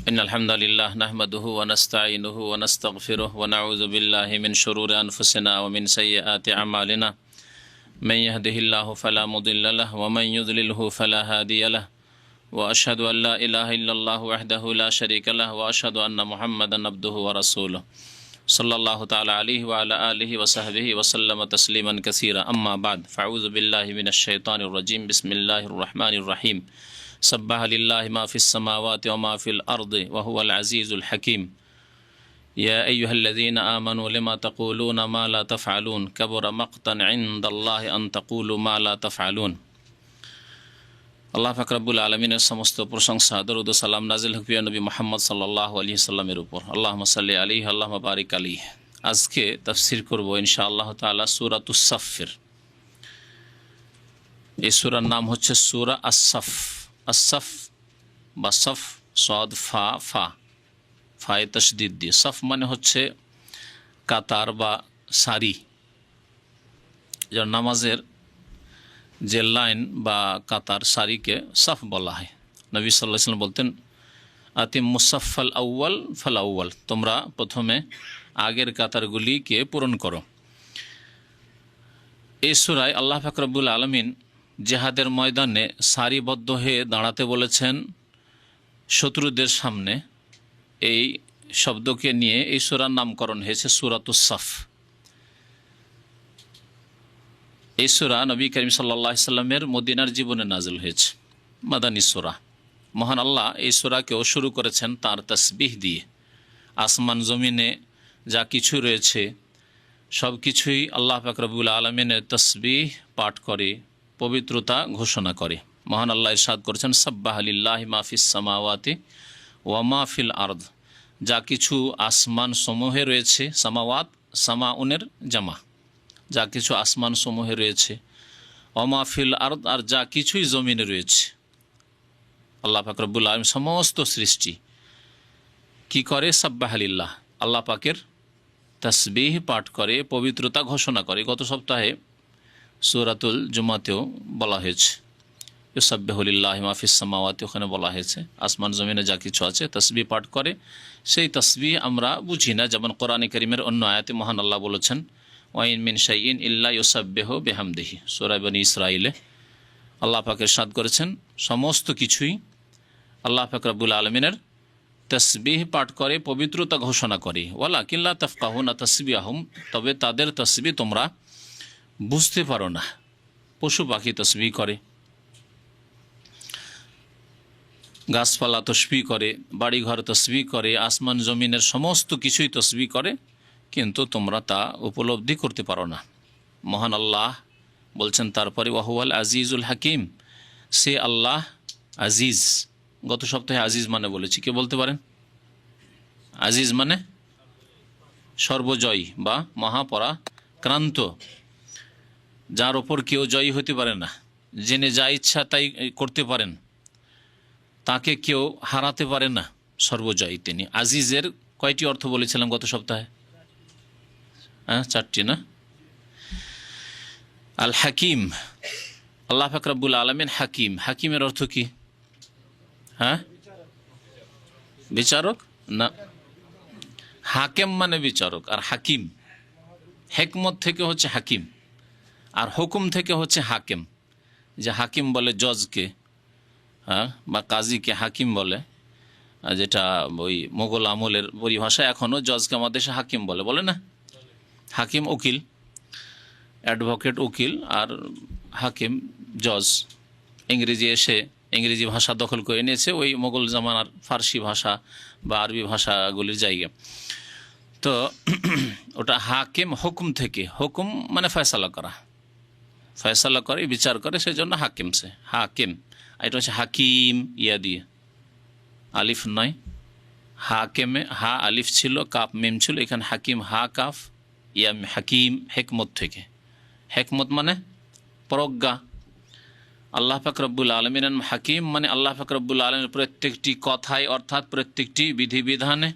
إن الحمد لله نحمده ونستعينه ونستغفره ونعوذ بالله من شرور أنفسنا ومن سيئات أعمالنا من يهده الله فلا مضل له ومن يضلله فلا هادي له وأشهد أن لا إله إلا الله وحده لا شريك له وأشهد أن محمدا عبده ورسوله صلى الله تعالى عليه وعلى آله وصحبه وسلم تسليما كثيرا أما بعد فأعوذ بالله من الشيطان الرجيم بسم الله الرحمن الرحيم سبح لله ما في السماوات وما في الأرض وهو العزيز الحكيم يا أيها الذين آمنوا لما تقولون ما لا تفعلون كبر مقتا عند الله أن تقولوا ما لا تفعلون আল্লাহ পাক রব্বুল আলামিনের সমস্ত প্রশংসা দরুদ ও সালাম নাজিল হোক প্রিয় নবী মুহাম্মদ সাল্লাল্লাহু আলাইহি সাল্লামের উপর। আল্লাহুম্মা সাল্লি আলাইহি আল্লাহুম্মা বারিক আলাইহি। আজকে তাফসীর করব ইনশাআল্লাহ তাআলা সূরাতুস সাফফের। এই সূরার নাম হচ্ছে সূরা আস-সাফ। আস-সাফ বা সাফ সাদ ফা ফা ফায়ে তাশদীদ দিয়ে সাফ মানে হচ্ছে কাতার বা সারি, যার নামাজের যে লাইন বা কাতার সারিকে সাফ বলা হয়। নবী সাল্লাল্লাহু আলাইহি ওয়াসাল্লাম বলতেন আতিম্মুস-সাফফাল আউয়াল ফাল আউয়াল, তোমরা প্রথমে আগের কাতারগুলিকে পূরণ করো। এই সূরায় আল্লাহ পাক রব্বুল আলামিন জিহাদের ময়দানে সারিবদ্ধ হয়ে দাঁড়াতে বলেছেন শত্রুদের সামনে। এই শব্দকে নিয়ে এই সূরার নামকরণ হয়েছে সূরাতুস সাফ। এই সূরা নবী করিম সাল্লাল্লাহু আলাইহি সাল্লামের মদিনার জীবনে নাজিল হয়েছে, মাদানী সূরা। মহান আল্লাহ এই সূরাকেও শুরু করেছেন তার তাসবিহ দিয়ে। আসমান জমিনে যা কিছু রয়েছে সব কিছুই আল্লাহ পাক রব্বুল আলামিনের তাসবিহ পাঠ করে, পবিত্রতা ঘোষণা করে। মহান আল্লাহ ইরশাদ করেছেন সাব্বাহা লিল্লাহি মা ফিস সামাওয়াতি ওয়া মা ফিল আরদ, যা কিছু আসমান সমূহে রয়েছে, সামাওয়াত সামাউনের জামা, যা কিছু আসমান সমূহে রয়েছে, ওমা ফিল আরদ, আর যা কিছুই জমিনে রয়েছে। আল্লাহ পাক রব্বুল আলামিন সমস্ত সৃষ্টি কি করে? সাব্বাহা লিল্লাহ, আল্লাহ পাকের তাসবিহ পাঠ করে, পবিত্রতা ঘোষণা করে। গত সপ্তাহে সূরাতুল জুমাতেও বলা হয়েছে ইউসাব্বিহু লিল্লাহি মা ফিস সামাওয়াতি, ওখানে বলা হয়েছে আসমান জমিনে যা কিছু আছে তাসবিহ পাঠ করে। সেই তাসবিহ আমরা বুঝি না, যেমন কোরআনে কারীমের অন্য আয়াতে মহান আল্লাহ বলেছেন ওয়াইন মিন শাইইন ইল্লা ইউসাব্বিহু বিহামদিহি, সূরা বনী ইসরাঈলে আল্লাহ পাক ইরশাদ করেছেন সমস্ত কিছুই আল্লাহ পাক রব্বুল আলামিনের তাসবিহ পাঠ করে, পবিত্রতা ঘোষণা করে। ওয়ালাকিন লা তাফকাহুনা তাসবিহাহুম, তবে তাদের তাসবিহ তোমরা বুঝতে পারো না। পশু পাখি তাসবিহ করে, গাছপালা তসবিহ করে, বাড়িঘর তসবিহ করে, আসমান জমিনের সমস্ত কিছুই তসবিহ করে, কিন্তু তোমরা তা উপলব্ধি করতে পারো না। মহান আল্লাহ বলছেন তারপরে ওয়াহুয়াল আজিজুল হাকিম, সে আল্লাহ আজিজ। গত সপ্তাহে আজিজ মানে বলেছি, কে বলতে পারেন? আজিজ মানে সর্বজয়ী বা মহাপরাক্রান্ত, যার ওপর কেউ জয়ী হতে পারে না, জেনে যা ইচ্ছা তাই করতে পারেন, তাকে কেউ হারাতে পারে না, সর্বজয়ী তিনি। আজিজের কয়টি অর্থ বলেছিলাম গত সপ্তাহে? হ্যাঁ, 4টি না? আল হাকিম, আল্লাহ পাক রব্বুল আলামিন হাকিম। হাকিমের অর্থ কি? হ্যাঁ, বিচারক না, হাকেম মানে বিচারক, আর হাকিম হেকমত থেকে হচ্ছে হাকিম, আর হুকুম থেকে হচ্ছে হাকেম। যে হাকিম বলে জজকে, হ্যাঁ, বা কাজীকে হাকিম বলে, যেটা ওই মোগল আমলের পরিভাষা। এখনও জজকে আমাদের দেশে হাকিম বলে, বলে না? হাকিম উকিল, অ্যাডভোকেট উকিল, আর হাকিম জজ। ইংরেজি এসে ইংরেজি ভাষা দখল করে নিয়েছে ওই মোগল জামানার ফার্সি ভাষা বা আরবি ভাষাগুলির জায়গা। তো ওটা হাকিম হুকুম থেকে, হুকুম মানে ফয়সালা করা, ফয়সালা করে, বিচার করে, সেই জন্য হাকিম। সে হাকিম। এটা হচ্ছে হাকিম ইয়া দিয়ে, আলিফ নয়। হাকেমে হা আলিফ ছিল, কাপ মিম ছিল, এখানে হাকিম হা কাফ ইয়া হাকিম, হেকমত থেকে। হেকমত মানে প্রজ্ঞা। আল্লাহ পাক রব্বুল আলামিন হাকিম মানে আল্লাহ পাক রব্বুল আলামিনের প্রত্যেকটি কথায়, অর্থাৎ প্রত্যেকটি বিধিবিধানে,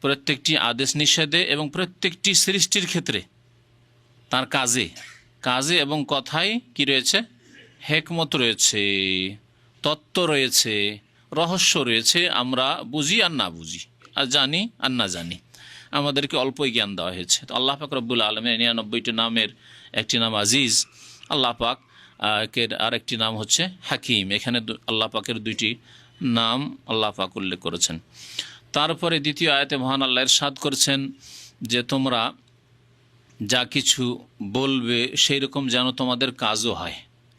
প্রত্যেকটি আদেশ নিষেধে এবং প্রত্যেকটি সৃষ্টির ক্ষেত্রে তার কাজে এবং কথায় কি রয়েছে? হেকমত রয়েছে, তত্ত্ব রয়েছে, রহস্য রয়েছে, আমরা বুঝি আর না বুঝি, আর জানি আর না জানি, আমাদেরকে অল্পই জ্ঞান দেওয়া হয়েছে। তো আল্লাহ পাক রব্বুল আলমের 99টি নামের একটি নাম আজিজ, আল্লাহ পাক এর আরেকটি নাম হচ্ছে হাকিম। এখানে আল্লাহ পাকের দুইটি নাম আল্লাহ পাক উল্লেখ করেছেন। তারপরে দ্বিতীয় আয়াতে মহান আল্লাহ ইরশাদ করেছেন যে তোমরা যা কিছু বলবে সেই রকম যেন তোমাদের কাজও হয়।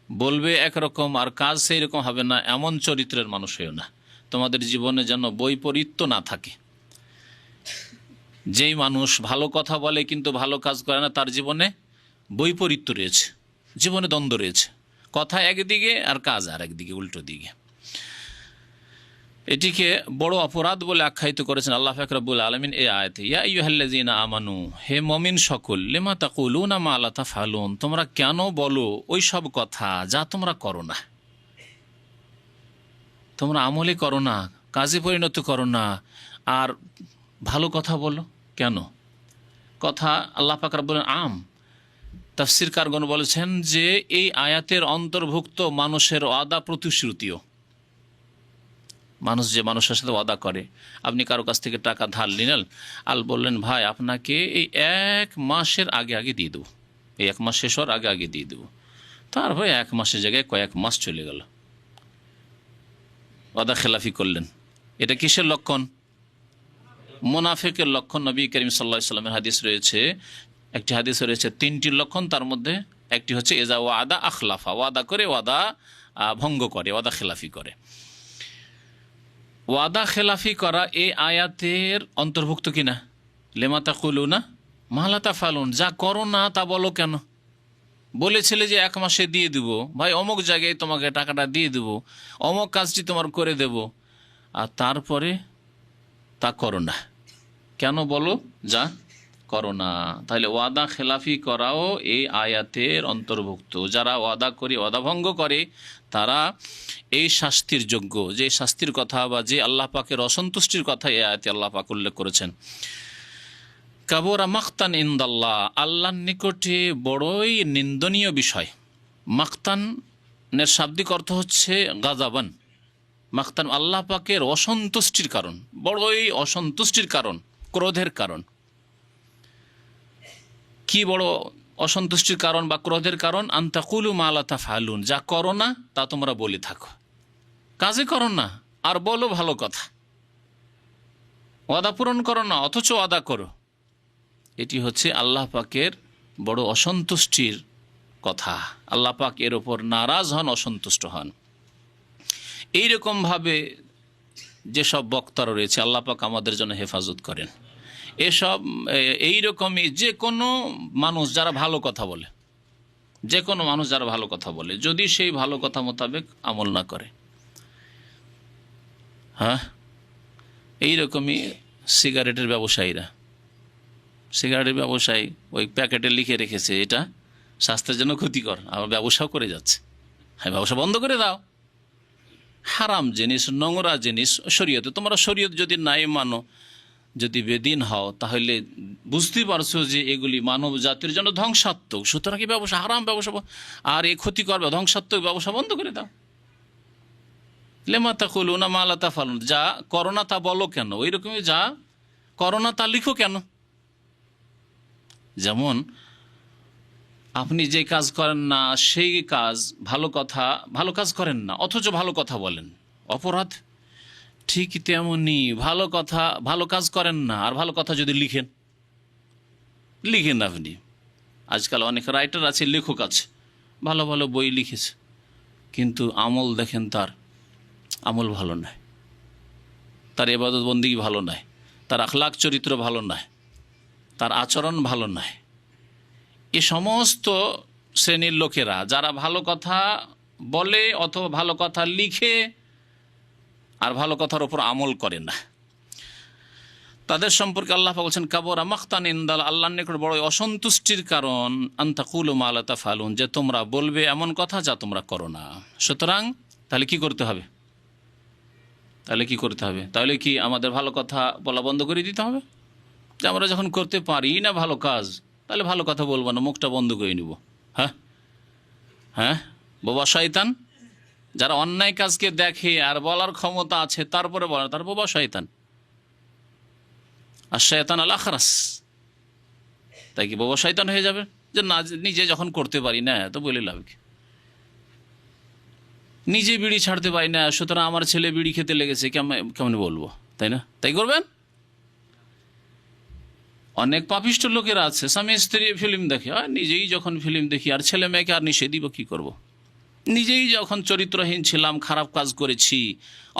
বলবে একরকম আর কাজ সেই রকম হবে না, এমন চরিত্রের মানুষ হয়েও না। তোমাদের জীবনে যেন বৈপরীত্য না থাকে। যেই মানুষ ভালো কথা বলে কিন্তু ভালো কাজ করে না, তার জীবনে বৈপরীত্য রয়েছে, জীবনে দ্বন্দ্ব রয়েছে, কথা একদিকে আর কাজ আর একদিকে, উল্টো দিকে। এটিকে বড় অপরাধ বলে আখ্যায়িত করেছেন আল্লাহ পাক রব্বুল আলামিন এই আয়াতে, ইয়া আইয়ুহাল্লাযীনা আমানু, হে মুমিন সকল, লিমা তাকুলুনা মা লা তাফআলুন, তোমরা কেন বলো ওই সব কথা যা তোমরা করো না। তোমরা আমলে করো না, কাজে পরিণত করো না, আর ভালো কথা বলো কেন? কথা আল্লাহ পাক রব্বুল আম তাফসীরকারগণ বলেছেন যে এই আয়াতের অন্তর্ভুক্ত মানুষের ওয়াদা প্রতিশ্রুতিও। মানুষ যে মানুষের সাথে ওয়াদা করে, আপনি কারো কাছ থেকে টাকা ধার নিলেন, আর বললেন ভাই আপনাকে এই 1 মাসের আগে আগে দিয়ে দেবো, এই 1 মাস শেষ হওয়ার আগে আগে দিয়ে দেবো। তারপরে 1 মাসের জায়গায় কয়েক মাস চলে গেল, ওয়াদা খেলাফি করলেন। এটা কিসের লক্ষণ? মুনাফিকের লক্ষণ। নবী করিম সাল্লাল্লাহু আলাইহি ওয়াসাল্লামের হাদিস রয়েছে, একটি হাদিস রয়েছে 3টি লক্ষণ, তার মধ্যে একটি হচ্ছে এজা ওয়াদা আখলাফা, ওয়াদা করে ওয়াদা ভঙ্গ করে, ওয়াদা খেলাফি করে। ওয়াদা খেলাফি করা এই আয়াতের অন্তর্ভুক্ত কিনা? লিমা তাকুলুনা মা লা তাফআলুন, যা করো না তা বলো কেন? বলেছিলে যে 1 মাসে দিয়ে দেব, ভাই অমুক জায়গায় তোমাকে টাকাটা দিয়ে দেব, অমুক কাজটি তোমার করে দেব, আর তারপরে তা করো না কেন? বলো যা করো না। তাহলে ওয়াদা খেলাফি করাও এই আয়াতের অন্তর্ভুক্ত। যারা ওয়াদা করে ওয়াদা ভঙ্গ করে তারা এই শাস্তির যোগ্য, যে শাস্তির কথা বা যে আল্লাহ পাকের অসন্তুষ্টির কথা এই আয়াতে আল্লাহ পাক উল্লেখ করেছেন। কাবুরা মাকতান ইনদাল্লাহ, আল্লাহর নিকটে বড়ই নিন্দনীয় বিষয়। মাকতানের শাব্দিক অর্থ হচ্ছে গাজাবান। মাকতান আল্লাহ পাকের অসন্তুষ্টির কারণ, বড়ই অসন্তুষ্টির কারণ, ক্রোধের কারণ। কি বড় অসন্তুষ্টির কারণ বা ক্রোধের কারণ? আনতাকুলু মা লা তাফআলুন, যা করো না তা তোমরা বলে থাকো, কাজে করো না আর বলো ভালো কথা, ওয়াদা পূরণ করো না অথচ ওয়াদা করো। এটি হচ্ছে আল্লাহ পাকের বড় অসন্তুষ্টির কথা। আল্লাহ পাক এর ওপর নারাজ হন, অসন্তুষ্ট হন। এইরকমভাবে যেসব বক্তারা রয়েছে আল্লাহ পাক আমাদের জন্য হেফাজত করেন। এসব এইরকমই যে কোনো মানুষ যারা ভালো কথা বলে, যে কোনো মানুষ যারা ভালো কথা বলে, যদি সেই ভালো কথা মোতাবেক আমল না করে, হ্যাঁ, এইরকমই সিগারেটের ব্যবসায়ীরা, সিগারেটের ব্যবসায়ী ওই প্যাকেটে লিখে রেখেছে এটা স্বাস্থ্যের জন্য ক্ষতিকর, আবার ব্যবসাও করে যাচ্ছে। হ্যাঁ, ব্যবসা বন্ধ করে দাও। হারাম জিনিস, নোংরা জিনিস শরীয়তে, তোমরা শরীয়ত যদি নাই মানো, যদি বেদিন হও, তাহলে বুঝতেই পারছো যে এগুলি মানব জাতির জন্য ধ্বংসাত্মক। সুতরাং কি ব্যবসা, হারাম ব্যবসা আর এই ক্ষতি করবে, ধ্বংসাত্মক ব্যবসা বন্ধ করে দাও। লিমা তাকুলুনা মা লা তাফআলুন, যা করো না তা বলো কেন? ওই রকমই যা করো না তা লিখো কেন? যেমন আপনি যে কাজ করেন না সেই কাজ, ভালো কাজ করেন না অথচ ভালো কথা বলেন, অপরাধ। ঠিক তেমনি ভালো কাজ করেন না আর ভালো কথা যদি লিখেন আপনি। আজকাল অনেক রাইটার আছে, লেখক আছে, ভালো ভালো বই লিখেছে, কিন্তু আমল দেখেন তার আমল ভালো নয়, তার ইবাদত বন্দেগী ভালো নয়, তার আখলাক চরিত্র ভালো নয়, তার আচরণ ভালো নয়। এ সমস্ত শ্রেণীর লোকেরা যারা ভালো কথা বলে অথবা ভালো কথা লিখে আর ভালো কথার উপর আমল করে না, তাদের সম্পর্কে আল্লাহ পাক বলছেন কাবুরা মাকতান ইনদাল্লাহ, আল্লাহর নিকট বড় অসন্তুষ্টির কারণ আন তাকুলু মা লা তাফআলুন, যে তোমরা বলবে এমন কথা যা তোমরা করো না। সুতরাং তাহলে কি করতে হবে? তাহলে কি আমাদের ভালো কথা বলা বন্ধ করে দিতে হবে? যে আমরা যখন করতে পারি না ভালো কাজ, তাহলে ভালো কথা বলবো না, মুখটা বন্ধ করে নিব। হ্যাঁ, বাবা শয়তান, যারা অন্যায় কাজকে দেখে আর বলার ক্ষমতা আছে তারপরে বলে, তার বাবা শয়তান। আর শয়তান আল আখরাস, তাই কি বাবা শয়তান হয়ে যাবে? যে না, নিজে যখন করতে পারি না তো বলে লাভ কি? নিজে বিড়ি ছাড়তে পারি না, সুতরাং আমার ছেলে বিড়ি খেতে লেগেছে, কেমন বলবো, তাই না? তাই করবেন? অনেক পাপিষ্ট লোকেরা আছে, স্বামী স্ত্রী ফিল্ম দেখে, আর নিজেই যখন ফিল্ম দেখি আর ছেলে মেয়েকে আর নিষেধ দিব কি করব? নিজেই যখন চরিত্রহীন ছিলাম, খারাপ কাজ করেছি,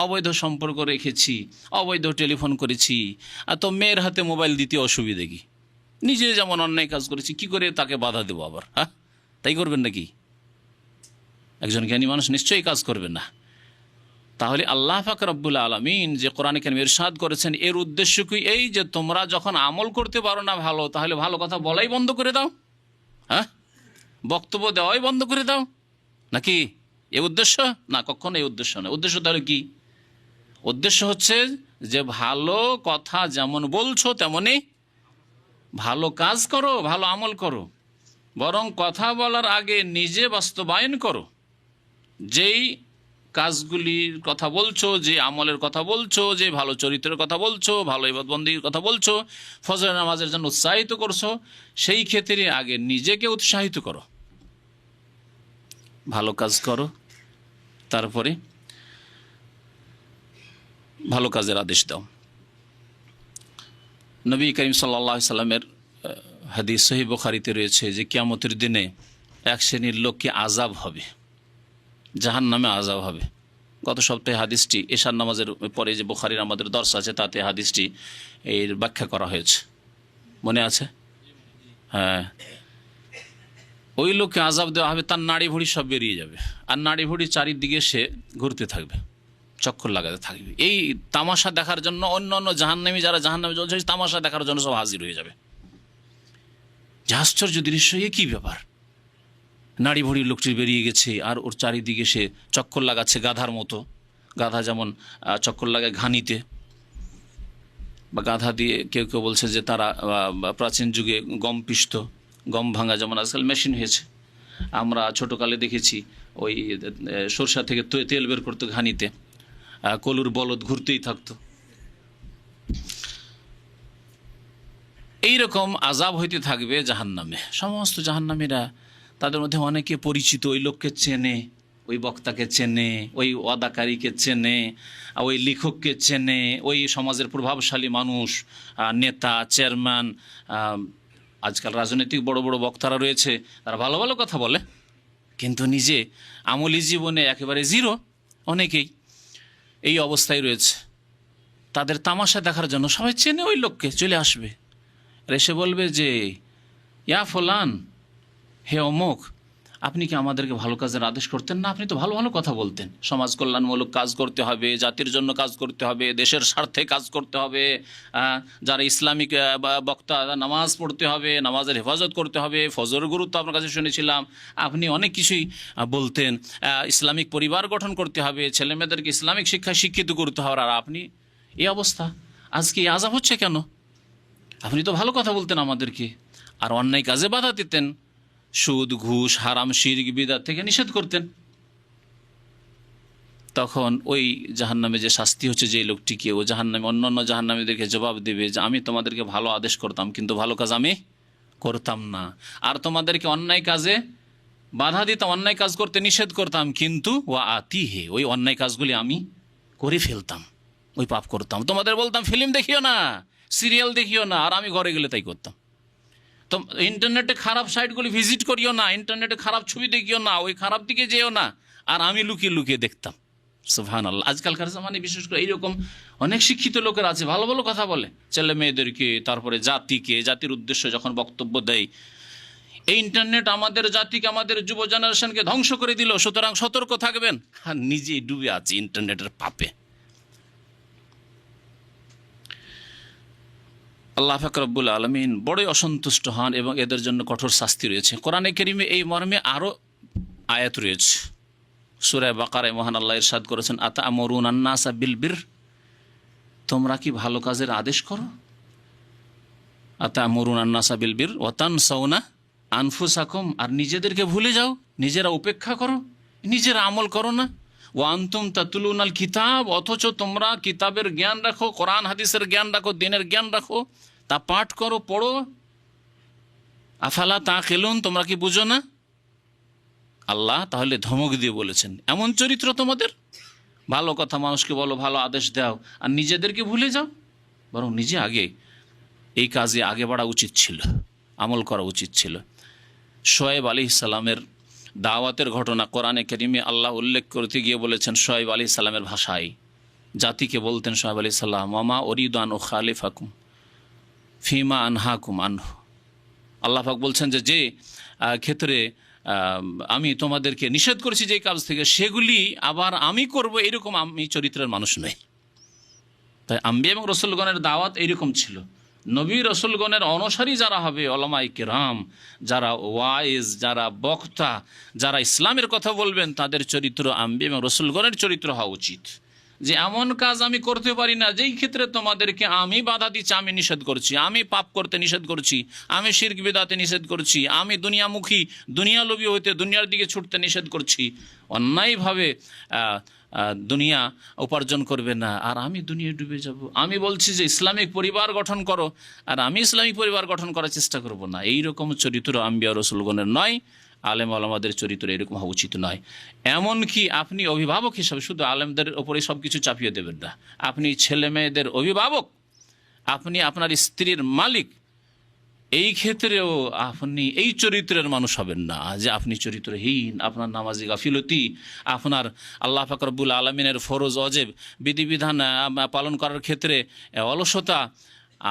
অবৈধ সম্পর্ক রেখেছি, অবৈধ টেলিফোন করেছি, আর তো মেয়ের হাতে মোবাইল দিতে অসুবিধে কি? নিজে যেমন অন্যায় কাজ করেছি, কি করে তাকে বাধা দেবো আবার? হ্যাঁ, তাই করবেন নাকি? একজন জ্ঞানী মানুষ নিশ্চয়ই কাজ করবেন না। তাহলে আল্লাহ পাক রব্বুল আলামিন যে কোরআনে কারিমে ইরশাদ করেছেন, এর উদ্দেশ্য কি এই যে তোমরা যখন আমল করতে পারো না ভালো, তাহলে ভালো কথা বলাই বন্ধ করে দাও? হ্যাঁ, বক্তব্য দেওয়াই বন্ধ করে দাও নাকি? এ উদ্দেশ্য না, কখনো এই উদ্দেশ্য না। উদ্দেশ্য তাহলে কি? উদ্দেশ্য হচ্ছে যে ভালো কথা যেমন বলছো তেমনি ভালো কাজ করো, ভালো আমল করো, বরং কথা বলার আগে নিজে বাস্তবায়ন করো। যেই কাজগুলির কথা বলছো, যে আমলের কথা বলছো, যে ভালো চরিত্রের কথা বলছো, ভালো ইবাদতবন্দির কথা বলছো, ফজর নামাজের জন্য উৎসাহিত করছো, সেই ক্ষেত্রে আগে নিজেকে উৎসাহিত করো, ভালো কাজ করো, তারপরে ভালো কাজের আদেশ দাও। নবী করিম সাল্লাল্লাহু আলাইহি সাল্লামের হাদিস সহিহ বুখারীতে রয়েছে যে কিয়ামতের দিনে এক শ্রেণীর লোককে আযাব হবে, জাহান্নামে আযাব হবে। গত সপ্তাহে হাদিসটি এশার নামাজের পরে যে বুখারীর আমাদের দর্শ আছে তাতে হাদিসটি এর ব্যাখ্যা করা হয়েছে, মনে আছে? হ্যাঁ, ওই লোককে আযাব দেওয়া হবে, তার নাড়ি ভুঁড়ি সব বেরিয়ে যাবে, আর নাড়ি ভুঁড়ি চারিদিকে সে ঘুরতে থাকবে, চক্কর লাগাতে থাকবে। এই তামাশা দেখার জন্য অন্য অন্য জাহান্নামী যারা জাহান্নামে জ্বলছে তামাশা দেখার জন্য সব হাজির হয়ে যাবে। যে আশ্চর্য দৃশ্য, এ কী ব্যাপার? নাড়ি ভুঁড়ি লোকটির বেরিয়ে গেছে আর ওর চারিদিকে সে চক্কর লাগাচ্ছে গাধার মতো। গাধা যেমন চক্কর লাগায় ঘানিতে, বা গাধা দিয়ে কেউ কেউ বলছে যে তারা প্রাচীন যুগে গম পিষত, গম ভাঙা যেমন আজকাল মেশিন হয়েছে। আমরা ছোটোকালে দেখেছি ওই সরষা থেকে তেল বের করতো ঘানিতে, কলুর বলদ ঘুরতেই থাকতো। এইরকম আযাব হইতে থাকবে জাহান্নামে। সমস্ত জাহান্নামীরা, তাদের মধ্যে অনেকে পরিচিত, ওই লোককে চেনে, ওই বক্তাকে চেনে, ওই ওয়াদাকারীকে চেনে, ওই লেখককে চেনে, ওই সমাজের প্রভাবশালী মানুষ, নেতা, চেয়ারম্যান, আজকাল রাজনৈতিক বড় বড় বক্তারা রয়েছে, তারা ভালো ভালো কথা বলে, কিন্তু নিজে আমলি জীবনে একেবারে জিরো। অনেকেই এই অবস্থায় রয়েছে। তাদের তামাশা দেখার জন্য সবাই চেনে ওই লোককে, চলে আসবে আর এসে বলবে যে ইয়া ফলান, হে অমুক, আপনি কি আমাদেরকে ভালো কাজের আদেশ করতেন না? আপনি তো ভালো ভালো কথা বলতেন, সমাজ কল্যাণমূলক কাজ করতে হবে, জাতির জন্য কাজ করতে হবে, দেশের স্বার্থে কাজ করতে হবে, যারা ইসলামিক বক্তা নামাজ পড়তে হবে, নামাজের হেফাজত করতে হবে, ফজরের গুরুত্ব আপনার কাছে শুনেছিলাম, আপনি অনেক কিছুই বলতেন, ইসলামিক পরিবার গঠন করতে হবে, ছেলেমেয়েদেরকে ইসলামিক শিক্ষায় শিক্ষিত করতে হবে। আর আপনি এই অবস্থা, আজকে এই আযাব হচ্ছে কেন? আপনি তো ভালো কথা বলতেন আমাদেরকে, আর অন্যায় কাজে বাধা দিতেন, সুদ, ঘুষ, হারাম, শিরক, বিদআত থেকে নিষেধ করতেন। তখন ওই জাহান্নামে যে শাস্তি হচ্ছে যে লোকটিকে, ও জাহান্নামে অন্যান্য জাহান্নামীদেরকে জবাব দেবে যে আমি তোমাদেরকে ভালো আদেশ করতাম কিন্তু ভালো কাজ আমি করতাম না, আর তোমাদেরকে অন্যায় কাজে বাধা দিতাম, অন্যায় কাজ করতে নিষেধ করতাম, কিন্তু ওয়া আতিহে, ওই অন্যায় কাজগুলি আমি করে ফেলতাম, ওই পাপ করতাম। তোমাদের বলতাম ফিল্ম দেখিও না, সিরিয়াল দেখিও না, আর আমি ঘরে গেলে তাই করতাম। তো ইন্টারনেটে খারাপ সাইটগুলি ভিজিট করিও না, ইন্টারনেটে খারাপ ছবি দেখিও না, ওই খারাপ দিকে যেও না, আর আমি লুকিয়ে লুকিয়ে দেখতাম। সুবহানাল্লাহ। আজকালকার জামানে বিশেষ করে এইরকম অনেক শিক্ষিত লোকের আছে, ভালো ভালো কথা বলে ছেলে মেয়েদেরকে, তারপরে জাতিকে, জাতির উদ্দেশ্যে যখন বক্তব্য দেয়, এই ইন্টারনেট আমাদের জাতিকে, আমাদের যুব জেনারেশনকে ধ্বংস করে দিল, সুতরাং সতর্ক থাকবেন, আর নিজেই ডুবে আছে ইন্টারনেটের পাপে। আল্লাহ পাক রব্বুল আলামিন বড়ই অসন্তুষ্ট হন এবং এদের জন্য কঠোর শাস্তি রয়েছে। কোরআনে কারিমে এই মর্মে আরও আয়াত রয়েছে। সূরা বাকারায় মহান আল্লাহ ইরশাদ করেছেন, আতা'মুরুনা আন-নাসা বিল বির, তোমরা কি ভালো কাজের আদেশ করো? আতা'মুরুনা আন-নাসা বিল বির ওয়া তানসাউনা আনফুসাকুম, আর নিজেদেরকে ভুলে যাও, নিজেরা উপেক্ষা করো, নিজেরা আমল করো না। ওয়ান্তুম তাতলুনাল কিতাব, অথচ তোমরা কিতাবের জ্ঞান রাখো, কোরআন হাদিসের জ্ঞান রাখো, দিনের জ্ঞান রাখো, তা পাঠ করো, পড়ো। আফালা তাকিলুন, তোমরা কি বুঝো না? আল্লাহ তাহলে ধমক দিয়ে বলেছেন, এমন চরিত্র তোমাদের, ভালো কথা মানুষকে বলো, ভালো আদেশ দাও, আর নিজেদেরকে ভুলে যাও। বরং নিজে আগে এই কাজে আগে বাড়া উচিত ছিল, আমল করা উচিত ছিল। শোয়েব আলাইহিসসালামের দাওয়াতের ঘটনা কোরআনে কারিমে আল্লাহ উল্লেখ করতে গিয়ে বলেছেন, শোয়েব আলাইহিসসালামের ভাষায় জাতিকে বলতেন শোয়েব আলাইহিসসালাম, ওমা অরিদু আন উখালিফাকুম ফিমা আনহাকুম আনহু। আল্লাহ পাক বলছেন যে ক্ষেত্রে আমি তোমাদেরকে নিষেধ করেছি যে কাজ থেকে, সেগুলি আবার আমি করব, এরকম আমি চরিত্রের মানুষ নই। তাই আম্বিয়া এবং রসুলগণের দাওয়াত এইরকম ছিল। নবী রসুলগণের অনুসারী যারা হবে, ওলামায়ে কেরাম, যারা ওয়াইজ, যারা বক্তা, যারা ইসলামের কথা বলবেন, তাদের চরিত্র আম্বিয়া এবং রসুলগণের চরিত্র হওয়া উচিত। যে এমন কাজ আমি করতে পারি না যেই ক্ষেত্রে তোমাদেরকে আমি বাধা দিচ্ছি, আমি নিষেধ করছি, আমি পাপ করতে নিষেধ করছি, আমি শিরক বিদআতে নিষেধ করছি, আমি দুনিয়ামুখী, দুনিয়ালোভী হইতে দুনিয়ার দিকে ছুটতে নিষেধ করছি, অন্যায়ভাবে দুনিয়া উপার্জন করবে না, আর আমি দুনিয়ায় ডুবে যাব। আমি বলছি যে ইসলামিক পরিবার গঠন করো, আর আমি ইসলামিক পরিবার গঠন করার চেষ্টা করব না। এইরকম চরিত্র আম্বিয়া রসুলগণের নয়, আলেম আলমাদের চরিত্র এরকম হওয়া উচিত নয়। এমনকি আপনি অভিভাবক হিসাবে শুধু আলেমদের ওপরে সব কিছু চাপিয়ে দেবেন না। আপনি ছেলে মেয়েদের অভিভাবক, আপনি আপনার স্ত্রীর মালিক, এই ক্ষেত্রেও আপনি এই চরিত্রের মানুষ হবেন না যে আপনি চরিত্রহীন, আপনার নামাজি গাফিলতি, আপনার আল্লাহ পাক রব্বুল আলামিনের ফরজ অজেব বিধিবিধান পালন করার ক্ষেত্রে অলসতা,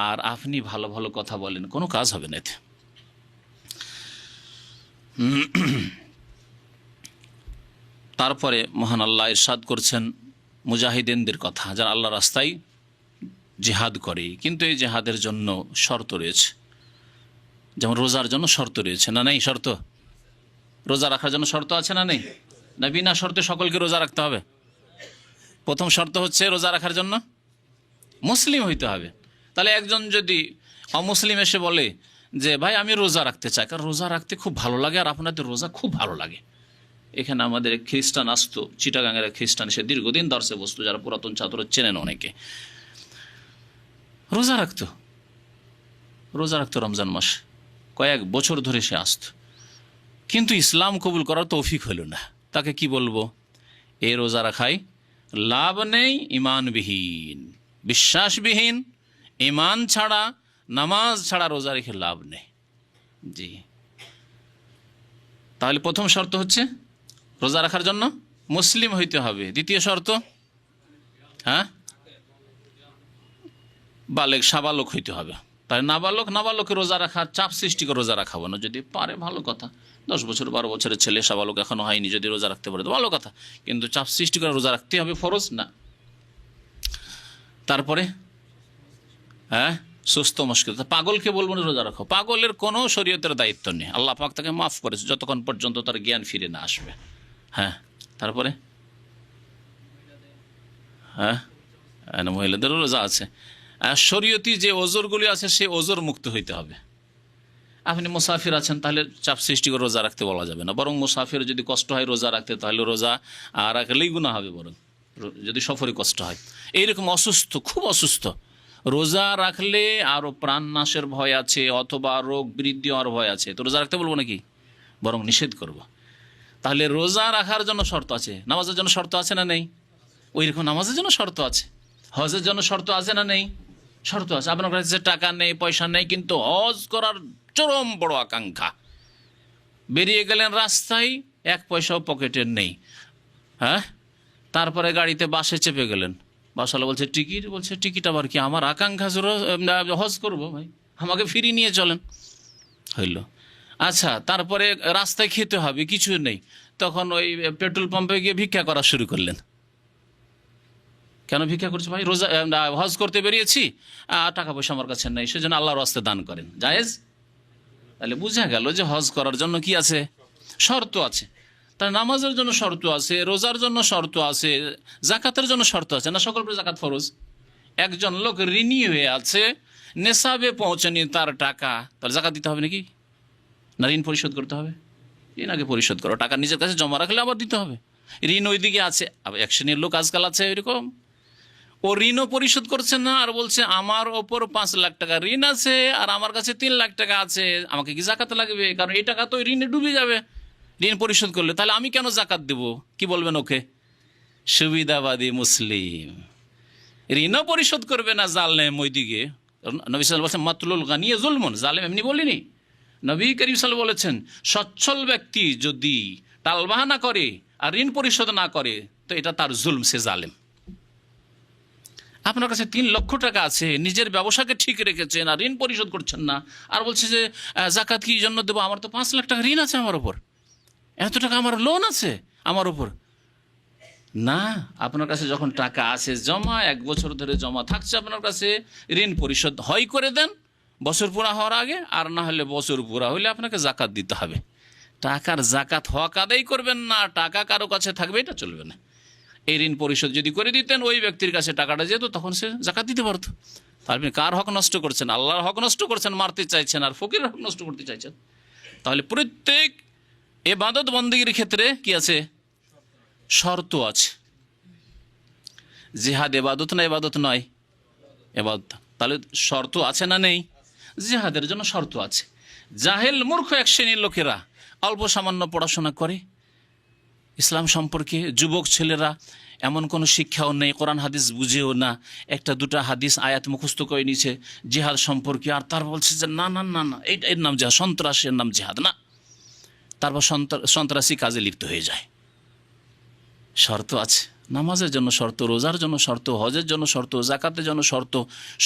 আর আপনি ভালো ভালো কথা বলেন, কোনো কাজ হবে না এতে। তারপরে মহান আল্লাহ ইরশাদ করছেন মুজাহিদিনদের কথা, যারা আল্লাহ রাস্তায় জিহাদ করে, কিন্তু এই জিহাদের জন্য শর্ত রয়েছে। যেমন রোজার জন্য শর্ত রয়েছে, না নেই শর্ত? রোজা রাখার জন্য শর্ত আছে না নেই? না বিনা শর্তে সকলকে রোজা রাখতে হবে? প্রথম শর্ত হচ্ছে রোজা রাখার জন্য মুসলিম হইতে হবে। তাহলে একজন যদি অমুসলিম এসে বলে যে ভাই আমি রোজা রাখতে চাই, কারণ রোজা রাখতে খুব ভালো লাগে, আর আপনাদের রোজা খুব ভালো লাগে। এখানে আমাদের খ্রিস্টান আসতো, চিটাগাঙের খ্রিস্টান, সে দীর্ঘদিন দর্শে বসতো, যারা পুরাতন ছাত্র চেনেন অনেকে, রোজা রাখতো রমজান মাস, কয়েক বছর ধরে সে আসত, কিন্তু ইসলাম কবুল করার তৌফিক হইল না। তাকে কি বলবো? এ রোজা রাখায় লাভ নেই, ইমানবিহীন, বিশ্বাসবিহীন, ইমান ছাড়া, নামাজ ছাড়া রোজা রেখে লাভ নেই। জি, তাহলে প্রথম শর্ত হচ্ছে রোজা রাখার জন্য মুসলিম হইতে হবে। দ্বিতীয় শর্ত, বালেগ, সাবালক হইতে হবে। তাই নাবালক রোজা রাখার চাপ সৃষ্টি করে রোজা রাখাবো না। যদি পারে ভালো কথা, 10 বছর 12 বছরের ছেলে সাবালক এখনো হয়নি, যদি রোজা রাখতে পারে তো ভালো কথা, কিন্তু চাপ সৃষ্টি করে রোজা রাখতে হবে ফরজ না। তারপরে সুস্থ মুশকিল, পাগলকে বলবো না রোজা রাখো, পাগলের কোনো শরীয়তের দায়িত্ব নেই, আল্লাহ পাক তাকে মাফ করেছে যতক্ষণ পর্যন্ত তার জ্ঞান ফিরে না আসবে। তারপরে মহিলাদেরও রোজা আছে। শরীয়তি যে ওজরগুলি আছে সে ওজর মুক্ত হইতে হবে। আপনি মুসাফির আছেন, তাহলে চাপ সৃষ্টি করে রোজা রাখতে বলা যাবে না, বরং মুসাফির যদি কষ্ট হয় রোজা রাখতে, তাহলে রোজা রাখলেই গুনাহ হবে, বরং যদি সফরে কষ্ট হয়। এইরকম অসুস্থ, খুব অসুস্থ, রোজা রাখলে আরও প্রাণনাশের ভয় আছে, অথবা রোগ বৃদ্ধি হওয়ার ভয় আছে, তো রোজা রাখতে বলবো নাকি? বরং নিষেধ করব। তাহলে রোজা রাখার জন্য শর্ত আছে, নামাজের জন্য শর্ত আছে না নেই? ওই রকম নামাজের জন্য শর্ত আছে, হজের জন্য শর্ত আছে না নেই? শর্ত আছে। আপনার কাছে টাকা নেই, পয়সা নেই, কিন্তু হজ করার চরম বড় আকাঙ্ক্ষা, বেরিয়ে গেলেন রাস্তায়, 1 পয়সাও পকেটের নেই, তারপরে গাড়িতে বাসে চেপে গেলেন, বাসওয়ালা বলছে টিকিট, বলছে টিকিট আবার কি, আমার আকাঙ্ক্ষা হজ করবো ভাই, আমাকে ফিরিয়ে নিয়ে চলেন, হইল। আচ্ছা, তারপরে রাস্তায় খেতে হবে, কিছু নেই, তখন ওই পেট্রোল পাম্পে গিয়ে ভিক্ষা করা শুরু করলেন। কেন ভিক্ষা করছে ভাই? রোজা হজ করতে বেরিয়েছি, টাকা পয়সা আমার কাছে নেই, সেজন্য আল্লাহর রাস্তায় দান করেন, জায়েজ? তাহলে বোঝা গেল যে হজ করার জন্য কি আছে? শর্ত আছে। তার নামাজের জন্য শর্ত আছে, রোজার জন্য শর্ত আছে, জাকাতের জন্য শর্ত আছে না? সকল জাকাত ফরজ। একজন লোক ঋণী হয়ে আছে, নেশাবে পৌঁছানি তার টাকা, তাহলে জাকাত দিতে হবে নাকি? না ঋণ পরিশোধ করতে হবে? ঋণ আগে পরিশোধ করো, টাকা নিজের কাছে জমা রাখলে আবার দিতে হবে। ঋণ ওইদিকে আছে। এক শ্রেণীর লোক আজকাল আছে এরকম, ও ঋণও পরিশোধ করছে না আর বলছে আমার ওপর 5 লাখ টাকা ঋণ আছে আর আমার কাছে 3 লাখ টাকা আছে, আমাকে কি জাকাত লাগবে? কারণ এই টাকা তো ঋণে ডুবে যাবে ঋণ পরিশোধ করলে, তাহলে আমি কেন জাকাত দেব? কি বলবেন ওকে? সুবিধাবাদী মুসলিম। ঋণও পরিশোধ করবে না, জালেম ওইদিকে। নবী সাল্লাল্লাহু আলাইহি ওয়াসাল্লাম মাতলুল গানি যুলমুন, জালেম এমনি বলিনি। নবী করিম সাল্লাল্লাহু বলেছেন সচ্ছল ব্যক্তি যদি টালবাহানা করে আর ঋণ পরিশোধ না করে তো এটা তার জুলম, সে জালেম। আপনার কাছে 3 লক্ষ টাকা আছে, নিজের ব্যবসাকে ঠিক রেখেছেন আর ঋণ পরিশোধ করছেন না, আর বলছে যে জাকাত কি জন্য দেবো? আমার তো 5 লাখ টাকা ঋণ আছে আমার ওপর, এত টাকা আমার লোন আছে আমার ওপর। না, আপনার কাছে যখন টাকা আছে জমা, 1 বছর ধরে জমা থাকছে আপনার কাছে, ঋণ পরিশোধ হয় করে দেন বছর পুরা হওয়ার আগে, আর না হলে বছর পুরা হলে আপনাকে জাকাত দিতে হবে। টাকার জাকাত হক আদায় করবেন না, টাকা কারো কাছে থাকবে এটা চলবে না। এই ঋণ পরিশোধ যদি করে দিতেন ওই ব্যক্তির কাছে টাকাটা যেত, তখন সে জাকাত দিতে পারতো। আপনি কার হক নষ্ট করছেন? আল্লাহর হক নষ্ট করছেন, মারতে চাইছেন, আর ফকিরের হক নষ্ট করতে চাইছেন। তাহলে প্রত্যেক ইবাদত বন্দেগীর ক্ষেত্রে কি আছে? শর্ত আছে। জিহাদ ইবাদত না ইবাদত নয়? ইবাদত। তাহলে শর্ত আছে না নেই? জিহাদের জন্য শর্ত আছে। জাহেল মূর্খ এক শ্রেণীর লোকেরা অল্প সামান্য পড়াশোনা করে ইসলাম সম্পর্কে, যুবক ছেলেরা এমন কোনো শিক্ষাও নেই, কোরআন হাদিস বুঝেও না, 1-2 হাদিস আয়াত মুখস্থ করে নিছে জিহাদ সম্পর্কে, আর তার বলছে যে না না না না এর নাম জিহাদ, সন্ত্রাসের নাম জিহাদ না। তারপর সন্ত্রাসী কাজে লিপ্ত হয়ে যায়। শর্ত আছে, নামাজের জন্য শর্ত, রোজার জন্য শর্ত, হজের জন্য শর্ত, জাকাতের জন্য শর্ত,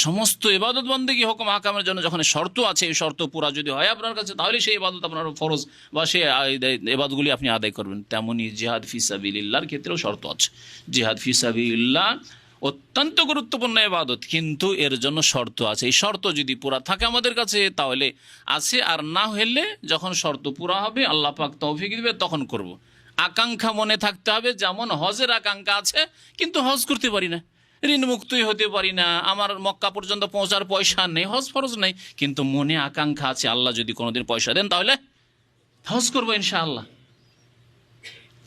সমস্ত ইবাদত বন্দেগী হুকুম আহকামের জন্য যখন শর্ত আছে, এই শর্ত পুরা যদি হয় আপনার কাছে, তাহলে সেই ইবাদত আপনার ফরজ বা সেই ইবাদতগুলি আপনি আদায় করবেন। তেমনই জিহাদ ফি সাবিলিল্লাহর ক্ষেত্রেও শর্ত আছে। জিহাদ ফি সাবিলিল্লাহ অত্যন্ত গুরুত্বপূর্ণ ইবাদত, কিন্তু এর জন্য শর্ত আছে। এই শর্ত যদি পুরা থাকে আমাদের কাছে তাহলে আছে, আর না হলে যখন শর্ত পুরা হবে আল্লাহ পাক তৌফিক দিবে তখন করব। আকাঙ্ক্ষা মনে থাকতে হবে, যেমন হজের আকাঙ্ক্ষা আছে কিন্তু হজ করতে পারি না, ঋণ মুক্তই হতে পারি না, আমার মক্কা পর্যন্ত পৌঁছার পয়সা নেই, হজ ফরজ নেই, কিন্তু মনে আকাঙ্ক্ষা আছে আল্লাহ যদি কোনোদিন পয়সা দেন তাহলে হজ করবো ইনশাআল্লাহ।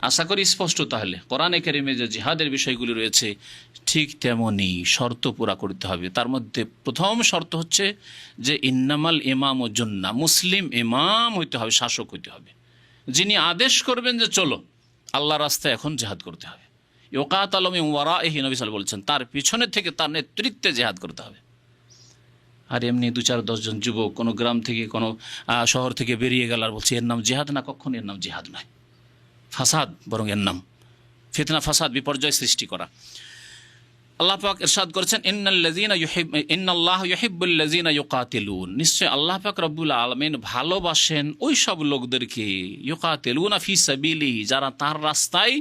আশা করি স্পষ্ট। তাহলে কোরআনে কারিমে যে জিহাদের বিষয়গুলি রয়েছে ঠিক তেমনই শর্ত পুরা করতে হবে। তার মধ্যে প্রথম শর্ত হচ্ছে যে ইন্নামাল ইমাম ও জুন্না, মুসলিম ইমাম হইতে হবে, শাসক হইতে হবে, যিনি আদেশ করবেন যে চলো আল্লাহ রাস্তায় এখন জেহাদ করতে হবে। ইউকাতালু মিন ওয়ারাইহি, নবী সাল্লাল্লাহু আলাইহি ওয়াসাল্লাম বলছেন তার পিছনে থেকে, তার নেতৃত্বে জেহাদ করতে হবে। আর এমনি 2-4-10 জন যুবক কোনো গ্রাম থেকে কোনো শহর থেকে বেরিয়ে গেল আর বলছে এর নাম জেহাদ না, কখনো এর নাম জেহাদ নয়, ফাসাদ, বরং এর নাম ফিতনা, ফাসাদ, বিপর্যয় সৃষ্টি করা। আল্লাহ পাক ইরশাদ করেছেন ইন্নাল্লাহা ইউহিব্বুল্লাযীনা ইউকাতিলুন, নিশ্চয় আল্লাহ পাক রব্বুল আলামিন ভালোবাসেন ওই সব লোকদেরকে, ইউকাতিলুনা ফি সাবিলিহি, যারা তার রাস্তায়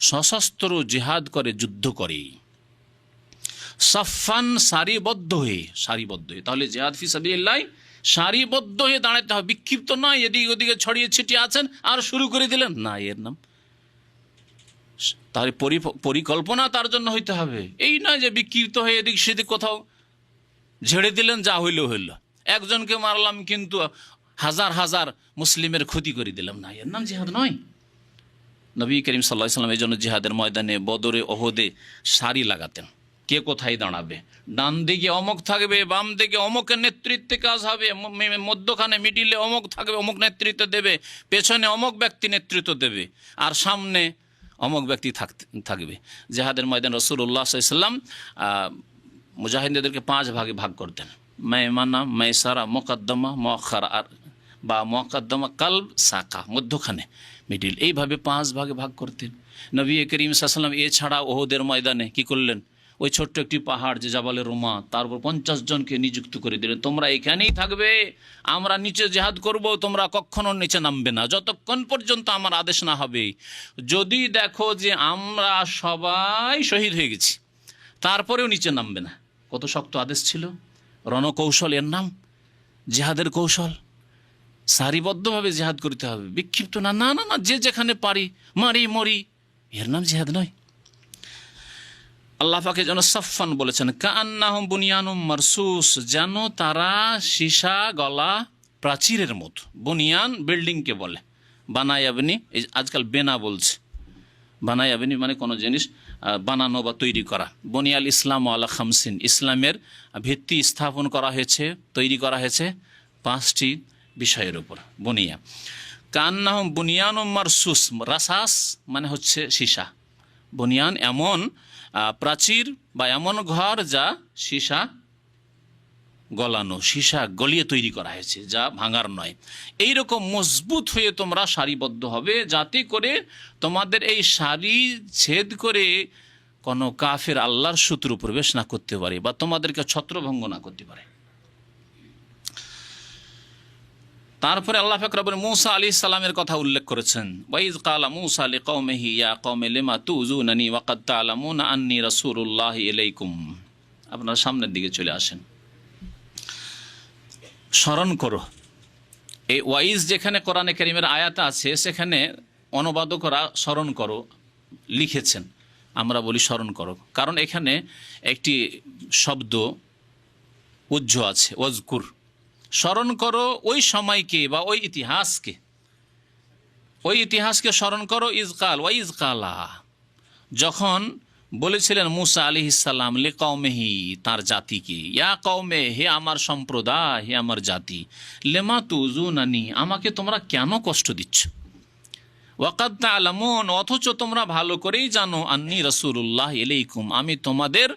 সশস্ত্র জিহাদ করে, যুদ্ধ করে, সাফফান, সারিবদ্ধ হয়ে। তাহলে জিহাদ ফি সাবিলিল্লাহ সারিবদ্ধ হয়ে দাঁড়াতে হবে, বিক্ষিপ্ত নয়, এদিকে ওদিকে ছড়িয়ে ছিটিয়ে আছেন আর শুরু করে দিলেন না, এর নাম। তাহলে পরিকল্পনা তার জন্য হইতে হবে, এই নয় যে বিক্ষিপ্ত হয়ে এদিক সেদিক কোথাও ঝেড়ে দিলেন, যা হইল হইল, একজনকে মারলাম কিন্তু হাজার হাজার মুসলিমের ক্ষতি করে দিলাম, না, এর নাম জিহাদ নয়। নবী করিম সাল্লাল্লাহু আলাইহি ওয়াসাল্লাম এই জন্য জিহাদের ময়দানে বদরে, ওহদে সারি লাগাতেন, কে কোথায় দাঁড়াবে, ডান দিকে অমুক থাকবে, বাম দিকে অমুকের নেতৃত্বে কাজ হবে, মধ্যখানে মিডিলে অমুক থাকবে, অমুক নেতৃত্ব দেবে, পেছনে অমুক ব্যক্তি নেতৃত্ব দেবে, আর সামনে অমুক ব্যক্তি থাকবে। জিহাদের ময়দান রাসূলুল্লাহ সাল্লাল্লাহু আলাইহি ওয়াসাল্লাম মুজাহিদদেরকে 5 ভাগে ভাগ করতেন, মায়মানা, মায়সারা, মুকদ্দমা, মুআখারা, বা মুকদ্দমা, কালব, সাকা, মধ্যখানে মিডিল, এইভাবে 5 ভাগে ভাগ করতেন নবী করিম সাল্লাল্লাহু আলাইহি ওয়াসাল্লাম। এছাড়া ওহদের ময়দানে কি করলেন, ওই ছোট্ট একটি পাহাড় যে জাবালে রুমা, তার উপর 50 জনকে নিযুক্ত করে দিলেন, তোমরা এখানেই থাকবে, আমরা নিচে জিহাদ করব, তোমরা কখনো নিচে নামবে না যতক্ষণ পর্যন্ত আমার আদেশ না হবে। যদি দেখো যে আমরা সবাই শহীদ হয়ে গেছি, তারপরেও নিচে নামবে না। কত শক্ত আদেশ ছিল, রণকৌশল এর নাম, জিহাদের কৌশল। সারিবদ্ধভাবে জিহাদ করতে হবে, বিক্ষিপ্ত না, না না না যে যেখানে পারি মারি মরি, এর নাম জিহাদ নয়। আল্লাহ পাকে যেন সাফফান বলেছেন, কাআন্নাহুম বুনিয়ানুম মারসুস, যেন তারা সীসা গলা প্রাচীরের মতো। বুনিয়ান বিল্ডিংকে বলে, বানায়াবনি, আজকাল বেনা বলছে, বানায়া বিনি মানে কোনো জিনিস বানানো বা তৈরি করা। বনিয়াল ইসলাম আলা খামসিন, ইসলামের ভিত্তি স্থাপন করা হয়েছে, তৈরি করা হয়েছে 5টি বিষয়ের উপর। বনিয়া কান্নাহুম বুনিয়ানুম মারসুস, রাসাস মানে হচ্ছে সীসা। বুনিয়ান এমন প্রাচীর বা এমন ঘর যা সীসা গলানো, সীসা গলিয়ে তৈরি করা হয়েছে, যা ভাঙার নয়। এই রকম মজবুত হয়ে তোমরা সারিবদ্ধ হবে, যাতে করে তোমাদের এই সারি ছেদ করে কোনো কাফের আল্লাহর শত্রু প্রবেশ না করতে পারে বা তোমাদেরকে ছত্রভঙ্গ না করতে পারে। তারপরে আল্লাহ পাক রব্বুল মূসা আলাইহিস সালামের কথা উল্লেখ করেছেন, ওয়াইজ ক্বালা মূসা লিকওমিহি ইয়া কওমি লিমা তুযুনানি ওয়া ক্বাদ তা'লামুনা আন্নী রাসূলুল্লাহি ইলাইকুম। আপনারা সামনের দিকে চলে আসেন। স্মরণ করো, এই ওয়াইজ যেখানে কোরআনে কারীমের আয়াত আছে সেখানে অনুবাদকরা স্মরণ করো লিখেছেন, আমরা বলি স্মরণ করো, কারণ এখানে একটি শব্দ উজ্জ আছে, ওয়াজকুর। স্মরণ করো ওই সময়কে বা ওই ইতিহাসকে, ওই ইতিহাসকে স্মরণ করো। ইজকাল ওয়া ইজকালা, যখন বলেছিলেন মূসা আলাইহিস সালাম লিকওমিহি, তার জাতিকে, ইয়া কওমে, হে আমার সম্প্রদায়, হে আমার জাতি, লিমা তুযুনানি, আমাকে তোমরা কেন কষ্ট দিচ্ছ, ওয়া ক্বাদ তা'লামুন, অথচ তোমরা ভালো করেই জানো, আন্নী রাসূলুল্লাহ ইলাইকুম, আমি তোমাদের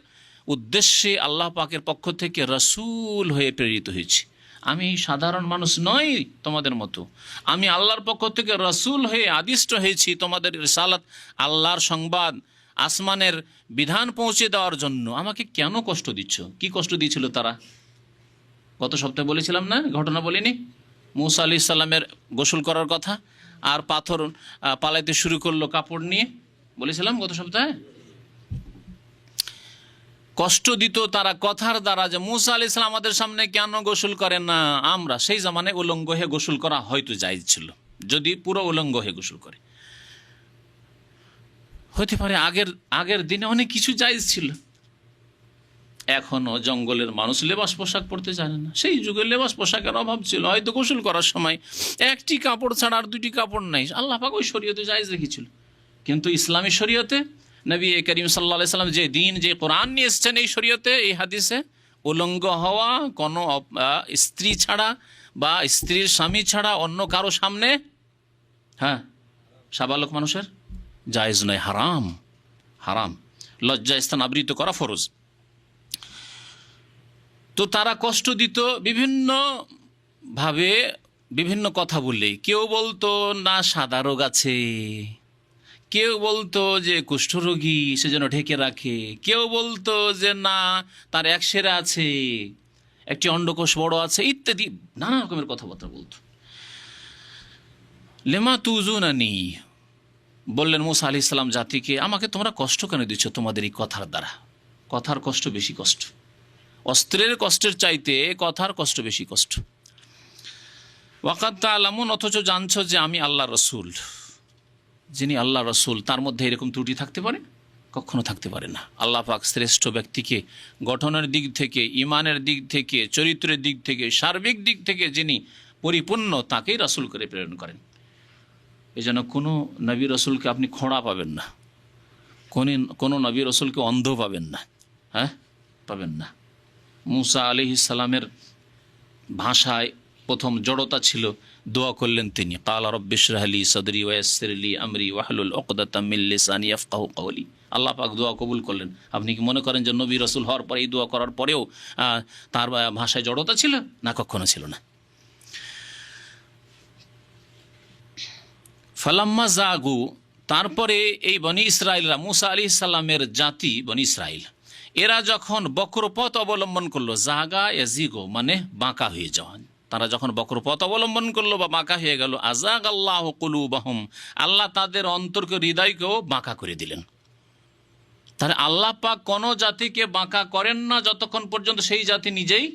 উদ্দেশ্যে আল্লাহ পাকের পক্ষ থেকে রাসূল হয়ে প্রেরিত হয়েছি। আমি সাধারণ মানুষ নই তোমাদের মতো, আমি আল্লাহর পক্ষ থেকে রাসূল হয়ে আদিষ্ট হয়েছি তোমাদের রিসালাত, আল্লাহর সংবাদ, আসমানের বিধান পৌঁছে দেওয়ার জন্য। আমাকে কেন কষ্ট দিচ্ছ? কি কষ্ট দিয়েছিল তারা? গত সপ্তাহে বলেছিলাম না, ঘটনা বলিনি? মূসা আলাইহিস সালামের গোসল করার কথা, আর পাথর পালাইতে শুরু করলো কাপড় নিয়ে, বলেছিলাম গত সপ্তাহে। কষ্ট দিত তারা কথার দ্বারা, যে মূসা আলাইহিস সালাম আমাদের সামনে কেন গোসল করেন না? আমরা সেই জামানায় উলঙ্গ হয়ে গোসল করা হয়তো জায়েজ ছিল, যদি পুরো উলঙ্গ হয়ে গোসল করে, হতে পারে আগের দিনে অনেক কিছু জায়েজ ছিল। এখনো জঙ্গলের মানুষ লেবাস পোশাক পরতে জানে না, সেই যুগে লেবাস পোশাকের অভাব ছিল, হয়তো গোসল করার সময় একটি কাপড় ছাড়া আর 2টি কাপড় নাই, আল্লাহ পাক ওই শরীয়তে জায়েজ রেখেছিল। কিন্তু ইসলামী শরীয়তে নবী করিম সাল্লাল্লাহু আলাইহি সাল্লাম যে দিন, যে কোরআন নিয়ে এসেছেন এই শরীয়তে, এই হাদিসে, উলঙ্গ হওয়া কোনো স্ত্রী ছাড়া বা স্ত্রীর স্বামী ছাড়া অন্য কারো সামনে, হ্যাঁ, সাবালক মানুষের জায়েজ নয়, হারাম, হারাম। লজ্জা স্থান আবৃত করা ফরজ। তো তারা কষ্ট দিত বিভিন্ন ভাবে, বিভিন্ন কথা বললে। কেউ বলতো না সাদা রোগ আছে, কেউ বলতো যে কুষ্ঠরোগী সেজন্য ঢেকে রাখে, কেউ বলতো যে না তার একসেরা আছে, একটি অন্ডকোষ বড় আছে, ইত্যাদি নানা রকমের কথাবার্তা বলতো। লিমা তুযুনানি, বললেন মূসা আলাইহিস সালাম জাতিকে, আমাকে তোমরা কষ্ট কেন দিচ্ছ তোমাদের এই কথার দ্বারা? কথার কষ্ট বেশি কষ্ট, অস্ত্রের কষ্টের চাইতে কথার কষ্ট বেশি কষ্ট। ওয়া ক্বাদ তা'লামুন, অথচ জানছো যে আমি আল্লাহর রাসূল। যিনি আল্লাহ রাসূল, তার মধ্যে এরকম ত্রুটি থাকতে পারে? কখনো থাকতে পারে না। আল্লাহ পাক শ্রেষ্ঠ ব্যক্তিকে গঠনের দিক থেকে, ইমানের দিক থেকে, চরিত্রের দিক থেকে, সার্বিক দিক থেকে যিনি পরিপূর্ণ, তাকেই রাসূল করে প্রেরণ করেন। এই জন্য কোনো নবী রাসূলকে আপনি খোঁড়া পাবেন না, কোনো নবী রাসূলকে অন্ধ পাবেন না, হ্যাঁ, পাবেন না। মূসা আলাইহিস সালামের ভাষায় প্রথম জড়তা ছিল, দোয়া করলেন তিনি, ক্বালা রাব্বি ইশরাহ লি সাদরি ওয়া ইয়াসসির লি আমরি ওয়াহলুল উকদাতাম মিন লিসানি ইয়াফকাহু কওলি। আল্লাহ পাক দোয়া কবুল করলেন। আপনি কি মনে করেন যে নবী রাসূল হওয়ার পরে, এই দোয়া করার পরেও তার ভাষায় জড়তা ছিল? না, কখনো ছিল না। ফালাম্মা জাগু, তারপরে এই বনি ইসরাইলরা, মূসা আলাইহিস সালামের জাতি বনি ইসরাইল, এরা যখন বক্রপথ অবলম্বন করলো, জাগা ইয়াজিগো মানে বাঁকা হয়ে যাওয়া, তারা যখন বক্রপথ অবলম্বন করলো বা বাঁকা হয়ে গেল, আযাগাল্লাহু কুলুবাহুম, আল্লাহ তাদের অন্তরকে, হৃদয়কেও বাঁকা করে দিলেন। তাহলে আল্লাহ পাক কোনো জাতিকে বাঁকা করেন না যতক্ষণ পর্যন্ত সেই জাতি নিজেই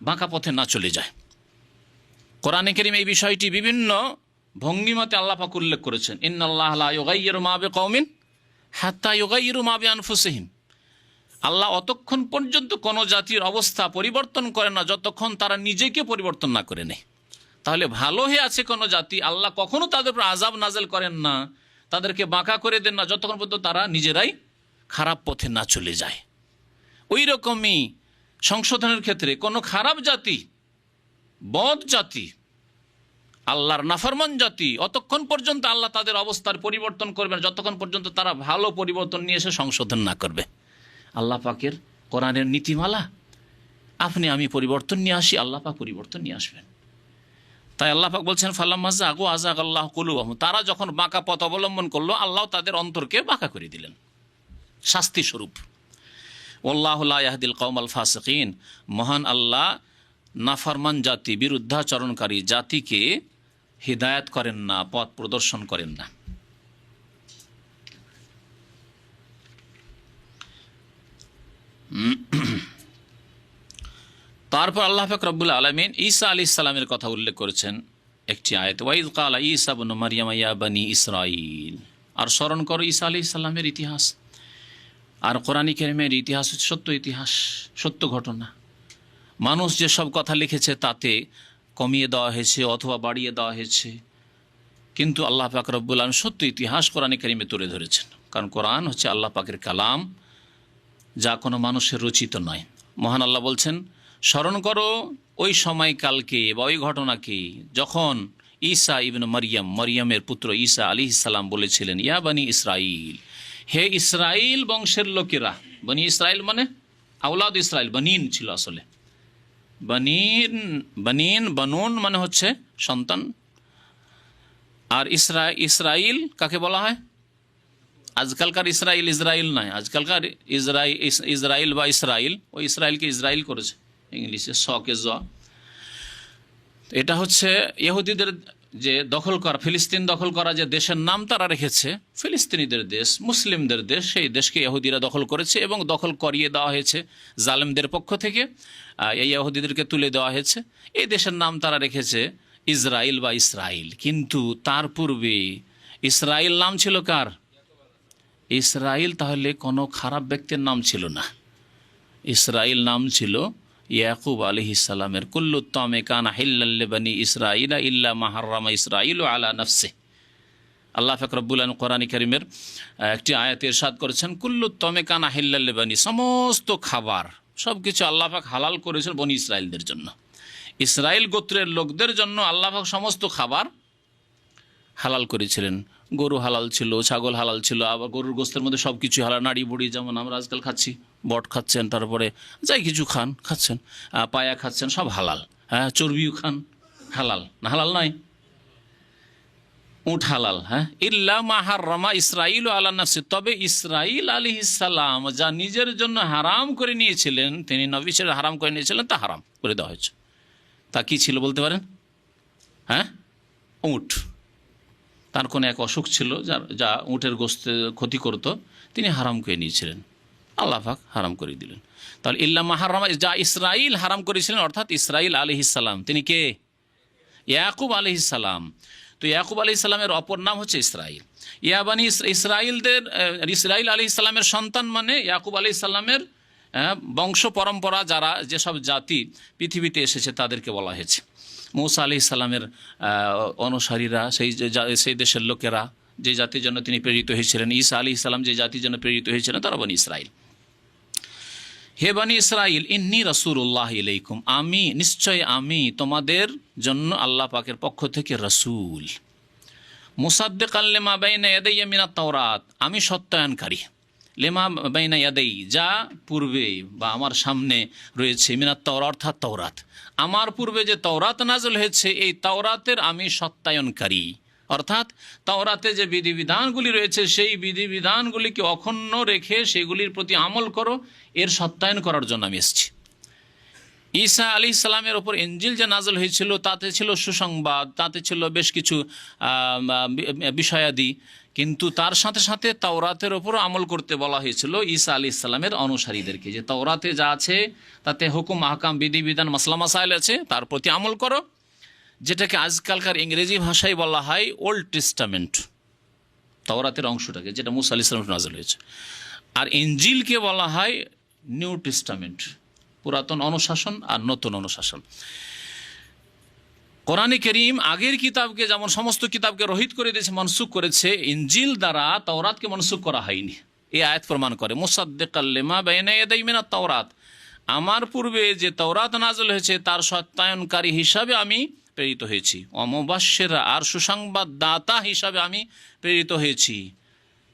বাঁকা পথে না চলে যায়। কোরআনে কারীমে এই বিষয়টি বিভিন্ন ভঙ্গিমাতে আল্লাহ পাক উল্লেখ করেছেন, ইন্নাল্লাহা লা ইউগাইয়িরু মা বিকওমিন হাত্তা ইউগাইয়িরু মা বিআনফুসিহিম। আল্লাহ অতক্ষণ পর্যন্ত কোনো জাতির অবস্থা পরিবর্তন করে না যতক্ষণ তারা নিজেকে পরিবর্তন না করে নেয়। তাহলে ভালো হয়ে আছে কোনো জাতি, আল্লাহ কখনো তাদের উপর আযাব নাযিল করেন না, তাদেরকে বাঁকা করে দেন না যতক্ষণ পর্যন্ত তারা নিজেরাই খারাপ পথে না চলে যায়। ওই রকমই সংশোধনের ক্ষেত্রে কোনো খারাপ জাতি, বদ জাতি, আল্লাহর নাফরমান জাতি, অতক্ষণ পর্যন্ত আল্লাহ তাদের অবস্থার পরিবর্তন করবেন যতক্ষণ পর্যন্ত তারা ভালো পরিবর্তন নিয়ে এসে সংশোধন না করবে। আল্লাহ পাকের কোরআনের নীতিমালা, আপনি আমি পরিবর্তন নিয়ে আসি, আল্লাহ পাক পরিবর্তন নিয়ে আসবেন। তাই আল্লাহ পাক বলছেন ফালাম্মা যাগু আযাগ আল্লাহু কুলুবাহুম, তারা যখন বাঁকা পথ অবলম্বন করলো আল্লাহ তাদের অন্তরকে বাঁকা করে দিলেন শাস্তি স্বরূপ। ওয়াল্লাহু লা ইয়াহদিল কওমাল ফাসিকিন, মহান আল্লাহ নাফরমান জাতি, বিরুদ্ধাচরণকারী জাতিকে হিদায়াত করেন না, পথ প্রদর্শন করেন না। তারপর আল্লাহ পাক রব্বুল আলামিন ঈসা আলাইহিস সালামের কথা উল্লেখ করেছেন একটি আয়াত, ওয়াইজ কালা ঈসা ইবনু মারইয়াম ইয়া বনি ইসরাঈল। আর স্মরণ করো ঈসা আলাইহিস সালামের ইতিহাস। আর কোরআনী কারীমের ইতিহাস হচ্ছে সত্য ইতিহাস, সত্য ঘটনা। মানুষ যেসব কথা লিখেছে তাতে কমিয়ে দেওয়া হয়েছে অথবা বাড়িয়ে দেওয়া হয়েছে, কিন্তু আল্লাহ পাক রব্বুল আলামিন সত্য ইতিহাস কোরআনী কারীমে তুলে ধরেছেন। কারণ কোরআন হচ্ছে আল্লাহ পাকের কালাম, যা কোনো মানুষের রচিত নয়। মহান আল্লাহ বলছেন, স্মরণ করো ওই সময়কালকে বা ওই ঘটনাকে যখন ঈসা ইবনে মারইয়াম, মরিয়মের পুত্র ঈসা আলাইহিস সালাম বলেছিলেন, ইয়া বনি ইসরাইল, হে ইসরাইল বংশের লোকেরা। বনি ইসরাইল মানে আওলাদ ইসরাইল, বনিন ছিল আসলে। বনিন বনুন মানে হচ্ছে সন্তান। আর ইসরাইল কাকে বলা হয়? আজকালকার ইসরাইল ইসরাইল নয়, আজকালকার ইসরাইল বা ইসরাইল, ওই ইসরাইলকে ইসরাইল করেছে ইংলিশে শকে জ। এটা হচ্ছে ইহুদিদের যে দখল করা, ফিলিস্তিন দখল করা যে দেশের নাম তারা রেখেছে, ফিলিস্তিনিদের দেশ, মুসলিমদের দেশ, সেই দেশকে ইহুদিরা দখল করেছে এবং দখল করিয়ে দেওয়া হয়েছে জালেমদের পক্ষ থেকে। এই ইহুদিদেরকে তুলে দেওয়া হয়েছে। এই দেশের নাম তারা রেখেছে ইসরাইল বা ইসরাইল। কিন্তু তার পূর্বে ইসরাইল নাম ছিল কার? ইসরাইল তাহলে কোনো খারাপ ব্যক্তির নাম ছিল না। ইসরাইল নাম ছিল ইয়াকুব আলাইহিস সালামের। কুল্লু তামে কানা হিল্লাল লিবানি ইসরাইলা ইল্লা মা হাররামা ইসরাইলু আলা নাফসিহি। আল্লাহ পাক রব্বুল আলামিন কোরআন কারীমের একটি আয়াতে ইরশাদ করেছেন, কুল্লু তামে কানা হিল্লাল লিবানি, সমস্ত খাবার সব কিছু আল্লাহ পাক হালাল করেছেন বনি ইসরাইলদের জন্য। ইসরাইল গোত্রের লোকদের জন্য আল্লাহ পাক সমস্ত খাবার হালাল করেছিলেন। গরু হালাল ছিল, ছাগল হালাল ছিল, আবার গরুর গোস্তের মধ্যে সব কিছু হালাল। নাড়ি বুড়ি যেমন আমরা আজকাল খাচ্ছি, বট খাচ্ছেন, তারপরে যাই কিছু খাচ্ছেন, পায়া খাচ্ছেন, সব হালাল। হ্যাঁ, চর্বিও খান, হালাল না? হালাল নয়? উট হালাল। হ্যাঁ, ইল্লা মা হাররামা ইসরাইল আলা নাফসি, তবে ইসরাইল আলাইহিস সালাম যা নিজের জন্য হারাম করে নিয়েছিলেন, তিনি নবী ছিলেন, হারাম করে নিয়েছিলেন, তা হারাম করে দেওয়া হয়েছে। তা কি ছিল বলতে পারেন? হ্যাঁ, উট। তার কোনো এক অসুখ ছিল যা উটের গোস্তে ক্ষতি করত, তিনি হারাম করে নিয়েছিলেন, আল্লাহ পাক হারাম করে দিলেন। তাহলে ইল্লা মা হাররামা, যা ইসরাইল হারাম করেছিলেন, অর্থাৎ ইসরাইল আলাইহিস সালাম, তিনি কে? ইয়াকুব আলাইহিস সালাম। তো ইয়াকুব আলাইহিস সালামের অপর নাম হচ্ছে ইসরাইল। ইয়াবানি ইসরাইল আলাইহিস সালামের সন্তান মানে ইয়াকুব আলাইহিস সালামের বংশ পরম্পরা, যারা যেসব জাতি পৃথিবীতে এসেছে তাদেরকে বলা হয়েছে। মূসা আলাইহিস সালামের অনুসারীরা, সেই দেশের লোকেরা, যে জাতির জন্য তিনি প্রেরিত হয়েছিলেন। ঈসা আলাইহিস সালাম যে জাতির জন্য প্রেরিত হয়েছিলেন, তারা বনি ইসরাইল। হে বনি ইসরাইল, ইন্নী রাসূলুল্লাহ ইলাইকুম, আমি তোমাদের জন্য আল্লাহ পাকের পক্ষ থেকে রাসূল। মুসাদ্দিকান লিমা বাইনা ইয়াদাইয়া মিনাত তাওরাত, আমি সত্যায়নকারী। লিমা বাইনা ইয়াদাই, যা পূর্বে বা আমার সামনে রয়েছে, মিনাত তাওরাত অর্থাৎ তাওরাত, আমার পূর্বে যে তাওরাত নাযিল হয়েছে, এই তাওরাতের আমি সত্যায়নকারী। অর্থাৎ তাওরাতে যে বিধিবিধানগুলি রয়েছে, সেই বিধিবিধানগুলিকে অক্ষুণ্ণ রেখে সেগুলির প্রতি আমল করো, এর সত্যায়ন করার জন্য আমি এসেছি। ঈসা আলাইহিস সালামের ওপর ইনজিল যে নাযিল হয়েছিল, তাতে ছিল সুসংবাদ, তাতে ছিল বেশ কিছু বিষয়াদি, কিন্তু তার সাথে সাথে তাওরাতের ওপরও আমল করতে বলা হয়েছিল ঈসা আলাইহিস সালামের অনুসারীদেরকে, যে তাওরাতে যা আছে তাতে হুকুম আহকাম বিধিবিধান মাসলা মাসাইল আছে, তার প্রতি আমল করো, যেটাকে আজকালকার ইংরেজি ভাষায় বলা হয় ওল্ড টেস্টামেন্ট, তাওরাতের অংশটাকে, যেটা মূসা আলাইহিস সালাম নাযিল হয়েছে। আর ইনজিলকে বলা হয় নিউ টেস্টামেন্ট, পুরাতন অনুশাসন আর নতুন অনুশাসন। কোরআনে কারীম আগের কিতাবকে যেমন সমস্ত কিতাবকে রহিত করে দিয়েছে, মনসুখ করেছে, ইনজিল দ্বারা তাওরাতকে মনসুখ করা হয়নি। এই আয়াত প্রমাণ করে মুসাদ্দিকাল লিমা বাইনা ইয়াদাই মিনাত তাওরাত, আমার পূর্বে যে তাওরাত নাযিল হয়েছে তার সত্যায়নকারী হিসাবে আমি প্রেরিত হয়েছি। ওয়া মুবাশশিরা, আর সুসংবাদদাতা হিসাবে আমি প্রেরিত হয়েছি।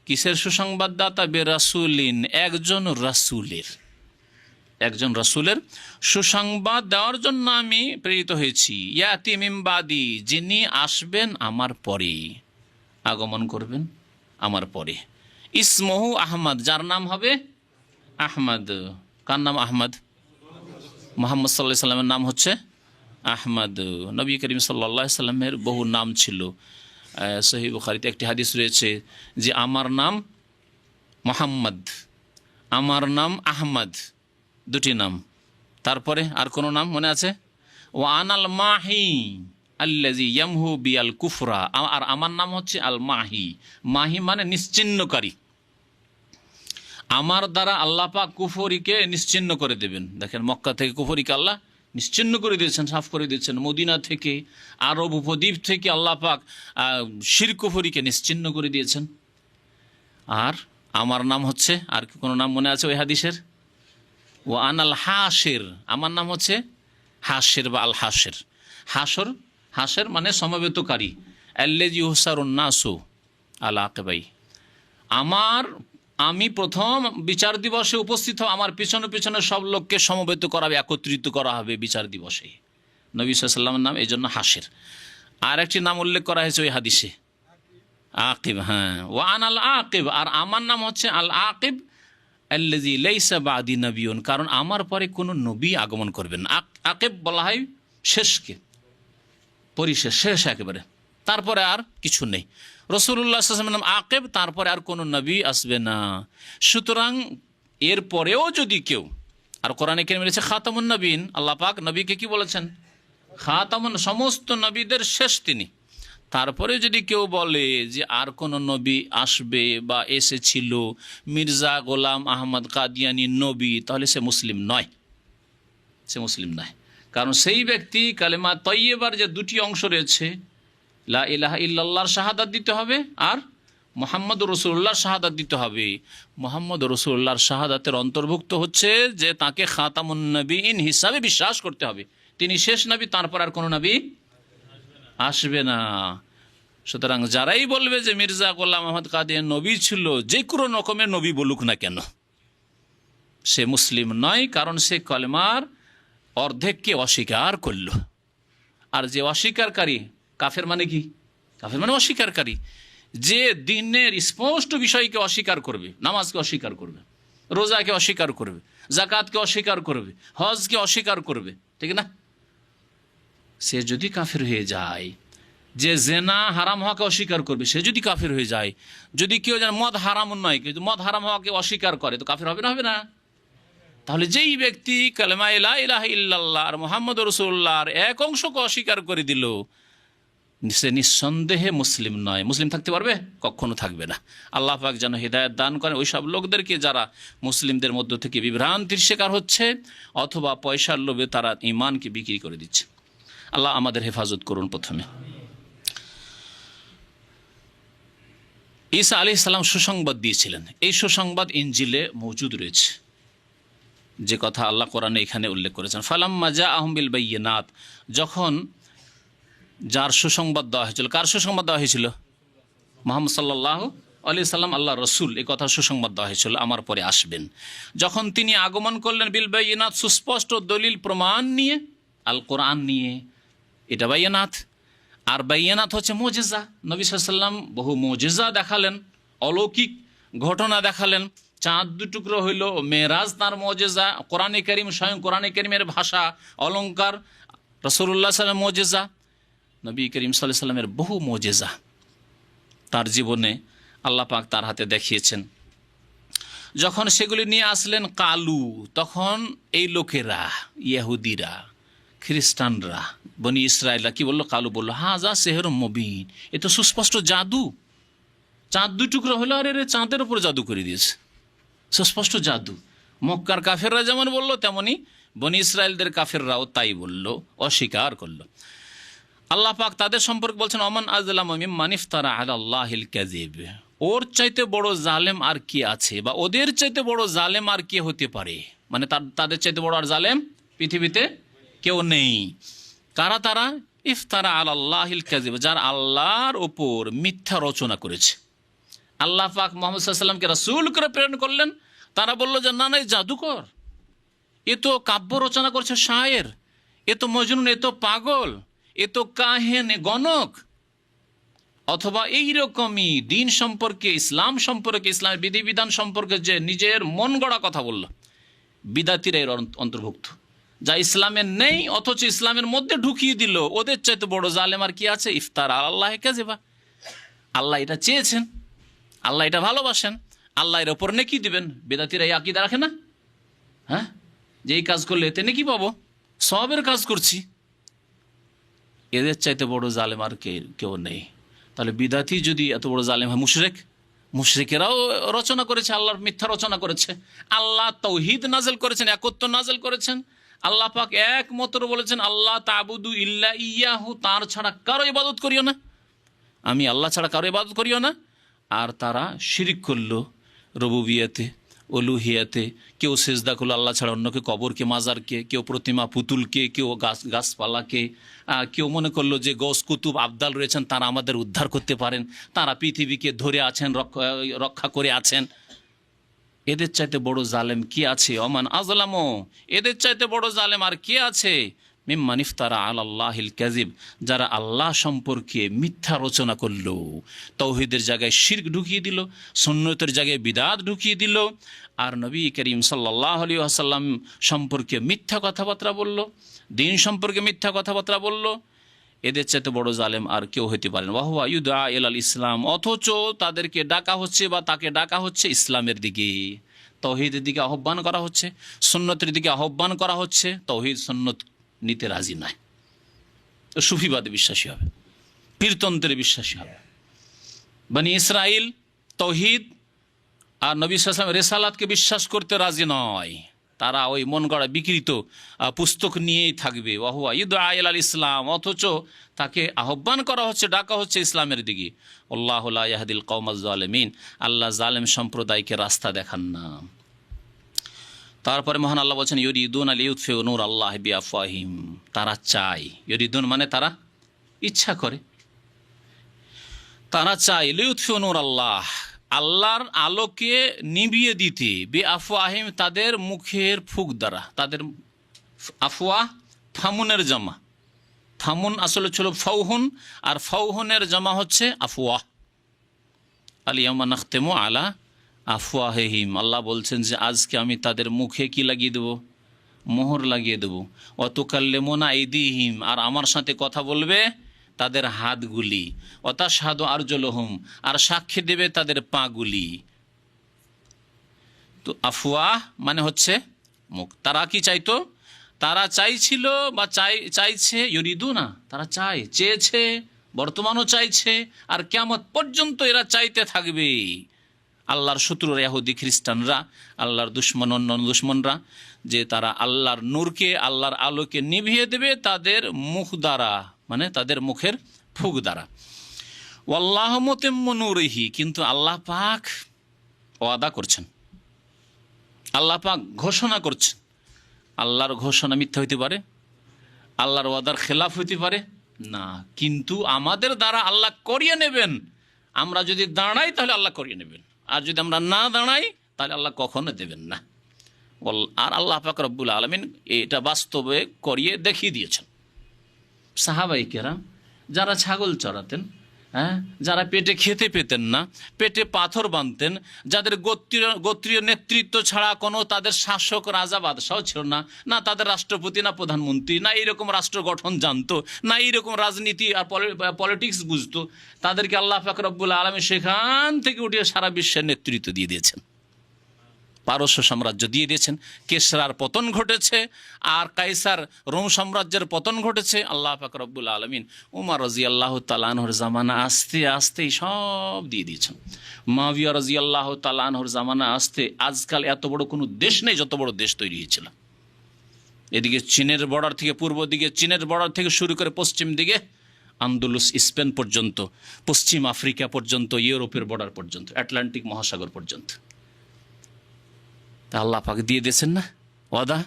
কিসের সুসংবাদদাতা? বিরাসুলিন, একজন রাসূলের সুসংবাদ দেওয়ার জন্য আমি প্রেরিত হয়েছি। ইয়াতি মিন বাদি, যিনি আসবেন আমার পরে, আগমন করবেন আমার পরে। ইসমহু আহমদ, যার নাম হবে আহমদ। কার নাম আহমদ? মুহাম্মদ সাল্লাল্লাহু আলাইহি সাল্লামের নাম হচ্ছে আহমদ। নবী করিম সাল্লাল্লাহু আলাইহি সাল্লামের বহু নাম ছিল। সহিহ বুখারীতে একটি হাদিস রয়েছে যে আমার নাম মুহাম্মদ, আমার নাম আহমদ, দুটি নাম। তারপরে আর কোনো নাম মনে আছে? ও আনাল মাহি আল্লাজি ইয়ামহু বিয়াল কুফরা, আর আমার নাম হচ্ছে আল মাহি। মাহি মানে নিশ্চিহ্নকারী। আমার দ্বারা আল্লাহ পাক কুফরিকে নিশ্চিহ্ন করে দেবেন। দেখেন, মক্কা থেকে কুফরিকে আল্লাহ নিশ্চিহ্ন করে দিয়েছেন, সাফ করে দিয়েছেন। মদিনা থেকে, আরব উপদ্বীপ থেকে আল্লাহ পাক শিরক কুফরিকে নিশ্চিহ্ন করে দিয়েছেন। আর আমার নাম হচ্ছে, আর কোনো নাম মনে আছে ওই হাদিসের? ও আনাল হাসির, আমার নাম হচ্ছে হাসির বা আল হাসির। হাসের মানে সমবেতকারী। আল্লাযী ইউহসারুন নাসু আলা আকিবাই, আমি প্রথম বিচার দিবসে উপস্থিত হব, আমার পিছনে পিছনে সব লোককে সমবেত করা হবে, একত্রিত করা হবে বিচার দিবসে। নবী সাল্লাল্লাহু আলাইহি ওয়াসাল্লামের নাম এই জন্য হাসির। আর একটি নাম উল্লেখ করা হয়েছে ওই হাদিসে, আকিব। হ্যাঁ, ওয়া আনাল আকিব, আর আমার নাম হচ্ছে আল আকিব আল্লাযী লাইসা বাদি নবিয়্যুন, কারণ আমার পরে কোনো নবী আগমন করবেন না। আকিব বলা হয় শেষকে, পরিশেষ, শেষ একেবারে, তারপরে আর কিছু নেই। রাসূলুল্লাহ সাল্লাল্লাহু আলাইহি ওয়াসাল্লামের নাম আকিব, তারপরে আর কোনো নবী আসবে না। সুতরাং এর পরেও যদি কেউ, আর কোরআনে কারীমে রয়েছে খাতামুন নবীন, আল্লাহ পাক নবীকে কি বলেছেন? খাতামুন, সমস্ত নবীদের শেষ তিনি। তারপরে যদি কেউ বলে যে আর কোন নবী আসবে বা এসেছিল, মির্জা গোলাম আহমদ কাদিয়ানী নবী, তাহলে সে মুসলিম নয়, সে মুসলিম নয়। কারণ সেই ব্যক্তি কালেমা তয়্যিবার যে দুটি অংশ রয়েছে, লা ইলাহা ইল্লাল্লাহর শাহাদাত দিতে হবে আর মুহাম্মদ রাসূলুল্লাহর শাহাদাত দিতে হবে। মুহাম্মদ রাসূলুল্লাহর শাহাদাতের অন্তর্ভুক্ত হচ্ছে যে তাকে খাতামুন নবীন হিসাবে বিশ্বাস করতে হবে। তিনি শেষ নবী, তারপর আর কোনো নবী আসবে না। সুতরাং যারাই বলবে যে মির্জা গোলাম আহমদ কাদিয়ানী নবী ছিল, যে কোনো রকমের নবী বলুক না কেন, সে মুসলিম নয়। কারণ সে কলেমার অর্ধেককে অস্বীকার করল। আর যে অস্বীকারী, কাফের মানে কি? কাফের মানে অস্বীকারী। যে দিনের স্পষ্ট বিষয়কে অস্বীকার করবে, নামাজকে অস্বীকার করবে, রোজাকে অস্বীকার করবে, যাকাতকে অস্বীকার করবে, হজকে অস্বীকার করবে, ঠিক না? সে যদি কাফের হয়ে যায়, যে জেনা হারাম হওয়াকে অস্বীকার করবে, সে যদি কাফের হয়ে যায়, যদি কেউ যেন মদ হারাম নয় কিন্তু মদ হারাম হওয়াকে অস্বীকার করে, তো কাফের হবে না? হবে না? তাহলে যেই ব্যক্তি কালেমা লা ইলাহা ইল্লাল্লাহ আর মুহাম্মদ রাসূলুল্লাহর এক অংশকে অস্বীকার করে দিল, সে নিঃসন্দেহে মুসলিম নয়। মুসলিম থাকতে পারবে? কখনো থাকবে না। আল্লাহ পাক যেন হিদায়াত দান করেন ওই সব লোকদেরকে যারা মুসলিমদের মধ্য থেকে বিভ্রান্তির শিকার হচ্ছে অথবা পয়সার লোভে তারা ঈমানকে বিক্রি করে দিচ্ছে। আল্লাহ আমাদের হেফাজত করুন। প্রথমে ঈসা আলাইহিস সালাম সুসংবাদ দিয়েছিলেন, এই সুসংবাদ ইনজিলে মওজুদ রয়েছে, যে কথা আল্লাহ কোরআনে এখানে উল্লেখ করেছেন। ফালাম্মা জাআহুম বিল বায়্যিনাত, যখন যার সুসংবাদ দেওয়া হয়েছিল, কার সুসংবাদ দেওয়া হয়েছিল? মুহাম্মদ সাল্লাল্লাহু আলাইহি সাল্লাম, আল্লাহ রসুল, এই কথা সুসংবাদ দেওয়া হয়েছিল আমার পরে আসবেন। যখন তিনি আগমন করলেন বিল বায়্যিনাত, সুস্পষ্ট দলিল প্রমাণ নিয়ে, আল কোরআন নিয়ে, এটা বায়্যিনাত। আর বায়্যিনাত হচ্ছে মুজিজা। নবী সাল্লাল্লাহু আলাইহি সাল্লাম বহু মুজিজা দেখালেন, অলৌকিক ঘটনা দেখালেন। চাঁদ দুটুকরো হইল, মেরাজ তার মুজিজা। কোরআনে কারীম, স্বয়ং কোরআনে কারীমের ভাষা অলংকার রাসূলুল্লাহ সাল্লাল্লাহু আলাইহি ওয়াসাল্লাম মুজিজা। নবী করিম সাল্লাল্লাহু আলাইহি ওয়াসাল্লামের বহু মুজিজা তার জীবনে আল্লাহ পাক তার হাতে দেখিয়েছেন। যখন সেগুলি নিয়ে আসলেন কালু, তখন এই লোকেরা, ইহুদিরা, খ্রিস্টানরা, বনি ইসরায়েলরা কি বললো? কালু বললো হাযা সিহরুম মুবিন, এ তো সুস্পষ্ট জাদু। চাঁদ দুই টুকরো হলো, আর এর চাঁদের উপর জাদু করে দিয়েছে, সুস্পষ্ট জাদু। মক্কার কাফেররা যেমন বললো, তেমনি বনি ইসরায়েলদের কাফেররাও তাই বলল, অস্বীকার করলো। আল্লাহ পাক তাদের সম্পর্কে বলছেন অমান আযলামু মিম্মান ইফতারা আলাল্লাহিল কাযিব, ওর চাইতে বড় জালেম আর কি আছে, বা ওদের চাইতে বড় জালেম আর কে হতে পারে, মানে তাদের চাইতে বড় আর জালেম পৃথিবীতে কেউ নেই। কারা তারা? ইফতারা আলাল্লাহিল কাযিব, যার আল্লাহর ওপর মিথ্যা রচনা করেছে। আল্লাহ পাক মুহাম্মদ সাল্লাল্লাহু আলাইহি ওয়াসাল্লামকে রাসূল করে প্রেরণ করলেন, তারা বলল যে না না, জাদুকর, এ তো কাব্য রচনা করছে, শায়ের, এ তো মজনুন, এ তো পাগল, এ তো কাহেন, গণক। অথবা এইরকমই দিন সম্পর্কে, ইসলাম সম্পর্কে, ইসলামের বিধিবিধান সম্পর্কে যে নিজের মন গড়া কথা বলল, বিদাতিরা এর অন্তর্ভুক্ত, যা ইসলামের নেই অথচ ইসলামের মধ্যে ঢুকিয়ে দিল। ওদের চাইতে বড় জালেম আর কি আছে? ইফতার আল্লাহ কাযিবা, আল্লাহ এটা চেয়েছেন, আল্লাহ এটা ভালোবাসেন, আল্লাহ এর ওপর নেকি দিবেন। বিদাতিরা এই আকীদা রাখে না, হ্যাঁ, যে এই কাজ করলে এতে নেকি পাবো, সওয়াবের কাজ করছি। এদের চাইতে বড় জালেম আর কেউ নেই। তাহলে বিদাতি যদি এত বড় জালেম হয়, মুশরিকেরাও রচনা করেছে, আল্লাহর মিথ্যা রচনা করেছে। আল্লাহ তাওহীদ নাযিল করেছেন, একত্ব নাযিল করেছেন। আল্লাহ পাক একমাত্র বলেছেন আল্লাহ তা'বুদু ইল্লা ইয়াহু, তার ছাড়া কারো ইবাদত করিও না, আমি আল্লাহ ছাড়া কারো ইবাদত করিও না। আর তারা শিরিক করলো রুবুবিয়াতে, উলুহিয়াতে। কেউ সেজদা করলো আল্লাহ ছাড়া অন্যকে, কবরকে, মাজারকে, কেউ প্রতিমা পুতুলকে, কেউ গাছপালাকে, কেউ মনে করলো যে গৌস কুতুব আবদাল রয়েছেন, তারা আমাদের উদ্ধার করতে পারেন, তারা পৃথিবীকে ধরে আছেন, রক্ষা করে আছেন। এদের চাইতে বড় জালেম কি আছে? অমান আযলামু, এদের চাইতে বড় জালেম আর কে আছে? মিম্মান ইফতারা আলাল্লাহিল কাযিব, যারা আল্লাহ সম্পর্কে মিথ্যা রচনা করলো, তাওহীদের জায়গায় শিরক ঢুকিয়ে দিল, সুন্নতের জায়গায় বিদআত ঢুকিয়ে দিল, আর নবী করিম সাল্লাল্লাহু আলাইহি ওয়াসাল্লাম সম্পর্কে মিথ্যা কথাবার্তা বলল, দিন সম্পর্কে মিথ্যা কথাবার্তা বলল। এদের চাইতে বড় জালেম আর কেউ হতে পারে না। ওয়া হুয়া ইউদআ ইলাল ইসলাম, অথচ তাদেরকে ডাকা হচ্ছে বা তাকে ডাকা হচ্ছে ইসলামের দিকে, তাওহীদের দিকে আহ্বান করা হচ্ছে, সুন্নতের দিকে আহ্বান করা হচ্ছে। তাওহীদ সুন্নত নিতে রাজি নয়, সুফিবাদে বিশ্বাসী হবে, পীরতন্ত্রে বিশ্বাসী হবে। বনি ইসরাইল তাওহীদ আর নবী সাল্লাল্লাহু আলাইহি ওয়াসাল্লাম রিসালাতকে বিশ্বাস করতে রাজি নয়, তারা ওই মন গড়া বিকৃত পুস্তক নিয়েই থাকবে। ওয়া হুয়া ইউদআ ইলাল ইসলাম, অথচ তাকে আহ্বান করা হচ্ছে, ডাকা হচ্ছে ইসলামের দিকে। আল্লাহু লা ইয়াহদিল কওমাজ জালিমিন, আল্লাহ জালেম সম্প্রদায়কে রাস্তা দেখান না। তারপরে মহান আল্লাহ বলছেন ইউরিদুনা লিইউতফিউ নূর আল্লাহ বিআফওয়াহিম, তারা চায়, ইউরিদুন মানে তারা ইচ্ছা করে, তারা চায় লিইউতফিউ নূর আল্লাহ, আল্লাহর আলোকে নিভিয়ে দিতে, বিআফওয়াহিম তাদের মুখের ফুক দ্বারা। তাদের আফওয়াহ ফামুনের জামা, ফামুন আসলে ছিল ফাউহুন, আর ফাউহুনের জামা হচ্ছে আফওয়াহ। আলিয়াউমা নাখতিমু আলা আফওয়াহিহিম, আল্লাহ বলছেন যে আজকে আমি তাদের মুখে কি লাগিয়ে দেবো? মোহর লাগিয়ে দেবো। ওয়া তুকাল্লিমুনা আইদিহিম, আর আমার সাথে কথা বলবে তাদের হাতগুলি। ওয়া তাশহাদু আরজুলুহুম, আর সাক্ষী দেবে তাদের পাগুলি। তো আফওয়াহ মানে হচ্ছে মুখ। তারা কি চাইতো? তারা চাইছিল বা চাইছে, ইউরিদুনা, তারা চেয়েছে, বর্তমানও চাইছে, আর কিয়ামত পর্যন্ত এরা চাইতে থাকবে। আল্লাহর শত্রুরা, ইহুদি খ্রিস্টানরা, আল্লাহর দুশ্মন, অন্য দুশ্মনরা, যে তারা আল্লাহর নূরকে, আল্লাহর আলোকে নিভিয়ে দেবে তাদের মুখ দ্বারা, মানে তাদের মুখের ফুক দ্বারা। ওয়াল্লাহু মুতিম্মু নূরিহি, কিন্তু আল্লাহ পাক ওয়াদা করছেন, আল্লাহ পাক ঘোষণা করছেন। আল্লাহর ঘোষণা মিথ্যা হইতে পারে? আল্লাহর ওয়াদার খেলাফ হইতে পারে না, কিন্তু আমাদের দ্বারা আল্লাহ করিয়ে নেবেন। আমরা যদি দাঁড়াই তাহলে আল্লাহ করিয়ে নেবেন, আর যদি আমরা না দাঁড়াই তাহলে আল্লাহ কখনো দেবেন না। আর আল্লাহ পাক রব্বুল আলামিন এটা বাস্তবে করিয়ে দেখিয়ে দিয়েছেন। সাহাবায়ে কেরাম যারা ছাগল চড়াতেন, হ্যাঁ, যারা পেটে খেতে পেতেন না, পেটে পাথর বাঁধতেন, যাদের গোত্রীয় নেতৃত্ব ছাড়া কোনো তাদের শাসক, রাজা, বাদশাহ ছিল না, না তাদের রাষ্ট্রপতি, না প্রধানমন্ত্রী, না এইরকম রাষ্ট্র গঠন জানতো, না এইরকম রাজনীতি আর পলিটিক্স বুঝতো, তাদেরকে আল্লাহ পাক রব্বুল আলামিন সেখান থেকে উঠিয়ে সারা বিশ্বের নেতৃত্ব দিয়ে দিয়েছেন, পারস্য সাম্রাজ্য দিয়ে দিয়েছেন। কেসরার পতন ঘটেছে, আর কাইসার রোম সাম্রাজ্যের পতন ঘটেছে। আল্লাহ পাক রব্বুল আলামিন উমর রাদিয়াল্লাহু তাআলা আনহুর জামানা আস্তে আস্তে সব দিয়ে দিয়েছেন। মুআবিয়া রাদিয়াল্লাহু তাআলা আনহুর জামানা আসতে আজকাল এত বড় কোনো দেশ নেই যত বড় দেশ তৈরি হয়েছিল। এদিকে চীনের বর্ডার থেকে, পূর্ব দিকে চীনের বর্ডার থেকে শুরু করে পশ্চিম দিকে আন্দোলুস স্পেন পর্যন্ত, পশ্চিম আফ্রিকা পর্যন্ত, ইউরোপের বর্ডার পর্যন্ত, আটলান্টিক মহাসাগর পর্যন্ত। তা আল্লাহ পাক দিয়ে দিয়েছেন না ওয়াদা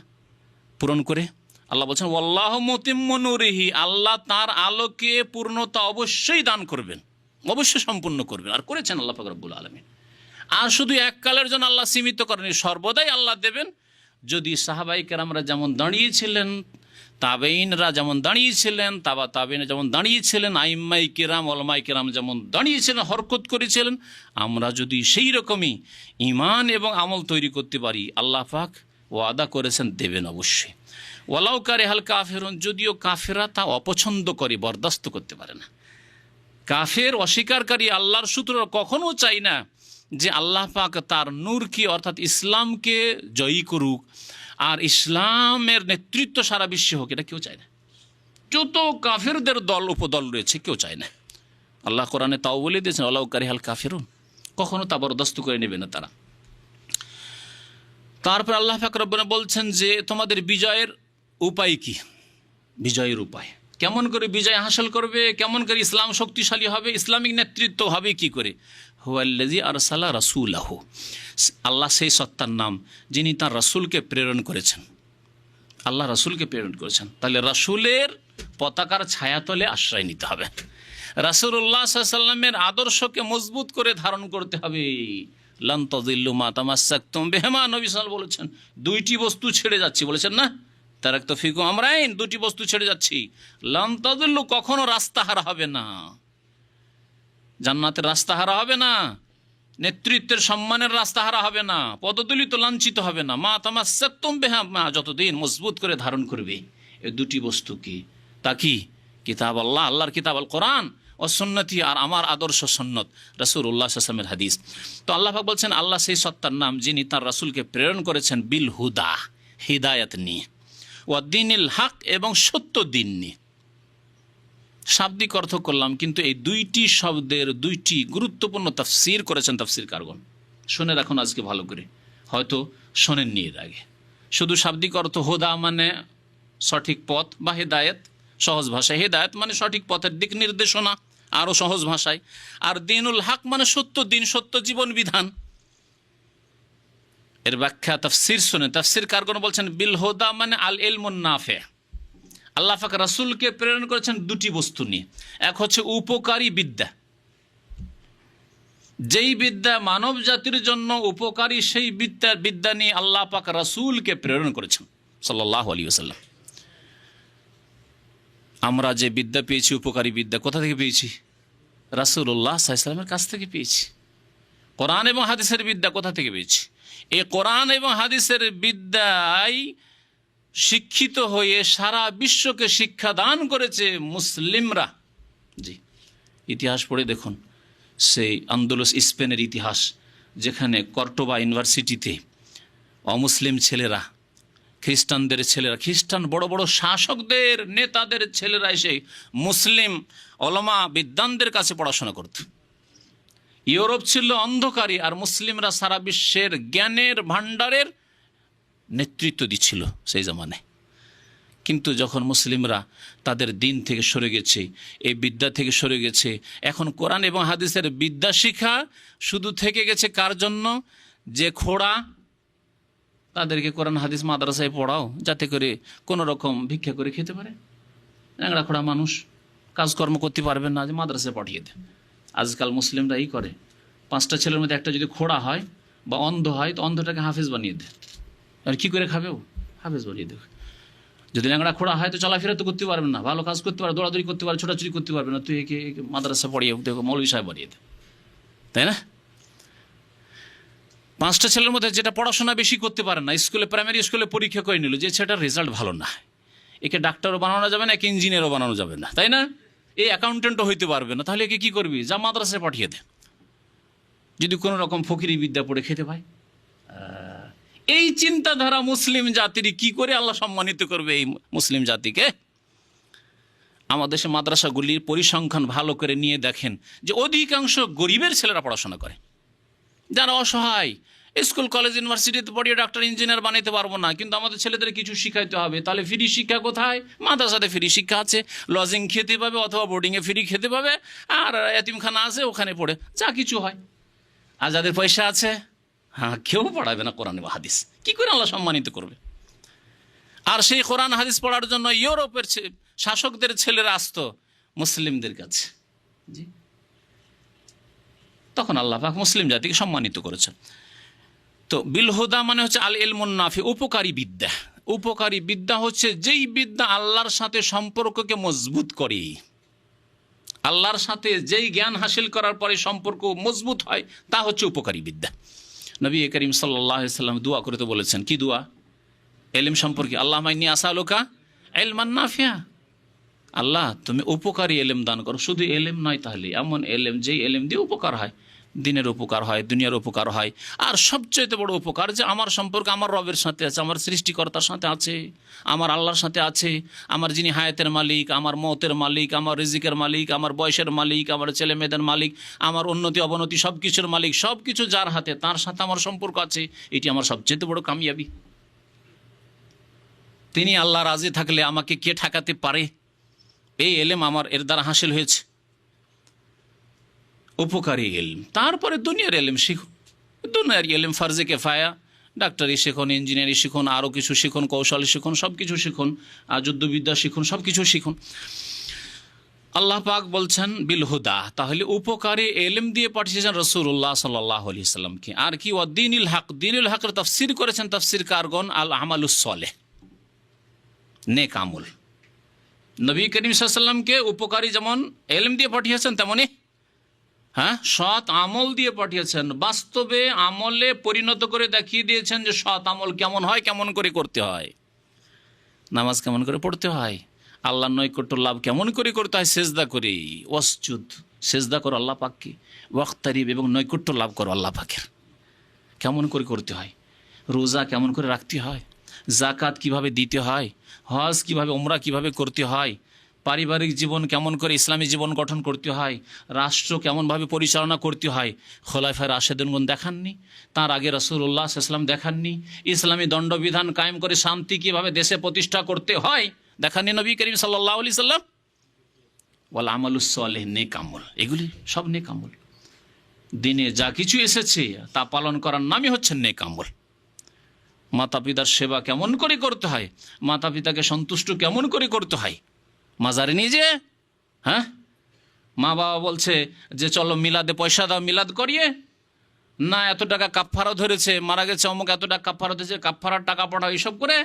পূরণ করে। আল্লাহ বলছেন ওয়াল্লাহু মুতিম্মু নূরিহি, আল্লাহ তার আলোকে পূর্ণতা অবশ্যই দান করবেন, অবশ্যই সম্পূর্ণ করবেন, আর করেছেন আল্লাহ পাক রব্বুল আলামিন। আর শুধু এককালের জন্য আল্লাহ সীমিত করেনি, সর্বদাই আল্লাহ দেবেন। যদি সাহাবাই কেরামরা যেমন দাঁড়িয়েছিলেন, তাবেইনরা যেমন দাঁড়িয়েছিলেন, তাবেইন যেমন দাঁড়িয়েছিলেন, আইম্মাই কেরাম ওলামাই কেরাম যেমন দাঁড়িয়েছিলেন, হরকত করেছিলেন, আমরা যদি সেই রকমই ঈমান এবং আমল তৈরি করতে পারি, আল্লাহ পাক ওয়াদা করেছেন দেবেন অবশ্যই। ওয়ালাউ কারিহাল কাফিরুন, যদিও কাফেরা তা অপছন্দ করে, বরদাস্ত করতে পারে না। কাফের অস্বীকারী আল্লাহর সূত্র কখনো চাই না যে আল্লাহ পাক তার নূরকে অর্থাৎ ইসলামকে জয়ী করুক আর ইসলামের নেতৃত্ব সারা বিশ্বে হোক, এটা কেউ চায় না। যত কাফেরদের দল উপদল রয়েছে কেউ চায় না। আল্লাহ কোরআনে তাও বলে দিয়েছেন ওয়ালাউ কারিহাল কাফিরুন, কখনো তা বরদাস্ত করে নেবে না তারা। তারপর আল্লাহ পাক রব্বনা বলছেন যে তোমাদের বিজয়ের উপায় কি, বিজয়ের উপায় কেমন করে বিজয় হাসিল করবে, কেমন করে ইসলাম শক্তিশালী হবে, ইসলামিক নেতৃত্ব হবে কি করে। হুয়াল্লাযী আরসালা রাসূলাহু, আল্লাহ সেই সত্তার নাম যিনি তার রাসূলকে প্রেরণ করেছেন। আল্লাহ রাসূলকে প্রেরণ করেছেন, তাহলে রাসূলের পতাকার ছায়াতলে আশ্রয় নিতে হবে, রাসূলুল্লাহ সাল্লাল্লাহু আলাইহি ওয়াসাল্লামের আদর্শকে মজবুত করে ধারণ করতে হবে। লান তাযিল্লু মা তামাসসাকতুম বিহিমা, নবী সাল্লাল্লাহু আলাইহি ওয়াসাল্লাম বলেছেন দুইটি বস্তু ছেড়ে যাচ্ছি, বলেছেন না, তারাকতু ফিকুম আমরাইন, দুটি বস্তু ছেড়ে যাচ্ছি। লান তাযিল্লু, কখনো রাস্তা হারা হবে না, জান্নাতের রাস্তা হারা হবে না, নেতৃত্বের সম্মানের রাস্তা হারা হবে না, পদদলিত লাঞ্ছিত হবে না। মা তামাসসাকতুম বিহিমা, যতদিন মজবুত করে ধারণ করবে। এই দুটি বস্তু কি, তা কি? কিতাব আল্লাহ, আল্লাহর কিতাব আল কোরআন, ও সুন্নতি, আর আমার আদর্শ সুন্নত রাসূলুল্লাহ সাল্লাল্লাহু আলাইহি ওয়াসাল্লামের হাদিস। তো আল্লাহ পাক বলছেন আল্লাহ সেই সত্তার নাম যিনি তার রাসূলকে প্রেরণ করেছেন বিল হুদা, হিদায়াত নিয়ে, ওয়া দ্বীনিল হক, এবং সত্য দিন নিয়ে। শাব্দিক অর্থ করলাম, কিন্তু এই দুইটি শব্দের দুইটি গুরুত্বপূর্ণ তাফসীর করেছেন তাফসীরকারগণ। শুনে রাখুন আজকে ভালো করে, হয়তো শোনেননি এর আগে। শুধু শাব্দিক অর্থ হুদা মানে সঠিক পথ বা হেদায়েত, সহজ ভাষায় হেদায়েত মানে সঠিক পথের দিক নির্দেশনা, আরও সহজ ভাষায়। আর দ্বীনুল হক মানে সত্য দিন, সত্য জীবন বিধান। এর ব্যাখ্যা তাফসীর শুনে তাফসীরকারগণ বলছেন বিল হুদা মানে আল ইলমুন নাফি। আল্লাহ পাক রাসূলকে প্রেরণ করেছেন দুটি বস্তু নিয়ে, এক হচ্ছে উপকারী বিদ্যা, যেই বিদ্যা মানব জাতির জন্য উপকারী, সেই বিদ্যা নিয়ে আল্লাহ পাক রাসূলকে প্রেরণ করেছেন সাল্লাল্লাহু আলাইহি ওয়াসাল্লাম। আমরা যে বিদ্যা পেয়েছি, উপকারী বিদ্যা, কোথা থেকে পেয়েছি? রাসূলুল্লাহ সাল্লাল্লাহু আলাইহি ওয়াসাল্লামের কাছ থেকে পেয়েছি। কোরআন এবং হাদিসের বিদ্যা কোথা থেকে পেয়েছি? এই কোরআন এবং হাদিসের বিদ্যায় শিক্ষিত হয়ে সারা বিশ্বকে শিক্ষা দান করেছে মুসলিমরা। জি, ইতিহাস পড়ে দেখুন, সেই আন্দোলস স্পেনের ইতিহাস, যেখানে কর্ডোবা ইউনিভার্সিটিতে অমুসলিম ছেলেরা, খ্রিস্টানদের ছেলেরা, খ্রিস্টান বড় বড় শাসকদের নেতাদের ছেলেরা এসে মুসলিম ওলামা বিদ্বানদের কাছে পড়াশোনা করত। ইউরোপ ছিল অন্ধকারী, আর মুসলিমরা সারা বিশ্বের জ্ঞানের ভাণ্ডারের নেতৃত্ব দিচ্ছিল সেই জামানায়। কিন্তু যখন মুসলিমরা তাদের দিন থেকে সরে গেছে, এই বিদ্যা থেকে সরে গেছে, এখন কোরআন এবং হাদিসের বিদ্যা শিক্ষা শুধু থেকে গেছে কার জন্য? যে খোড়া, তাদেরকে কোরআন হাদিস মাদ্রাসায় পড়াও, যাতে করে কোনো রকম ভিক্ষা করে খেতে পারে। ন্যাংরা খোড়া মানুষ, কাজকর্ম করতে পারবে না, যে মাদ্রাসায় পাঠিয়ে দেয়। আজকাল মুসলিমরা এই করে, 5টা ছেলের মধ্যে একটা যদি খোড়া হয় বা অন্ধ হয়, তো অন্ধটাকে হাফেজ বানিয়ে দেয়। আর কী করে খাবে ও? হাফেজ বানিয়ে দেবে। যদি ল্যাংড়া খোড়া হয় তো চলাফেরা তো করতে পারবে না, ভালো কাজ করতে পারবে, দৌড়াদৌড়ি করতে পারবে, ছোটাছুটি করতে পারবে না, তুই একে মাদ্রাসা পড়িয়ে দেখো মৌলভী সাহেব বানিয়ে দে, তাই না? 5টা ছেলের মধ্যে যেটা পড়াশোনা বেশি করতে পারে না, স্কুলে প্রাইমারি স্কুলে পরীক্ষা করে নিল যে ছেলেটার রেজাল্ট ভালো না, একে ডাক্তারও বানানো যাবে না, একে ইঞ্জিনিয়ারও বানানো যাবে না, তাই না? এই অ্যাকাউন্টেন্টও হইতে পারবে না, তাহলে একে কী করবি? যা মাদ্রাসায় পাঠিয়ে দে, যদি কোনো রকম ফকিরি বিদ্যা পড়ে খেতে পায়। এই চিন্তাধারা মুসলিম জাতির, কি করে আল্লাহ সম্মানিত করবে এই মুসলিম জাতিকে? আমাদের দেশে মাদ্রাসাগুলির পরিসংখ্যান ভালো করে নিয়ে দেখেন যে অধিকাংশ গরিবের ছেলেরা পড়াশোনা করে, যারা অসহায়, স্কুল কলেজ ইউনিভার্সিটিতে পড়িয়ে ডাক্তার ইঞ্জিনিয়ার বানাইতে পারবো না, কিন্তু আমাদের ছেলেদের কিছু শিখাইতে হবে। তাহলে ফ্রি শিক্ষা কোথায়? মাদ্রাসাতে ফ্রি শিক্ষা আছে, লজিং খেতে পাবে অথবা বোর্ডিংয়ে ফ্রি খেতে পাবে, আর এতিমখানা আছে ওখানে পড়ে যা কিছু হয়। আর যাদের পয়সা আছে, হ্যাঁ, কেউ পড়াবে না কোরআন বা হাদিস, কি করে আল্লাহ সম্মানিত করবে? আর সেই কোরআন হাদিস পড়ার জন্য ইউরোপের শাসকদের ছেলেরা আসতো মুসলিমদের কাছে। জি, তখন আল্লাহ পাক মুসলিম জাতিকে সম্মানিত করেছেন। তো বিলহুদা মানে হচ্ছে আল ইলমুন নাফি, উপকারী বিদ্যা। উপকারী বিদ্যা হচ্ছে যেই বিদ্যা আল্লাহর সাথে সম্পর্ককে মজবুত করে। আল্লাহর সাথে যেই জ্ঞান হাসিল করার পরে সম্পর্ক মজবুত হয়, তা হচ্ছে উপকারী বিদ্যা। নবী করিম সাল্লাল্লাহু আলাইহি ওয়াসাল্লাম দোয়া করে তো বলেছেন, কি দোয়া? এলিম সম্পর্কে, আল্লাহুম্মা ইন্নী আসআলুকা ইলমান নাফিয়া, আল্লাহ তুমি উপকারী এলেম দান করো। শুধু এলেম নয়, তাহলে এমন এলেম যেই এলেম দিয়ে উপকার হয়, দিনের উপকার হয়, দুনিয়ার উপকার হয়। আর সবচেয়ে বড় উপকার যে আমার সম্পর্ক আমার রবের সাথে আছে, আমার সৃষ্টিকর্তার সাথে আছে, আমার আল্লাহর সাথে আছে, আমার যিনি হায়াতের মালিক, আমার মওতের মালিক, আমার রিজিকের মালিক, আমার বয়সের মালিক, আমার ছেলে মেয়েদের মালিক, আমার উন্নতি অবনতি সব কিছুর মালিক, সব কিছু যার হাতে, তার সাথে আমার সম্পর্ক আছে। এটি আমার সবচেয়ে বড় কামিয়াবি। তিনি আল্লাহ রাজি থাকলে আমাকে কে ঠেকাতে পারে? এই এলেম আমার এর দ্বারা হাসিল হয়েছে, উপকারী এলম। তারপরে দুনিয়ার এলেম শিখুন, দুনিয়ার এলেম ফার্জে কেফায়া, ডাক্তারি শিখুন, ইঞ্জিনিয়ারিং শিখুন, আরও কিছু শিখুন, কৌশল শিখুন, সব কিছু শিখুন, যুদ্ধবিদ্যা শিখুন, সব কিছু শিখুন। আল্লাহ পাক বলছেন বিলহুদা, তাহলে উপকারী এলেম দিয়ে পাঠিয়েছেন রাসূলুল্লাহ সাল্লাল্লাহু আলাইহি সাল্লামকে। আর কি? ওয়াদ্দীনুল হক, দ্বীনুল হকের তাফসীর করেছেন তাফসীর কারগণ আল আমালুস সালেহ, নেক আমল। নবী করিম সাল্লাল্লাহু আলাইহি সাল্লামকে উপকারী যেমন এলেম দিয়ে পাঠিয়েছেন, তেমনি সৎ আমল দিয়ে পাঠিয়েছেন। বাস্তবে আমলে পরিণত করে দেখিয়ে দিয়েছেন যে সৎ আমল কেমন হয়, কেমন করে করতে হয়, নামাজ কেমন করে পড়তে হয়, আল্লাহর নৈকট্য লাভ কেমন করে করতে হয়, সেজদা করে, ওয়াসজুদ, সেজদা করো আল্লাহ পাককে, ওয়াক্তারিব, এবং নৈকট্য লাভ করো আল্লাহ পাকের, কেমন করে করতে হয়, রোজা কেমন করে রাখতে হয়, জাকাত কিভাবে দিতে হয়, হজ কিভাবে, উমরা কিভাবে করতে হয়, পারিবারিক জীবন কেমন করে ইসলামী জীবন গঠন করতে হয়, রাষ্ট্র কেমনভাবে পরিচালনা করতে হয়। খোলাফায়ে রাশেদুনগণ দেখাননি? তার আগে রাসূলুল্লাহ সাল্লাল্লাহু আলাইহি ওয়াসাল্লাম দেখাননি? ইসলামী দণ্ডবিধান কায়েম করে শান্তি কিভাবে দেশে প্রতিষ্ঠা করতে হয় দেখাননি নবী করিম সাল্লাল্লাহু আলাইহি সাল্লাম? ওয়াল আমালুস সালেহ, নেক আমল, এগুলি সব নেক আমল। দিনে যা কিছু এসেছে তা পালন করার নামই হচ্ছে নেক আমল। মাতা পিতার সেবা কেমন করে করতে হয়, মাতা পিতাকে সন্তুষ্ট কেমন করে করতে হয়, মাজারে নিয়ে যে মা বাবা বলছে যে চলো মিলাদে পয়সা দাও, মিলাদ করিয়ে না, এত টাকা কাফফারা ধরেছে, মারা গেছে অমুক, এত টাকা কাফফারা ধরেছে, কাফফারার টাকা পাঠাও, এইসব করে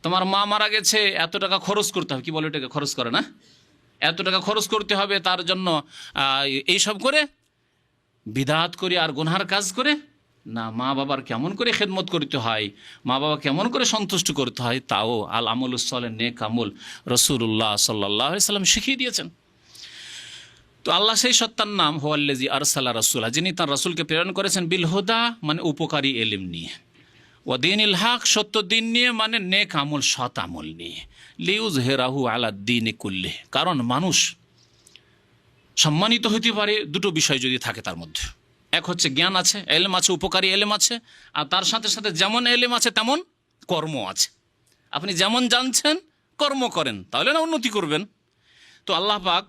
তোমার মা মারা গেছে, এত টাকা খরচ করতে হবে, কি বলে এটাকে, খরচ করে না, এত টাকা খরচ করতে হবে তার জন্য, এইসব করে বিদআত করে আর গুনহার কাজ করে না। মা বাবার কেমন করে খেদমত করতে হয়, মা বাবা কেমন করে সন্তুষ্ট করতে হয়, তাও আল আমলুস সালেহ, নেক আমল রাসূলুল্লাহ সাল্লাল্লাহু আলাইহি সাল্লাম শিখিয়ে দিয়েছেন। তো আল্লাহ সেই সত্তার নাম হুয়াল্লাযী আরসালা রাসূলা, যিনি তার রাসূলকে প্রেরণ করেছেন, বিল হুদা মানে উপকারী এলেম নিয়ে, ওয়া দীনিল হক সত্য দিন নিয়ে, মানে নেক আমল, সৎ আমল নিয়ে, লিইয়ুযহিরাহু আলাদ দীনি কুল্লিহি, কারণ মানুষ সম্মানিত হতে পারে দুটো বিষয় যদি থাকে তার মধ্যে। এক হচ্ছে জ্ঞান আছে, এলেম আছে, উপকারী এলেম আছে, আর তার সাথে সাথে যেমন এলেম আছে তেমন কর্ম আছে। আপনি যেমন জানছেন কর্ম করেন, তাহলে না উন্নতি করবেন। তো আল্লাহ পাক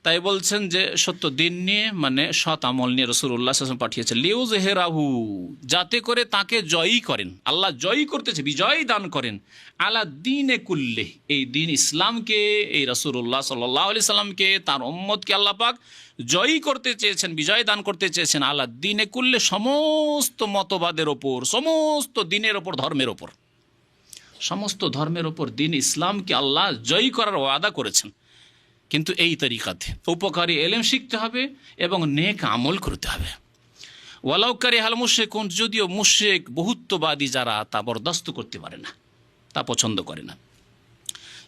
তাই বলছেন যে সত্য দিন নিয়ে, মানে সৎ আমল নিয়ে রাসূলুল্লাহ সাল্লাল্লাহু আলাইহি ওয়াসাল্লাম পাঠিয়েছেন, লিইয়ুযহিরাহু, যাতে করে তাকে জয়ী করেন, আল্লাহ জয়ী করতেছে, বিজয় দান করেন, আলা দীনে কুল্লিহি, এই দিন ইসলামকে, এই রাসূলুল্লাহ সাল্লাল্লাহু আলাইহি সাল্লামকে, তার উম্মতকে আল্লাহ পাক জয়ী করতে চেয়েছেন, বিজয় দান করতে চেয়েছেন, আলা দীনে কুল্লিহি, সমস্ত মতবাদের ওপর, সমস্ত দিনের ওপর, ধর্মের ওপর, সমস্ত ধর্মের ওপর দিন ইসলামকে আল্লাহ জয়ী করার ওয়াদা করেছেন। কিন্তু এই তরিকাতে উপকারী এলেম শিখতে হবে এবং নেক আমল করতে হবে। ওয়ালাউ কারিহাল মুশরিকুন, যদিও মুশরিক বহুত্ববাদী যারা তা বরদাস্ত করতে পারে না, তা পছন্দ করে না।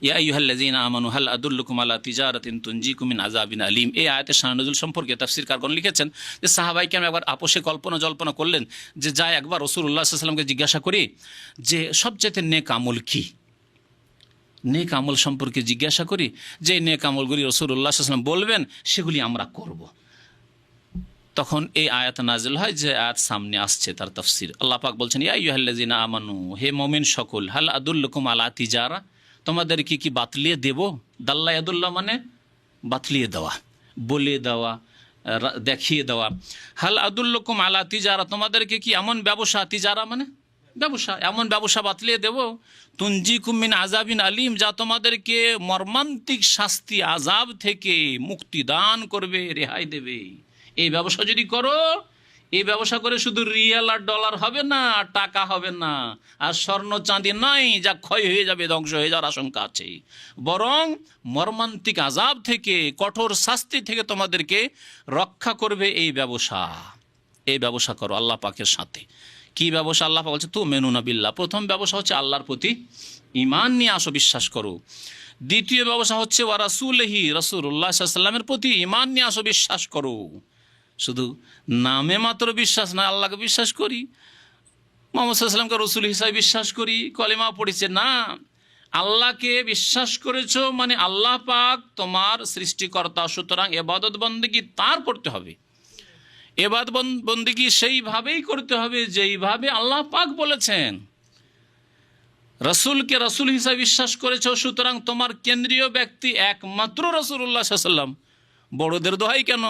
ইয়া আইয়ুহাল্লাযীনা আমানু হাল আদুল্লুকুম আলা তিজারাতিন তুনজিকুম মিন আযাবিন আলীম, এই আয়াতের শান নজুল সম্পর্কে তাফসীর কারগণ লিখেছেন যে সাহাবায়ে কেরাম একবার আপোষে জল্পনা করলেন যে যায় একবার রাসূলুল্লাহ সাল্লাল্লাহু আলাইহি ওয়াসাল্লামকে জিজ্ঞাসা করি যে সবচেয়ে নেক আমল কি, নেক আমল সম্পর্কে জিজ্ঞাসা করি, যে নেক আমলগুলি রাসূলুল্লাহ সাল্লাল্লাহু আলাইহি ওয়াসাল্লাম বলবেন সেগুলি আমরা করব। তখন এই আয়াত নাজিল হয়, যে আয়াত সামনে আসছে তার তাফসীর। আল্লাহ পাক বলছেন, ইয়া আইয়ুহাল্লাযিনা আমানু, হে মুমিন সকল, হাল আদুল্লুকুম আলা তিজারা, তোমাদের কি বাতলিয়ে দেব। দাল্লা ইয়াদুল্লাহ মানে বাতলিয়ে দেওয়া, বলে দেওয়া, দেখিয়ে দেওয়া। হাল আদুল্লুকুম আলা তিজারা, তোমাদেরকে কি এমন ব্যবসা, তিজারা মানে ব্যবসা, এমন ব্যবসা বাতলিয়ে দেব, তুনজিকুম মিন আযাবিন আলিম, যা তোমাদেরকে মর্মান্তিক শাস্তি, আযাব থেকে মুক্তি দান করবে, রেহাই দেবে। এই ব্যবসা যদি করো, এই ব্যবসা করে শুধু রিয়াল আর ডলার হবে না, আর টাকা হবে না, আর স্বর্ণ চাঁদি নাই, যা ক্ষয় হয়ে যাবে, ধ্বংস হয়ে যাওয়ার আশঙ্কা আছে, বরং মর্মান্তিক আযাব থেকে, কঠোর শাস্তি থেকে তোমাদেরকে রক্ষা করবে এই ব্যবসা। এই ব্যবসা করো আল্লাহ পাকের সাথে। কি ব্যবসা? আল্লাহ পাক বলছে তুমিনুনা বিল্লাহ। প্রথম ব্যবসা হচ্ছে আল্লাহর প্রতি ঈমান নিয়ে আসো, বিশ্বাস করো। দ্বিতীয় ব্যবসা হচ্ছে ওয়া রাসূলিহি, রাসূলুল্লাহ সাল্লাল্লাহু আলাইহি ওয়াসাল্লামের প্রতি ঈমান নিয়ে আসো, বিশ্বাস করো। শুধু নামে মাত্র বিশ্বাস না, আল্লাহকে বিশ্বাস করি, মুহাম্মদ সাল্লাল্লাহু আলাইহি ওয়াসাল্লামকে রাসূল হিসেবে বিশ্বাস করি, কলেমা পড়েছে না। আল্লাহকে বিশ্বাস করেছো মানে আল্লাহ পাক তোমার সৃষ্টিকর্তা, সুতরাং ইবাদত বন্দেগী তার করতে হবে। ইবাদত বন্দেগী সেইভাবেই করতে হবে যেইভাবে আল্লাহ পাক বলেছেন। রসুলকে রসুল হিসাবে বিশ্বাস করেছ, সুতরাং তোমার কেন্দ্রীয় ব্যক্তি একমাত্র রাসূলুল্লাহ সাল্লাল্লাহু আলাইহি ওয়াসাল্লাম। বড়দের দোহাই কেন,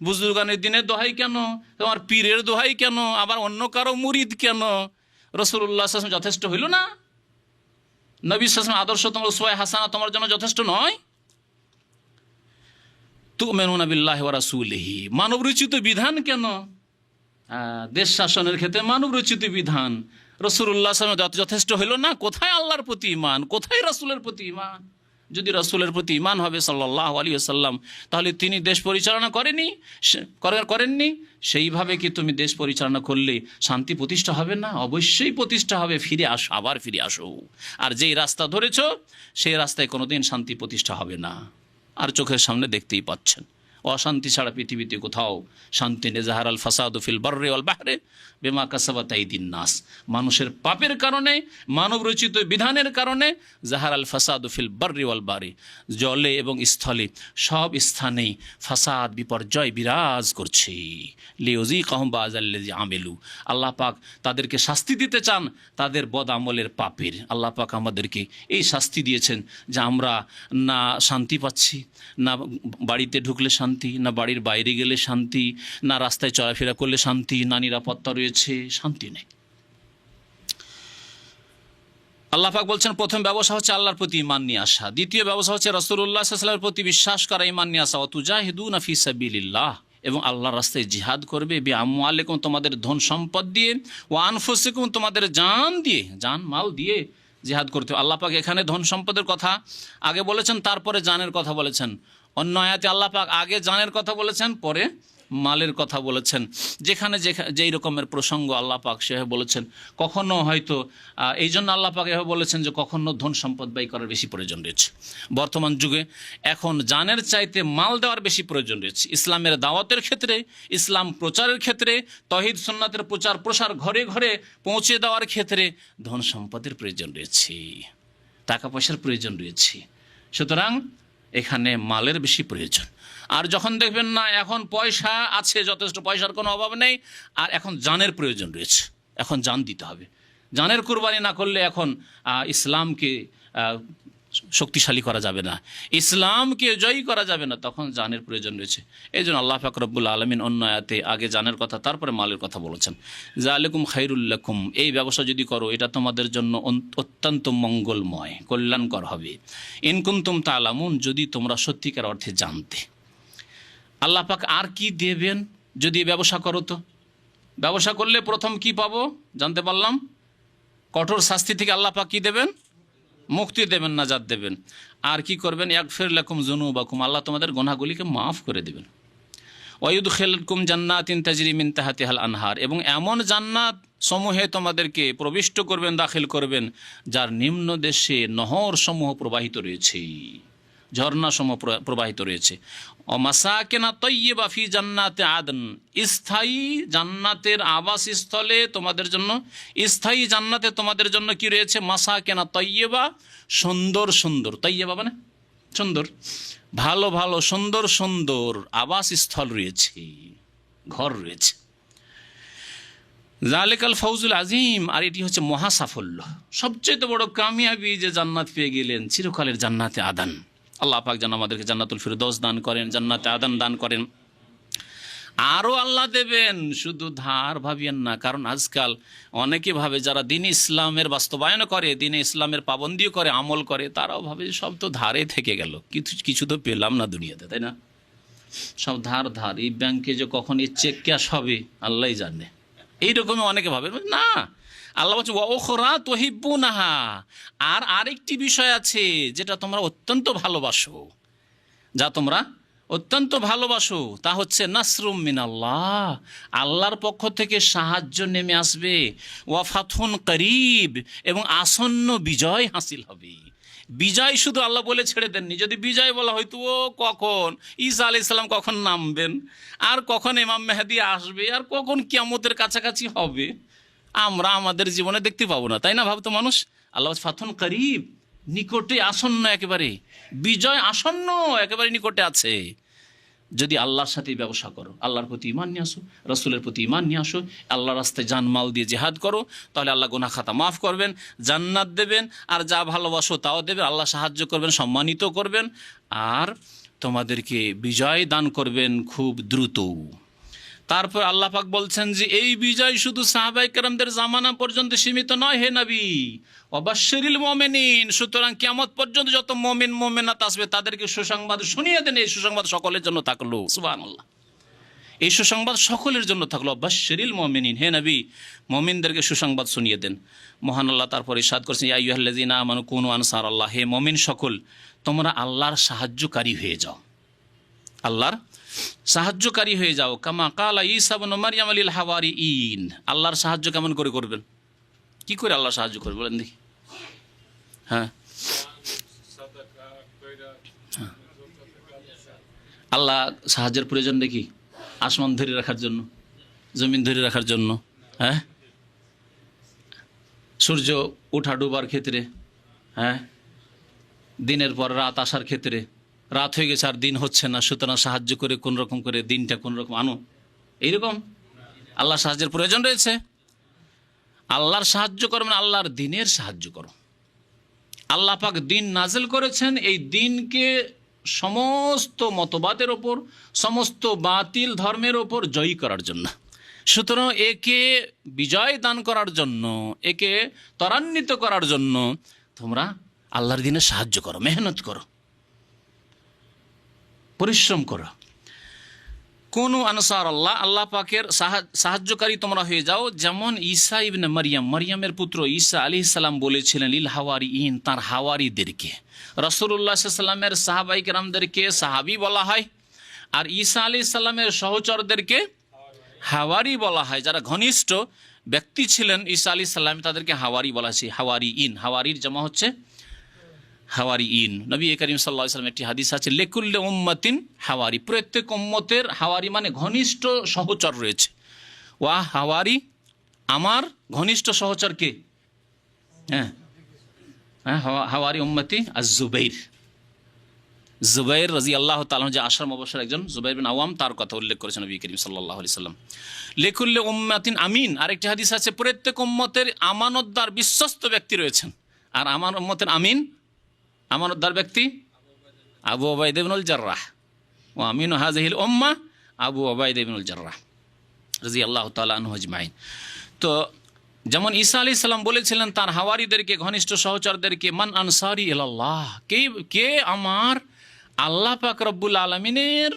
বুজুর্গানের দিনের দোহাই কেন, তোমার পীরের দোহাই কেন, আবার অন্য কারো মুরিদ কেন? রাসূলুল্লাহ সাল্লাল্লাহু আলাইহি ওয়াসাল্লাম যথেষ্ট হইল না? নবী সাল্লাল্লাহু আলাইহি ওয়াসাল্লাম আদর্শ তোমার উসওয়া হাসানা তোমার জন্য যথেষ্ট নয়? তুমিনুনা বিল্লাহি ওয়া রাসূলিহি, মানব রচিত বিধান কেন? দেশ শাসনের ক্ষেত্রে মানব রচিত বিধান। রাসূলুল্লাহ সাল্লাল্লাহু আলাইহি ওয়াসাল্লাম যথেষ্ট হইল না? কোথায় আল্লাহর প্রতি ঈমান, কোথায় রাসূলের প্রতি ঈমান? যদি রাসূলের প্রতি ঈমান হবে সাল্লাল্লাহু আলাইহি ওয়াসাল্লাম, তাহলে তিনি দেশ পরিচালনা করেননি। সেইভাবে কি তুমি দেশ পরিচালনা করলে শান্তি প্রতিষ্ঠা হবে না? অবশ্যই প্রতিষ্ঠা হবে। ফিরে আসো, আবার ফিরে আসো। আর যেই রাস্তা ধরেছ সেই রাস্তায় কোনোদিন শান্তি প্রতিষ্ঠা হবে না। আর চোখের সামনে দেখতেই পাচ্ছেন, অশান্তি ছাড়া পৃথিবীতে কোথাও শান্তি নেই। জাহারাল ফাসাদু ফিল বাররি ওয়াল বাহরি বিমা কাসাবাত আইদিন নাস, মানুষের পাপের কারণে, মানব রচিত বিধানের কারণে জাহারাল ফাসাদু ফিল বাররি ওয়াল বাহরি, জলে এবং স্থলে সব স্থানেই ফাসাদ, বিপর্যয় বিরাজ করছে। লিউযিকাহুম বাযাল্লাযী আমিলু, আল্লাহ পাক তাদেরকে শাস্তি দিতে চান তাদের বদ আমলের পাপের। আল্লাহ পাক আমাদেরকে এই শাস্তি দিয়েছেন যে আমরা না শান্তি পাচ্ছি, না বাড়িতে ঢুকলে শান্তি, না বাড়ির বাইরে গেলে শান্তি, না রাস্তায় চলাফেরা করলে শান্তি, না নিরাপত্তা রয়েছে, শান্তি নেই। আল্লাহ পাক বলছেন প্রথম ব্যবসা হচ্ছে আল্লাহর প্রতি ঈমান নিয়ে আসা। দ্বিতীয় ব্যবসা হচ্ছে রাসূলুল্লাহ সাল্লাল্লাহু আলাইহি ওয়াসাল্লামের প্রতি বিশ্বাস করা, ঈমান নিয়ে আসা। ওয়া তুজাহিদুনা ফি সাবিলিল্লাহ, এবং আল্লাহর রাস্তায় জিহাদ করবে। বিআমওয়ালিকুম, তোমাদের ধন সম্পদ দিয়ে, ওয়া আনফুসিকুম, তোমাদের জান দিয়ে, জান মাল দিয়ে জিহাদ করতে। আল্লাহ পাক এখানে ধন সম্পদের কথা আগে বলেছেন, তারপরে জানের কথা বলেছেন। অন্য আয়াতে আল্লাহ পাক আগে জানের কথা বলেছেন, পরে মালের কথা বলেছেন। যেখানে যেই রকমের প্রসঙ্গ আল্লাহ পাক সেভাবে বলেছেন। কখনো হয়তো এই জন্য আল্লাহ পাক এভাবে বলেছেন যে কখনো ধন সম্পদ ব্যয় করার বেশি প্রয়োজন রয়েছে। বর্তমান যুগে এখন জানের চাইতে মাল দেওয়ার বেশি প্রয়োজন রয়েছে। ইসলামের দাওয়াতের ক্ষেত্রে, ইসলাম প্রচারের ক্ষেত্রে, তৌহিদ সুন্নাতের প্রচার প্রসার ঘরে ঘরে পৌঁছে দেওয়ার ক্ষেত্রে ধন সম্পদের প্রয়োজন রয়েছে, টাকা পয়সার প্রয়োজন রয়েছে। সুতরাং এখানে মালের বেশি প্রয়োজন। আর যখন দেখবেন না এখন পয়সা আছে, যথেষ্ট পয়সার কোনো অভাব নেই, আর এখন জানের প্রয়োজন রয়েছে, এখন জান দিতে হবে। জানের কুরবানি না করলে এখন ইসলামকে শক্তিশালী করা যাবে না, ইসলামকে জয়ী করা যাবে না, তখন জানের প্রয়োজন রয়েছে। এই জন্য আল্লাহ পাক রব্বুল আলামিন অন্য আয়াতে আগে জানের কথা তারপরে মালের কথা বলেছেন। যালিকুম খায়রুল লাকুম, এই ব্যবসা যদি করো এটা তোমাদের জন্য অত্যন্ত মঙ্গলময়, কল্যাণকর হবে। ইন কুনতুম তা'লামুন, যদি তোমরা সত্যিকার অর্থে জানতে। আল্লাহ পাক আর কি দেবেন যদি ব্যবসা করো? তো ব্যবসা করলে প্রথম কি পাবো জানতে পারলাম, কঠোর শাস্তি থেকে আল্লাহ পাক কি দেবেন? মুক্তি দেবেন, নাজাত দেবেন। আর কি করবেন? ইয়াগফির লাকুম যুনুবাকুম, আল্লাহ তোমাদের গুনাহগুলিকে মাফ করে দেবেন। ওয়ায়ুদখিলকুম জান্নাতিন তাজরি মিন তাহতিহাল আনহার, এবং এমন জান্নাত সমূহে তোমাদেরকে প্রবিষ্ট করবেন, দাখিল করবেন, যার নিম্ন দেশে নহর সমূহ প্রবাহিত রয়েছে, ঝর্ণা সমূহ প্রবাহিত রয়েছে। মাসাকিনা তাইয়্যিবা ফি জান্নাতি আদন, স্থায়ী জান্নাতের আবাসস্থলে তোমাদের জন্য, স্থায়ী জান্নাতে তোমাদের জন্য কি রয়েছে? মাসাকিনা তাইয়্যিবা, সুন্দর সুন্দর, তাইয়্যিবা মানে সুন্দর, ভালো ভালো সুন্দর সুন্দর আবাসস্থল রয়েছে। ঘর রয়েছে। জালিকাল ফাউজুল আজিম, আর এটি হচ্ছে মহা সাফল্য, সবচেয়ে বড় কামিয়াবি যে জান্নাত পেয়ে গেলেন, চিরকালের জান্নাতে আদান। আল্লাহ পাক যেন আমাদেরকে জান্নাতুল ফিরদৌস দান করেন, জান্নাতে আদান দান করেন। আরও আল্লাহ দেবেন, শুধু ধার ভাবিয়েন না। কারণ আজকাল অনেকে ভাবে, যারা দিন ইসলামের বাস্তবায়ন করে, দিনে ইসলামের পাবন্দিও করে, আমল করে, তারাও ভাবে সব তো ধারে থেকে গেল, কিছু তো পেলাম না দুনিয়াতে, তাই না? সব ধার ধার, এই ব্যাংকে যে কখন এই চেক ক্যাশ হবে আল্লাহ জানে, এইরকমই অনেকে ভাবে। না, আল্লাহ বলছে ওখরা তুহিব্বুনাহা, আর আরেকটি বিষয় আছে যেটা তোমরা অত্যন্ত ভালোবাসো, যা তোমরা অত্যন্ত ভালোবাসো, তা হচ্ছে নাসরুম মিনাল্লাহ, আল্লাহর পক্ষ থেকে সাহায্য নেমে আসবে, ওয়া ফাতহুন করিব, এবং আসন্ন বিজয় হাসিল হবে। বিজয় শুধু আল্লাহ বলে ছেড়ে দেননি, যদি বিজয় বলা হয়তো ও কখন ঈসা আলাইহিস সালাম কখন নামবেন, আর কখন ইমাম মেহেদী আসবে, আর কখন কিয়ামতের কাছাকাছি হবে, আমরা আমাদের জীবনে দেখতে পাবো না, তাই না? ভাবতো মানুষ। আল্লাহ ফাতহুন করিব, নিকটে আসন্ন, একেবারে বিজয় আসন্ন, একেবারে নিকটে আছে। যদি আল্লাহর সাথে ব্যবসা করো, আল্লাহর প্রতি ঈমান নিয়ে আসো, রসুলের প্রতি ঈমান নিয়ে আসো, আল্লাহর রাস্তায় জানমাল দিয়ে জিহাদ করো, তাহলে আল্লাহ গুনাহ খাতা মাফ করবেন, জান্নাত দেবেন, আর যা ভালোবাসো তাও দেবেন, আল্লাহ সাহায্য করবেন, সম্মানিত করবেন, আর তোমাদেরকে বিজয় দান করবেন খুব দ্রুত। তারপর আল্লাহ পাক বলছেন যে এই বিজয় শুধু সাহাবায়ে কেরামদের জামানা পর্যন্ত সীমিত নয়, হে নবী, ওয়াবাশশিরিল মুমিনিন, সুতরাং কিয়ামত পর্যন্ত যত মুমিন মুমিনাত আসবে তাদেরকে সুসংবাদ শুনিয়ে দেন। এই সুসংবাদ সকলের জন্য থাকলো, সুবহানাল্লাহ, এই সুসংবাদ সকলের জন্য থাকলো। ওয়াবাশশিরিল মুমিনিন, হে নবী, মুমিনদেরকে সুসংবাদ শুনিয়ে দেন। মহান আল্লাহ তারপর ইরশাদ করেছেন, ইয়া আইয়ুহাল্লাযীনা আমানু কুনু আনসারাল্লাহ, হে মুমিন সকল, তোমরা আল্লাহর সাহায্যকারী হয়ে যাও, আল্লাহর সাহায্যকারী হয়ে যাও। কামা কালা ঈসা ইবনে মারইয়াম লিল হাওয়ারিয়িন, আল্লাহর সাহায্য কেমন করে করবেন? কি করে আল্লাহ সাহায্য করবে বলেন দেখি? হ্যাঁ, আল্লাহ সাহায্যের প্রয়োজন দেখি আসমান ধরে রাখার জন্য, জমিন ধরে রাখার জন্য, হ্যাঁ, সূর্য ওঠা ডোবার ক্ষেত্রে, হ্যাঁ, দিনের পর রাত আসার ক্ষেত্রে, রাত হয়ে গেছে আর দিন হচ্ছে না, সুতরাং সাহায্য করে কোন রকম করে দিনটা কোন রকম আনো, এইরকম আল্লাহর সাহায্যের প্রয়োজন রয়েছে। আল্লাহর সাহায্য করো মানে আল্লাহর দিনের সাহায্য করো। আল্লাহ পাক দিন নাজিল করেছেন, এই দিনকে সমস্ত মতবাদের ওপর, সমস্ত বাতিল ধর্মের ওপর জয়ী করার জন্য। সুতরাং একে বিজয় দান করার জন্য, একে ত্বরান্বিত করার জন্য তোমরা আল্লাহর দিনে সাহায্য করো, মেহনত করো, পরিশ্রম করো। কোন আনসার আল্লাহ, আল্লাহ পাকের সাহায্যকারী তোমরা হয়ে যাও। যেমন ঈসা ইবনে মারইয়াম, মারইয়ামের পুত্র ঈসা আলাইহিস সালাম বলেছিলেন লিল হাওয়ারিয়িন, তার হাওয়ারিদেরকে। রাসূলুল্লাহ সাল্লাল্লাহু আলাইহি ওয়াসাল্লামের সাহাবায়ে কেরামদেরকে সাহাবী বলা হয়, আর ঈসা আলাইহিস সালামের সহচরদেরকে হাওয়ারি বলা হয়। যারা ঘনিষ্ঠ ব্যক্তি ছিলেন ঈসা আলাইহিস সালাম, তাদেরকে হাওয়ারি বলা হয়েছে, হাওয়ারিয়িন। হাওয়ারির জামা হচ্ছে হাওয়ারিয়িন। নবী করিম সাল্লাল্লাহু আলাইহি ওয়াসাল্লাম একটি হাদিস আছে, লিকুল্লি উম্মাতিন হাওয়ারি, প্রত্যেক উম্মতের হাওয়ারি মানে ঘনিষ্ঠ সহচর রয়েছে। ওয়া হাওয়ারি, আমার ঘনিষ্ঠ সহচর কে? হ্যাঁ, হাওয়ারি উম্মতি আজ-জুবাইর, জুবাইর রাদিয়াল্লাহু তাআলা, যে আশরা মুবাশশির একজন জুবাইর বিন আওয়াম, তার কথা উল্লেখ করেছেন নবী করিম সাল্লাল্লাহু আলাইহি ওয়াসাল্লাম। লিকুল্লি উম্মাতিন আমিন, আরেকটি হাদিস আছে, প্রত্যেক উম্মতের আমানতদার বিশ্বস্ত ব্যক্তি রয়েছেন। আর আমার উম্মতের আমিন, আমানতদার ব্যক্তি আবু উবাইদা ইবনুল জাররাহ, ও আমিনু হাযিহিল উম্মাহ আবু উবাইদা ইবনুল জাররাহ রাদিয়াল্লাহু তাআলা আনহু আজমাইন। তো যেমন ঈসা আলাইহিস সালাম বলেছিলেন তার হাওয়ারিদেরকে, ঘনিষ্ঠ সহচরদেরকে, মান আনসারি ইলাল্লাহ, কে আমার আল্লাহ পাক রব্বুল আলামিনের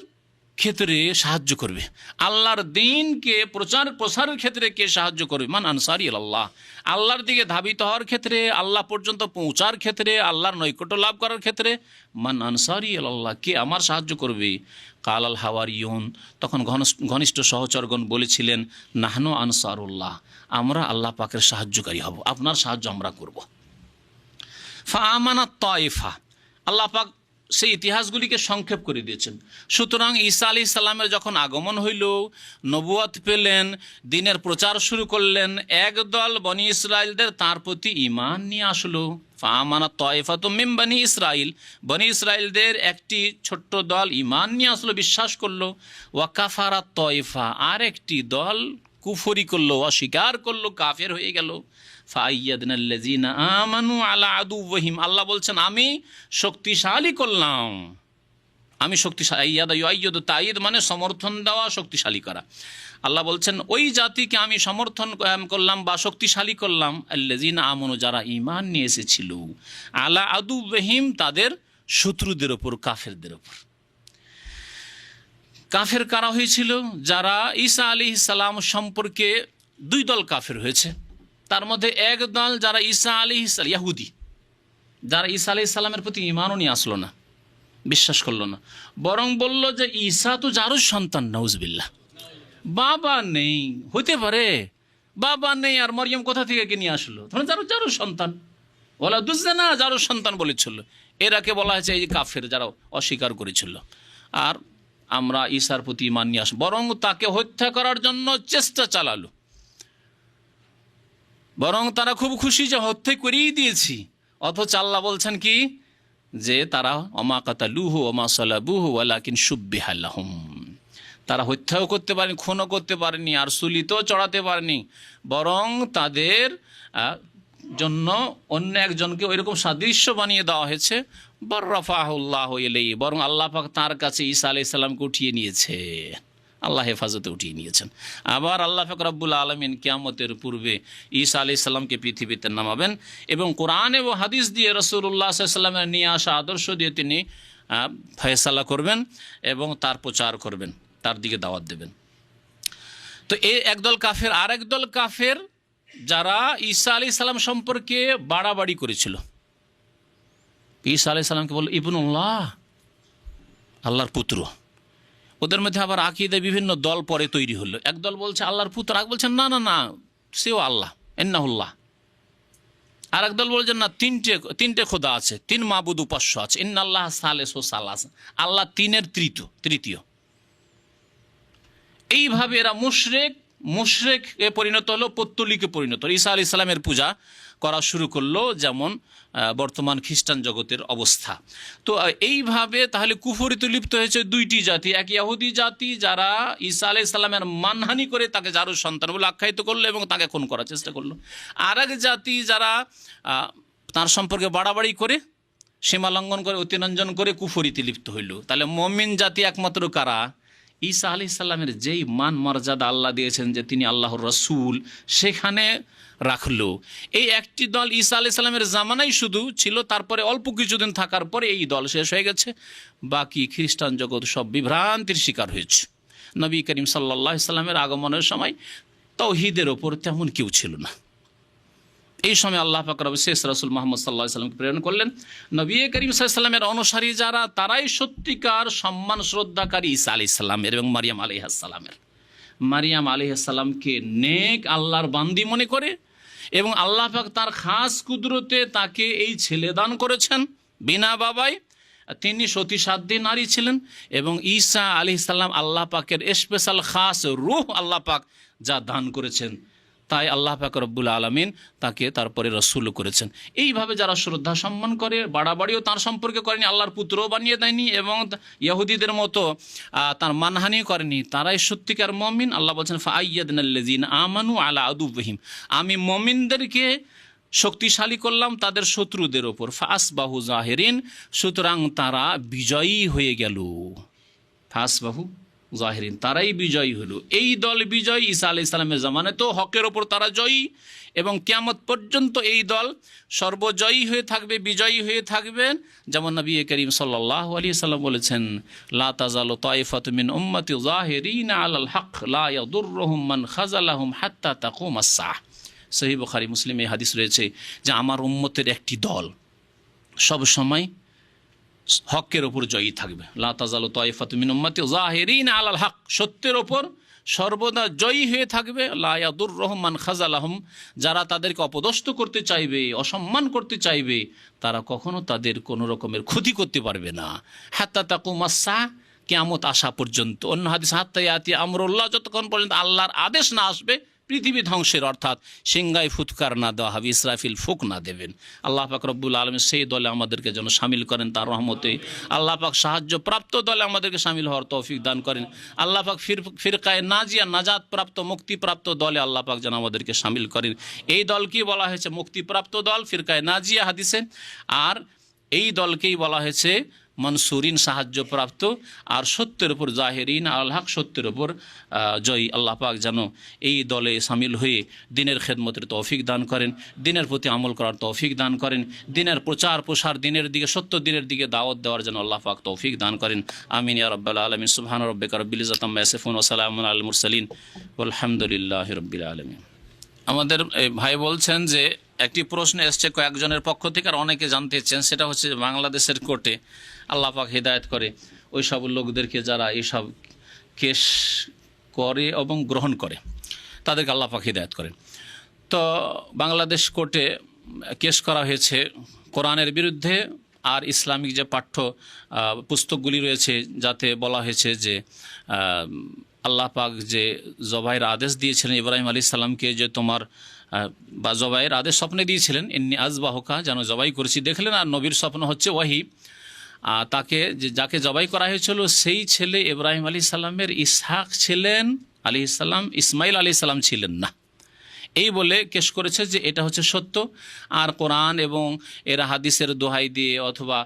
ক্ষেত্রে সাহায্য করবে, আল্লাহর দ্বীনকে প্রসারের ক্ষেত্রে কে সাহায্য করবে? মান আনসারি ইলাল্লাহ, আল্লাহর দিকে ধাবিত হওয়ার ক্ষেত্রে, আল্লাহ পর্যন্ত পৌঁছার ক্ষেত্রে, আল্লাহর নৈকট্য লাভ করার ক্ষেত্রে, মান আনসারি ইলাল্লাহ, কে আমার সাহায্য করবে? কাল আল হাওয়ারিয়ুন, তখন ঘনিষ্ঠ সহচরগণ বলেছিলেন, নাহনু আনসারুল্লাহ, আমরা আল্লাহ পাকের সাহায্যকারী হব, আপনার সাহায্য আমরা করব। ফা আমানাত তায়েফা, আল্লাহ পাক সেই ইতিহাসগুলিকে সংক্ষেপ করে দিয়েছেন। সুতরাং ঈসা আলাইহিস সালামের যখন আগমন হইল, নবুয়ত পেলেন, দিনের প্রচার শুরু করলেন, একদল বনি ইসরায়েলদের তার প্রতি ঈমান নিয়ে আসলো। ফামানা তায়েফাতুম মিন বনি ইসরাইল, বনি ইসরায়েলদের একটি ছোট্ট দল ঈমান নিয়ে আসলো, বিশ্বাস করলো। ওয়া কাফারাত তায়েফা, আর একটি দল কুফরি করলো, অস্বীকার করলো, কাফের হয়ে গেল। ফাআইয়াদনাল্লাযীনা আমানু আলা আদুওয়িহিম, আল্লাহ বলছেন আমি শক্তিশালী করলাম, আমি শক্তিশালী। আইয়াদা ইউআইয়িদু, তাইয়িদ মানে সমর্থন দেওয়া, শক্তিশালী করা। আল্লাহ বলছেন ওই জাতিকে আমি সমর্থন করলাম বা শক্তিশালী করলাম, আল্লাযীনা আমানু, যারা ঈমান নিয়ে এসেছিল, আলা আদুওয়িহিম, তাদের শত্রুদের ওপর, কাফেরদের ওপর। কাফের কারা হয়েছিল? যারা ঈসা আলাইহিস সালাম সম্পর্কে দুই দল কাফের হয়েছে। তার মধ্যে এক দল যারা ঈসা আলাইহিস সালাম, ইহুদি, যারা ঈসা আলাইহিস সালামের প্রতি ঈমানও নিয়ে আসলো না, বিশ্বাস করলো না, বরং বলল যে ঈসা তো জারুর সন্তান, নাউজুবিল্লাহ, বাবা নেই, হতে পারে বাবা নেই, আর মরিয়ম কোথা থেকে নিয়ে আসলো, ধরুন জারুর সন্তান, ওলা দুজনা জারুর সন্তান বলেছিল। এরাকে বলা হয়েছে এই কাফের, যারা অস্বীকার করেছিল। আর আমরা ঈসার প্রতি ঈমান নিয়ে আসবো, বরং তাকে হত্যা করার জন্য চেষ্টা চালালো, বরং তারা খুব খুশি যে হত্যা করেই দিয়েছি। অথচ আল্লাহ বলছেন কি, যে তারা ওমা কাতালুহু ওমা সালাবুহু ওয়ালাকিন শুব্বিহা লাহুম, তারা হত্যাও করতে পারেনি, খুনও করতে পারেনি, আর সুলিতেও চড়াতে পারেনি, বরং তাদের জন্য অন্য একজনকে ওইরকম সাদৃশ্য বানিয়ে দেওয়া হয়েছে। বররাফাহুল্লাহু ইলাইহি, বরং আল্লাহ পাক তার কাছে ঈসা আলাইহিস সালামকে উঠিয়ে নিয়েছে, আল্লাহ হেফাজতে উঠিয়ে নিয়েছেন। আবার আল্লাহ পাক রব্বুল আলামিন কিয়ামতের পূর্বে ঈসা আলাইহিস সালামকে পৃথিবীতে নামাবেন এবং কোরআন এবং হাদিস দিয়ে রাসূলুল্লাহ সাল্লাল্লাহু আলাইহি ওয়াসাল্লামের নিয়ে আসা আদর্শ দিয়ে তিনি ফয়সালা করবেন এবং তার প্রচার করবেন, তার দিকে দাওয়াত দেবেন। তো এই একদল কাফের। আর একদল কাফের যারা ঈসা আলাইহিস সালাম সম্পর্কে বাড়াবাড়ি করেছিল। ঈসা আলাইহিস সালামকে বলল ইবনুল্লাহ, আল্লাহর পুত্র। ওদের মধ্যে আবার আকীদায় বিভিন্ন দল পরে তৈরি হলো। একদল বলছে আল্লাহর পুত্র, আর বলছেন না না না, সেও আল্লাহ, ইন্নাহুল্লাহ। আর একদল বলছেন না, তিনটে খোদা আছে, তিন মাবুদ উপাস্য আছে, ইন্নাল্লাহ সালেসু সালাস, আল্লাহ তিনের তৃতীয়। এইভাবে এরা মুশরিকে পরিণত হলো, পৌত্তলিকে পরিণত হলো, ঈসা আলাইহিস সালামের পূজা করা শুরু করলো, যেমন বর্তমান খ্রিস্টান জগতের অবস্থা। তো এইভাবে তাহলে কুফরিতে লিপ্ত হয়েছে দুইটি জাতি। এক ইহুদি জাতি, যারা ঈসা আলাইহিস সালামের মানহানি করে তাকে জারুর সন্তান বলে আখ্যায়িত করলো এবং তাকে খুন করার চেষ্টা করলো। আর এক জাতি যারা তার সম্পর্কে বাড়াবাড়ি করে, সীমা লঙ্ঘন করে, অতিরঞ্জন করে কুফরিতে লিপ্ত হইল। তাহলে মুমিন জাতি একমাত্র কারা? ঈসা আলাইহিস সালামের যেই মান মর্যাদা আল্লাহ দিয়েছেন যে তিনি আল্লাহর রাসূল, সেখানে রাখলো। এই একটি দল ঈসা আলাইহিস সালামের জামানায় শুধু ছিল, তারপরে অল্প কিছুদিন থাকার পরে এই দল শেষ হয়ে গেছে। বাকি খ্রিস্টান জগৎ সব বিভ্রান্তির শিকার হয়েছে। নবী করিম সাল্লাল্লাহু আলাইহি সাল্লামের আগমনের সময় তাওহীদের ওপর তেমন কেউ ছিল না। এই সময় আল্লাহ পাক রব্বুল শেষ রাসূল মুহাম্মদ সাল্লাল্লাহু আলাইহি সাল্লামকে প্রেরণ করলেন। নবী করিম সাল্লাল্লাহু আলাইহি সাল্লামের অনুসারী যারা, তারাই সত্যিকার সম্মান শ্রদ্ধাকারী ঈসা আলাইহিস সালামের এবং মারিয়াম আলাইহিস সালামের। মারিয়াম আলাইহিস সালামকে নেক আল্লাহর বান্দি মনে করে এবং আল্লাহ পাক তার খাস কুদরতে তাকে এই ছেলে দান করেছেন বিনা বাবায়। তিনি সতী সাধ্যী নারী ছিলেন এবং ঈসা আলাইহিস সালাম আল্লাহ পাকের স্পেশাল খাস রূহ আল্লাহ পাক যা দান করেছেন, তাই আল্লাহ পাক রব্বুল আলামিন তাকে তারপরে রসুল করেছেন। এইভাবে যারা শ্রদ্ধা সম্মান করে, বাড়াবাড়িও তার সম্পর্কে করেনি, আল্লাহর পুত্রও বানিয়ে দেয়নি এবং ইহুদিদের মতো তার মানহানি করেনি, তারাই সত্যিকার মুমিন। আল্লাহ বলছেন ফাআইয়াদনাল্লাযীনা আমানু আলা আদুওয়িহিম, আমি মুমিনদেরকে শক্তিশালী করলাম তাদের শত্রুদের ওপর। ফাসবাহু জাহিরিন, সুতরাং তারা বিজয়ী হয়ে গেল। ফাসবাহু জাহিরিন, তারাই বিজয়ী হলো। এই দল বিজয়ী। ঈসা আলাইহিস সালামের জামানায় তো হকের ওপর তারা জয়ী এবং কিয়ামত পর্যন্ত এই দল সর্বজয়ী হয়ে থাকবে, বিজয়ী হয়ে থাকবেন। যেমন নবী করিম সাল্লাল্লাহু আলাইহি সাল্লাম বলেছেন, লা তাজালু তাইফাতুম মিন উম্মতি জাহিরিনা আলাল হক লা ইয়াদুররুহুম মান খাযালাহুম হাত্তা তাকুমাস সাহ। সহিহ বুখারী মুসলিম এই হাদিস রয়েছে যে আমার উম্মতের একটি দল সব সময় হকের ওপর জয়ী থাকবে। লা তাজালু তাইফাতুম মিন উম্মতি জাহিরিনা আলাল হক, সত্যের ওপর সর্বদা জয়ী হয়ে থাকবে। লা ইয়াদুররুহুম মান খাযালাহুম, যারা তাদেরকে অপদস্থ করতে চাইবে, অসম্মান করতে চাইবে, তারা কখনো তাদের কোনো রকমের ক্ষতি করতে পারবে না। হাত্তা তাকুমাস সাআহ, কিয়ামত আসা পর্যন্ত। অন্য হাদিস হাত্তা ইয়াতি আমরুল্লাহ, যতক্ষণ পর্যন্ত আল্লাহর আদেশ না আসবে পৃথিবী ধ্বংসের, অর্থাৎ সিংহায় ফুৎকার না দেওয়া হবে, ইসরাফিল ফুক না দেবেন। আল্লাহ পাক রব্বুল আলামিন সেই দলে আমাদেরকে যেন শামিল করেন তার রহমতে। আল্লাহ পাক সাহায্য প্রাপ্ত দলে আমাদেরকে শামিল হওয়ার তৌফিক দান করেন। আল্লাহ পাক ফিরকায়ে নাজিয়া, নাজাত প্রাপ্ত, মুক্তিপ্রাপ্ত দলে আল্লাহ পাক যেন আমাদেরকে শামিল করেন। এই দলকেই বলা হয়েছে মুক্তিপ্রাপ্ত দল, ফিরকায়ে নাজিয়া হাদিসে। আর এই দলকেই বলা হয়েছে মনসুরিন, সাহায্যপ্রাপ্ত। আর সত্যের উপর জাহেরিন, আল হক, সত্যের উপর জয়ী। আল্লাহ পাক যেন এই দলে সামিল হয়ে দিনের খেদমতের তৌফিক দান করেন, দিনের প্রতি আমল করার তৌফিক দান করেন, দিনের প্রচার প্রসার, দিনের দিকে, সত্য দিনের দিকে দাওয়াত দেওয়ার জন্য আল্লাহ পাক তৌফিক দান করেন। আমিন ইয়া রাব্বাল আলামিন। সুবহান রাব্বিকা রাব্বিল ইজ্জাতি আম্মা ইয়াসিফুন ওয়া সালামুন আলাল মুরসালিন ওয়ালহামদুলিল্লাহি রাব্বিল আলামিন। আমাদের ভাই বলছেন যে একটি প্রশ্ন এসছে কয়েকজনের পক্ষ থেকে, আর অনেকে জানতে চান, সেটা হচ্ছে বাংলাদেশের কোর্টে আল্লাহ পাক হিদায়াত করে ওই সব লোকদেরকে যারা এইসব কেস করে এবং গ্রহণ করে, তাদেরকে আল্লাহ পাক হিদায়াত করেন। তো বাংলাদেশ কোর্টে কেস করা হয়েছে কোরআনের বিরুদ্ধে আর ইসলামিক যে পাঠ্য পুস্তকগুলি রয়েছে, যাতে বলা হয়েছে যে আল্লাহ পাক যে জবাইয়ের আদেশ দিয়েছিলেন ইব্রাহিম আলাইহিস সালামকে, যে তোমার বা জবাইয়ের আদেশ স্বপ্নে দিয়েছিলেন, ইন্নী আযবাহুকা, যেন জবাই করেছি, দেখলেন। আর নবীর স্বপ্ন হচ্ছে ওয়াহি। তাকে যাকে জবাই করা হয়েছিল সেই ছেলে ইব্রাহিম আলাইহিস সালামের ইসহাক ছিলেন আলাইহিস সালাম, ইসমাইল আলাইহিস সালাম ছিলেন না। এই বলে কেস করেছে যে এটা হচ্ছে সত্য। আর কোরআন এবং এরা হাদিসের দোহাই দিয়ে, অথবা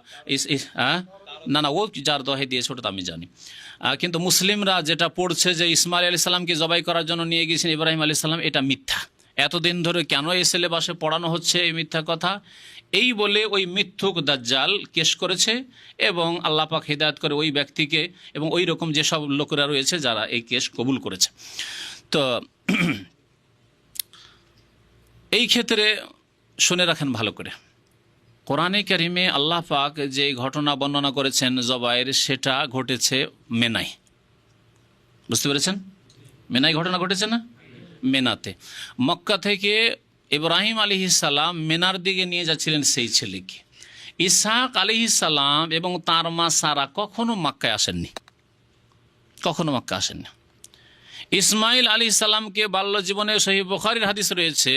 না ও যার দোহাই দিয়েছে ওটা তো আমি জানি, কিন্তু মুসলিমরা যেটা পড়ছে যে ইসমাইল আলাইহিস সালামকে জবাই করার জন্য নিয়ে গিয়েছেন ইব্রাহিম আলাইহিস সালাম, এটা মিথ্যা। এতদিন ধরে কেন এই সিলেবাসে পড়ানো হচ্ছে এই মিথ্যা কথা, এই বলে ওই মিথ্যুক দাজ্জাল কেস করেছে। এবং আল্লাহ পাক হিদায়াত করে ওই ব্যক্তিকে এবং ওই রকম যেসব লোকেরা রয়েছে যারা এই কেস কবুল করেছে। তো এই ক্ষেত্রে শুনে রাখেন ভালো করে, কোরআনে কারিমে আল্লাহ পাক যে ঘটনা বর্ণনা করেছেন জবাইয়ের, সেটা ঘটেছে মেনায়। বুঝতে পেরেছেন? মেনায় ঘটনা ঘটেছে না? মেনাতে। মক্কা থেকে ইব্রাহিম আলাইহিস সালাম মেনার দিকে নিয়ে যাচ্ছিলেন সেই ছেলেকে। ইসহাক আলাইহিস সালাম এবং তার মা সারা কখনো মক্কায় আসেননি, কখনো মক্কা আসেননি। ইসমাইল আলাইহিস সালামকে বাল্য জীবনে সহিহ বুখারীর হাদিস রয়েছে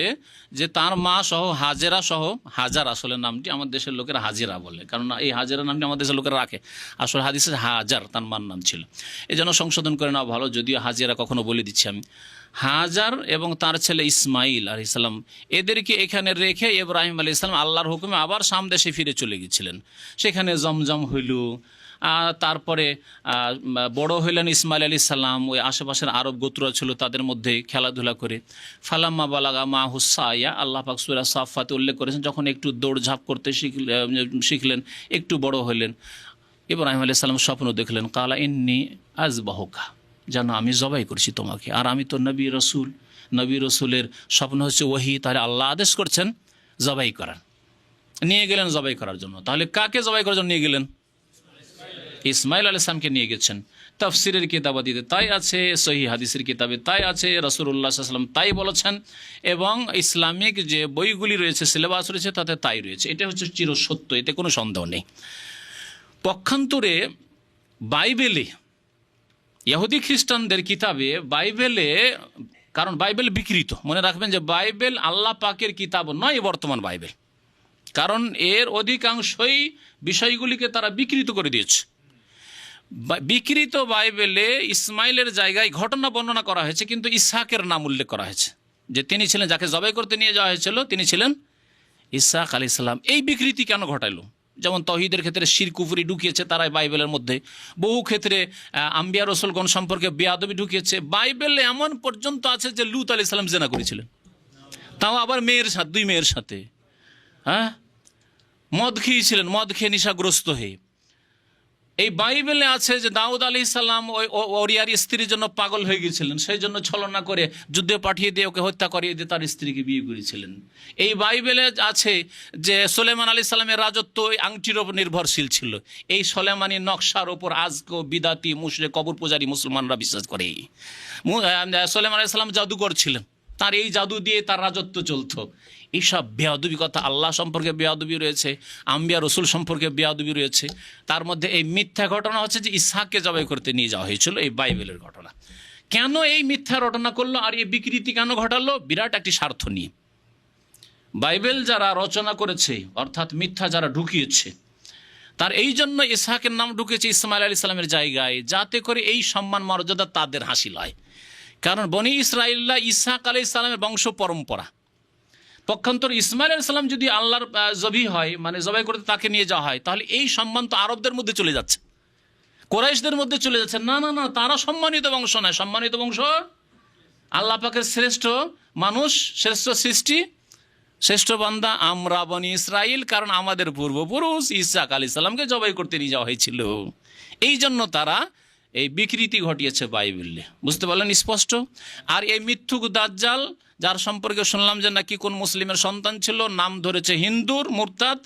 যে তার মা সহ হাজেরা সহ, হাজার আসলে নামটি আমাদের দেশের লোকেরা হাজিরা বলে, কারণ এই হাজেরা নামটি আমাদের দেশের লোকেরা রাখে, আসলে হাদিসে হাজার তার মার নাম ছিল। এই জন্য সংশোধন করে নেওয়া ভালো, যদিও হাজিরা কখনো বলে দিচ্ছি আমি। হাজার এবং তার ছেলে ইসমাইল আলাইহিস সালাম, এদেরকে এখানে রেখে ইব্রাহিম আলাইহিস সালাম আল্লাহর হুকুমে আবার শাম দেশে ফিরে চলে গেছিলেন। সেখানে জমজম হইল। তারপরে বড় হইলেন ইসমাইল আলাইহিস সালাম, ওই আশেপাশের আরব গোত্র ছিল তাদের মধ্যে খেলাধুলা করে। ফালাম্মা বালাগা মা হুসাইয়া, আল্লাহ পাক সূরা সাফফাতে উল্লেখ করেছেন, যখন একটু দৌড়ঝাঁপ করতে শিখলেন, একটু বড় হইলেন, ইব্রাহিম আলাইহিস সালাম স্বপ্ন দেখলেন, কালা ইন্নী আযবাহুকা, যেন আমি জবাই করছি তোমাকে। আর আমি তো নবী রসুল, নবী রসুলের স্বপ্ন হচ্ছে ওহী, তাহলে আল্লাহ আদেশ করছেন জবাই করার। নিয়ে গেলেন জবাই করার জন্য। তাহলে কাকে জবাই করার জন্য নিয়ে গেলেন? ইসমাইল আলাইহিস সালামকে নিয়ে গেছেন। তাফসিরের কিতাবাদিতে তাই আছে, সহিহ হাদিসের কিতাবে তাই আছে, রাসূলুল্লাহ সাল্লাল্লাহু আলাইহি ওয়াসাল্লাম তাই বলেছেন, এবং ইসলামিক যে বইগুলি রয়েছে, সিলেবাস রয়েছে, তাতে তাই রয়েছে। এটা হচ্ছে চিরসত্য, এতে কোনো সন্দেহ নেই। পক্ষান্তরে বাইবেলে, ইহুদি খ্রিস্টানদের কিতাবে, বাইবেলে, কারণ বাইবেল বিকৃত, মনে রাখবেন যে বাইবেল আল্লাহ পাকের কিতাব নয় বর্তমান বাইবেল, কারণ এর অধিকাংশই বিষয়গুলিকে তারা বিকৃত করে দিয়েছে। বিকৃত বাইবেলে ইসমাইলের জায়গায় ঘটনা বর্ণনা করা হয়েছে, কিন্তু ইসহাকের নাম উল্লেখ করা হয়েছে, যে তিনি ছিলেন, যাকে জবাই করতে নিয়ে যাওয়া হয়েছিল তিনি ছিলেন ইসহাক আলাইহিস সালাম। এই বিকৃতি কেন ঘটাইলো? যেমন তৌহিদের ক্ষেত্রে শিরক কুফরি ঢুকিয়েছে তারা বাইবেলের মধ্যে, বহু ক্ষেত্রে আম্বিয়া রসুলগণ সম্পর্কে বেয়াদবি ঢুকিয়েছে। বাইবেলে এমন পর্যন্ত আছে যে লূত আলাইহিস সালাম জিনা করেছিলেন, তাও আবার মেয়ের সাথে, দুই মেয়ের সাথে। হ্যাঁ, মদ খেয়েছিলেন, মদ খেয়ে নেশাগ্রস্ত হয়ে। এই বাইবেলে আছে যে দাউদ আলাইহিস সালাম ওই ওরিয়ার স্ত্রীর জন্য পাগল হয়ে গিয়েছিলেন, সেই জন্য ছলনা করে যুদ্ধে পাঠিয়ে দিয়ে ওকে হত্যা করিয়ে দিয়ে তার স্ত্রীকে বিয়ে করেছিলেন। এই বাইবেলে আছে যে সুলাইমান আলাইহিস সালামের রাজত্ব ওই আংটির ওপর নির্ভরশীল ছিল। এই সুলাইমানি নকশার ওপর আজকেও বিদাতি মুশরিক কবর পূজারী মুসলমানরা বিশ্বাস করে। সুলাইমান আলাইহিস সালাম জাদুকর ছিলেন, তার এই জাদু দিয়ে তার রাজত্ব চলতো। এইসব বেয়াদবি কথা, আল্লাহ সম্পর্কে বেয়াদবি রয়েছে, আম্বিয়া রসুল সম্পর্কে বেয়াদবি রয়েছে। তার মধ্যে এই মিথ্যা ঘটনা হচ্ছে যে ইসহাককে জবাই করতে নিয়ে যাওয়া হয়েছিল, এই বাইবেলের ঘটনা। কেন এই মিথ্যা রটনা করলো আর এই বিকৃতি কেন ঘটালো? বিরাট একটি স্বার্থ নিয়ে। বাইবেল যারা রচনা করেছে, অর্থাৎ মিথ্যা যারা ঢুকিয়েছে, তার এই জন্য ইসহাকের নাম ঢুকেছে ইসমাইল আলাইহিস সালামের জায়গায়, যাতে করে এই সম্মান মর্যাদা তাদের হাসিল হয়। কারণ বনি ইসরাইল্লা ইসহাক আলাইহিস সালামের বংশ পরম্পরা। পক্ষান্তর ইসমাইল আলাইহিস সালাম যদি আল্লাহর জবি হয়, মানে জবাই করতে তাকে নিয়ে যাওয়া হয়, তাহলে এই সম্মান তো আরবদের মধ্যে চলে যাচ্ছে, কোরাইশদের মধ্যে চলে যাচ্ছে। না না না, তারা সম্মানিত বংশ নয়। সম্মানিত বংশ আল্লাহ পাকের শ্রেষ্ঠ মানুষ, শ্রেষ্ঠ সৃষ্টি, শ্রেষ্ঠ বান্দা আমরা বনি ইসরাইল। কারণ আমাদের পূর্বপুরুষ ইসহাক আলাইহিস সালামকে জবাই করতে নিয়ে যাওয়া হয়েছিল। এই জন্য তারা এই বিকৃতি ঘটিয়েছে বাইবেলে, বুঝতে পারলেন স্পষ্ট। আর এই মিথ্যুক দাজ্জাল, যার সম্পর্কে শুনলাম যে নাকি কোন মুসলিমের সন্তান ছিল, নাম ধরেছে হিন্দুর, মুরতাদ,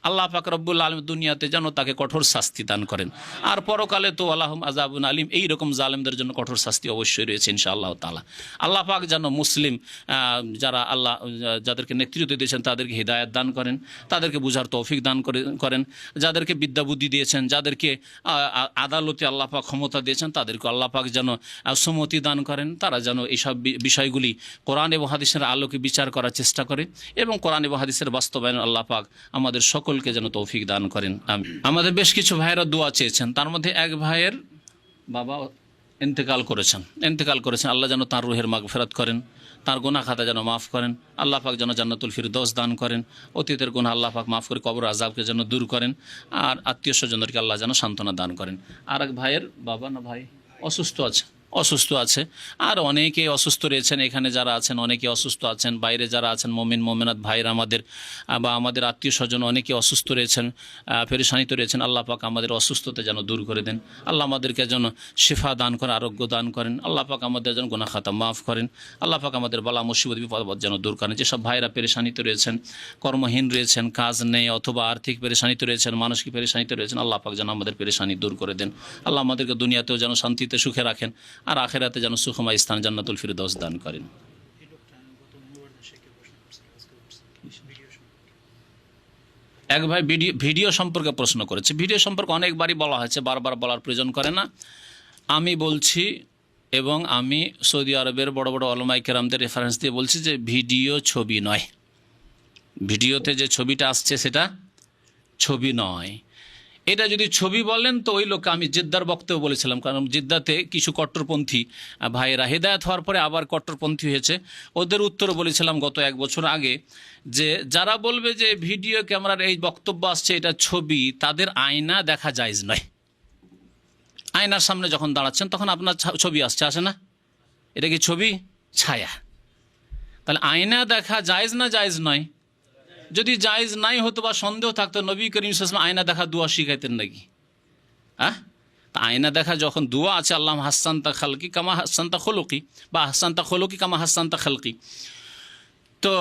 আল্লাহ পাক রব্বুল আলামিন দুনিয়াতে যেন তাকে কঠোর শাস্তি দান করেন। আর পরকালে তো আল্লাহুম আযাবুন আলিম, এইরকম জালেমদের জন্য কঠোর শাস্তি অবশ্যই রয়েছে ইনশাআল্লাহ তাআলা। আল্লাহ পাক যেন মুসলিম যারা আল্লাহ যাদেরকে নেতৃত্ব দিয়েছেন তাদেরকে হিদায়াত দান করেন, তাদেরকে বুঝার তৌফিক দান করেন, যাদেরকে বিদ্যা বুদ্ধি দিয়েছেন, যাদেরকে আদালতে আল্লাহ পাক ক্ষমতা দিয়েছেন, তাদেরকে আল্লাহ পাক যেন সুমতি দান করেন। তারা যেন এইসব বিষয়গুলি কোরআন এবং হাদিসের আলোকে বিচার করার চেষ্টা করে এবং কোরআন এবং হাদিসের বাস্তবায়ন আল্লাহ পাক আমাদের সকলকে যেন তৌফিক দান করেন। আমাদের বেশ কিছু ভাইয়েরা দোয়া চেয়েছেন, তার মধ্যে এক ভাইয়ের বাবা ইন্তেকাল করেছেন। আল্লাহ যেন তার রুহের মাগফিরাত করেন, তার গুনাহ খাতা যেন মাফ করেন। আল্লাহ পাক যেন জান্নাতুল ফিরদৌস দান করেন, অতীতের গুনাহ আল্লাহ পাক মাফ করে কবর আযাবকে যেন দূর করেন, আর আত্মীয় স্বজনদেরকে আল্লাহ যেন সান্ত্বনা দান করেন। আর এক ভাইয়ের বাবা না ভাই অসুস্থ আছে, আর অনেকেই অসুস্থ রয়েছেন। এখানে যারা আছেন অনেকে অসুস্থ আছেন, বাইরে যারা আছেন মুমিন মুমিনাত ভাইরা আমাদের বা আমাদের আত্মীয় স্বজন অনেকে অসুস্থ রয়েছেন, পেরেশানিত রয়েছেন। আল্লাহ পাক আমাদের অসুস্থতা যেন দূর করে দেন, আল্লাহ আমাদেরকে যেন শিফা দান করেন, আরোগ্য দান করেন। আল্লাহ পাক আমাদের যেন গুনাহ খাতা মাফ করেন, আল্লাহ পাক আমাদের বালা মুসিবত বিপদ যেন দূর করেন। যেসব ভাইরা পেরেশানিত রয়েছেন, কর্মহীন রয়েছেন, কাজ নেই, অথবা আর্থিক পেরেশানিত রয়েছেন, মানসিক পেরেশানিত রয়েছেন, আল্লাহ পাক যেন আমাদের পেরেশানি দূর করে দেন। আল্লাহ আমাদেরকে দুনিয়াতেও যেন শান্তিতে সুখে রাখেন, আর আখিরাতে যেন সুখময় স্থান জান্নাতুল ফিরদৌস দান করেন। এক ভাই ভিডিও সম্পর্কে প্রশ্ন করেছে। ভিডিও সম্পর্কে অনেকবারই বলা হয়েছে, বারবার বলার প্রয়োজন করে না। আমি বলছি এবং আমি সৌদি আরবের বড় বড় উলামায়ে কেরামদের রেফারেন্স দিয়ে বলছি যে ভিডিও ছবি নয়। ভিডিওতে যে ছবিটা আসছে সেটা ছবি নয়। এটা যদি ছবি বলেন তো ওই লোককে আমি জিদ্দার বক্তব্য বলেছিলাম, কারণ জিদ্দাতে কিছু কট্টরপন্থী ভাইয়েরা হেদায়েত হওয়ার পরে আবার কট্টরপন্থী হয়েছে। ওদের উত্তর বলেছিলাম গত 1 বছর আগে, যে যারা বলবে যে ভিডিও ক্যামেরার এই বক্তব্য আসছে এটা ছবি, তাদের আয়না দেখা জায়েজ নয়। আয়নার সামনে যখন দাঁড়াচ্ছেন তখন আপনার ছবি আসে না? এটা কি ছবি? ছায়া। তাহলে আয়না দেখা জায়েজ না জায়েজ নয়? যদি জায়েজ নাই হতো বা সন্দেহ থাকতো, নবী করিম সাল্লাল্লাহু আলাইহি ওয়াসাল্লাম আয়না দেখা দোয়া শিখাইতেন নাকি? তা আয়না দেখা যখন দোয়া আছে, আল্লাহ হাসানতা খালকি কামা হাসানতা খুলুকি, বা হাসানতা খুলুকি কামা হাসানতা খালকি, তো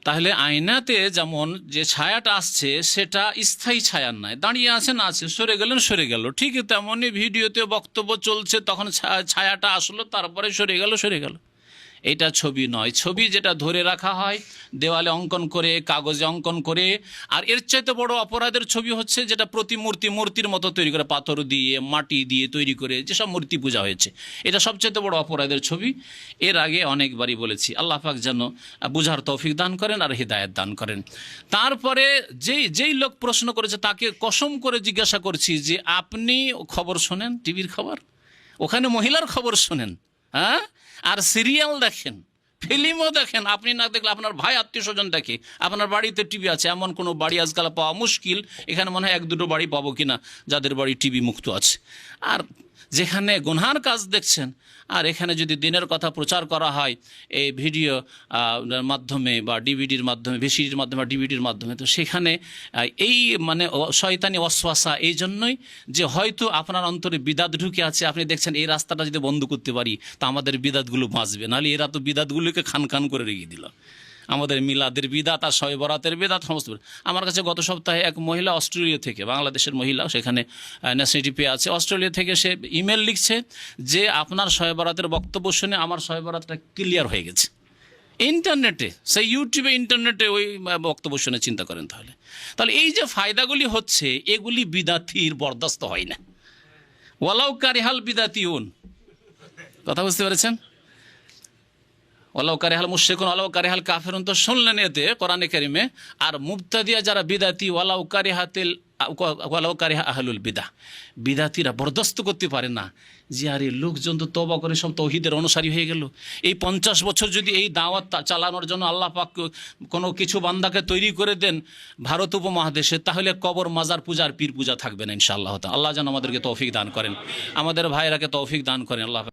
তাহলে আয়নাতে যেমন যে ছায়াটা আসছে সেটা স্থায়ী ছায়ার নয়, দাঁড়িয়ে আছেন আছে, সরে গেলেন সরে গেল। ঠিক তেমনই ভিডিওতে বক্তব্য চলছে, তখন ছায়াটা আসলো, তারপরে সরে গেল। এটা ছবি নয়। ছবি যেটা ধরে রাখা হয় দেওয়ালে অঙ্কন করে, কাগজে অঙ্কন করে। আর এর চাইতে বড় অপরাধের ছবি হচ্ছে যেটা মূর্তির মতো তৈরি করে, পাথর দিয়ে মাটি দিয়ে তৈরি করে যেসব মূর্তি পূজা হয়েছে, এটা সবচাইতে বড় অপরাধের ছবি। এর আগে অনেকবারই বলেছি, আল্লাহ পাক যেন বুঝার তৌফিক দান করেন আর হিদায়াত দান করেন। তারপরে যেই লোক প্রশ্ন করেছে তাকে কসম করে জিজ্ঞাসা করছি যে আপনি খবর শোনেন, টিভির খবর, ওখানে মহিলার খবর শোনেন, হ্যাঁ, আর সিরিয়াল দেখেন, ফিল্মও দেখেন। আপনি না দেখলে আপনার ভাই আত্মীয় স্বজন দেখে, আপনার বাড়িতে টিভি আছে। এমন কোনো বাড়ি আজকাল পাওয়া মুশকিল, এখানে মনে হয় 1-2 বাড়ি পাবো কিনা যাদের বাড়ি টিভি মুক্ত আছে। আর যেখানে গুনহার কাজ দেখছেন, আর এখানে যদি দিনের কথা প্রচার করা হয় এই ভিডিও মাধ্যমে বা ডিভিডির মাধ্যমে, ভিসিডির মাধ্যমে বা ডিভিডির মাধ্যমে, তো সেখানে এই মানে শয়তানি ওয়াসওয়াসা এই জন্যই যে হয়তো আপনার অন্তরে বিদাত ঢুকে আছে, আপনি দেখছেন এই রাস্তাটা যদি বন্ধ করতে পারি তা আমাদের বিদাতগুলো বাঁচবে, নাহলে এরা তো বিদাতগুলোকে খান খান করে রেখে দিল। আমাদের মিলাদের বিদাত আর শবে বরাতের বিদাত সমস্ত। আমার কাছে গত সপ্তাহে এক মহিলা অস্ট্রেলিয়া থেকে, বাংলাদেশের মহিলা, সেখানে ন্যাশনালিটি পেয়ে আছে, অস্ট্রেলিয়া থেকে সে ইমেল লিখছে যে আপনার শবে বরাতের বক্তব্য শুনে আমার শবে বরাতটা ক্লিয়ার হয়ে গেছে। ইন্টারনেটে, সেই ইউটিউবে ইন্টারনেটে ওই বক্তব্য শুনে চিন্তা করেন। তাহলে এই যে ফায়দাগুলি হচ্ছে এগুলি বিদাতির বরদাস্ত হয় না। ওয়ালাউ কারিহাল বিদাতিউন, কথা বুঝতে পেরেছেন? ওয়ালাউ কারিহাল মুশরিকুন ওয়ালাউ কারিহাল কাফিরুন, তো শুনলেন এতে কোরআনে কারিমে। আর মুবতাদিয়া যারা বিদাতি, ওয়ালাউ কারিহা আহলুল বিদাহ, বিদাতিরা বরদাস্ত করতে পারে না যে আরে লোকজন তো তওবা করে সব তৌহিদের অনুসারী হয়ে গেল। এই 50 বছর যদি এই দাওয়াত চালানোর জন্য আল্লাহ পাক কোনো কিছু বান্দাকে তৈরি করে দেন ভারত উপমহাদেশে, তাহলে কবর মাজার পূজার পীর পূজা থাকবে না ইনশাআল্লাহ। আল্লাহ যেন আমাদেরকে তৌফিক দান করেন, আমাদের ভাইরাকে তৌফিক দান করেন আল্লাহ।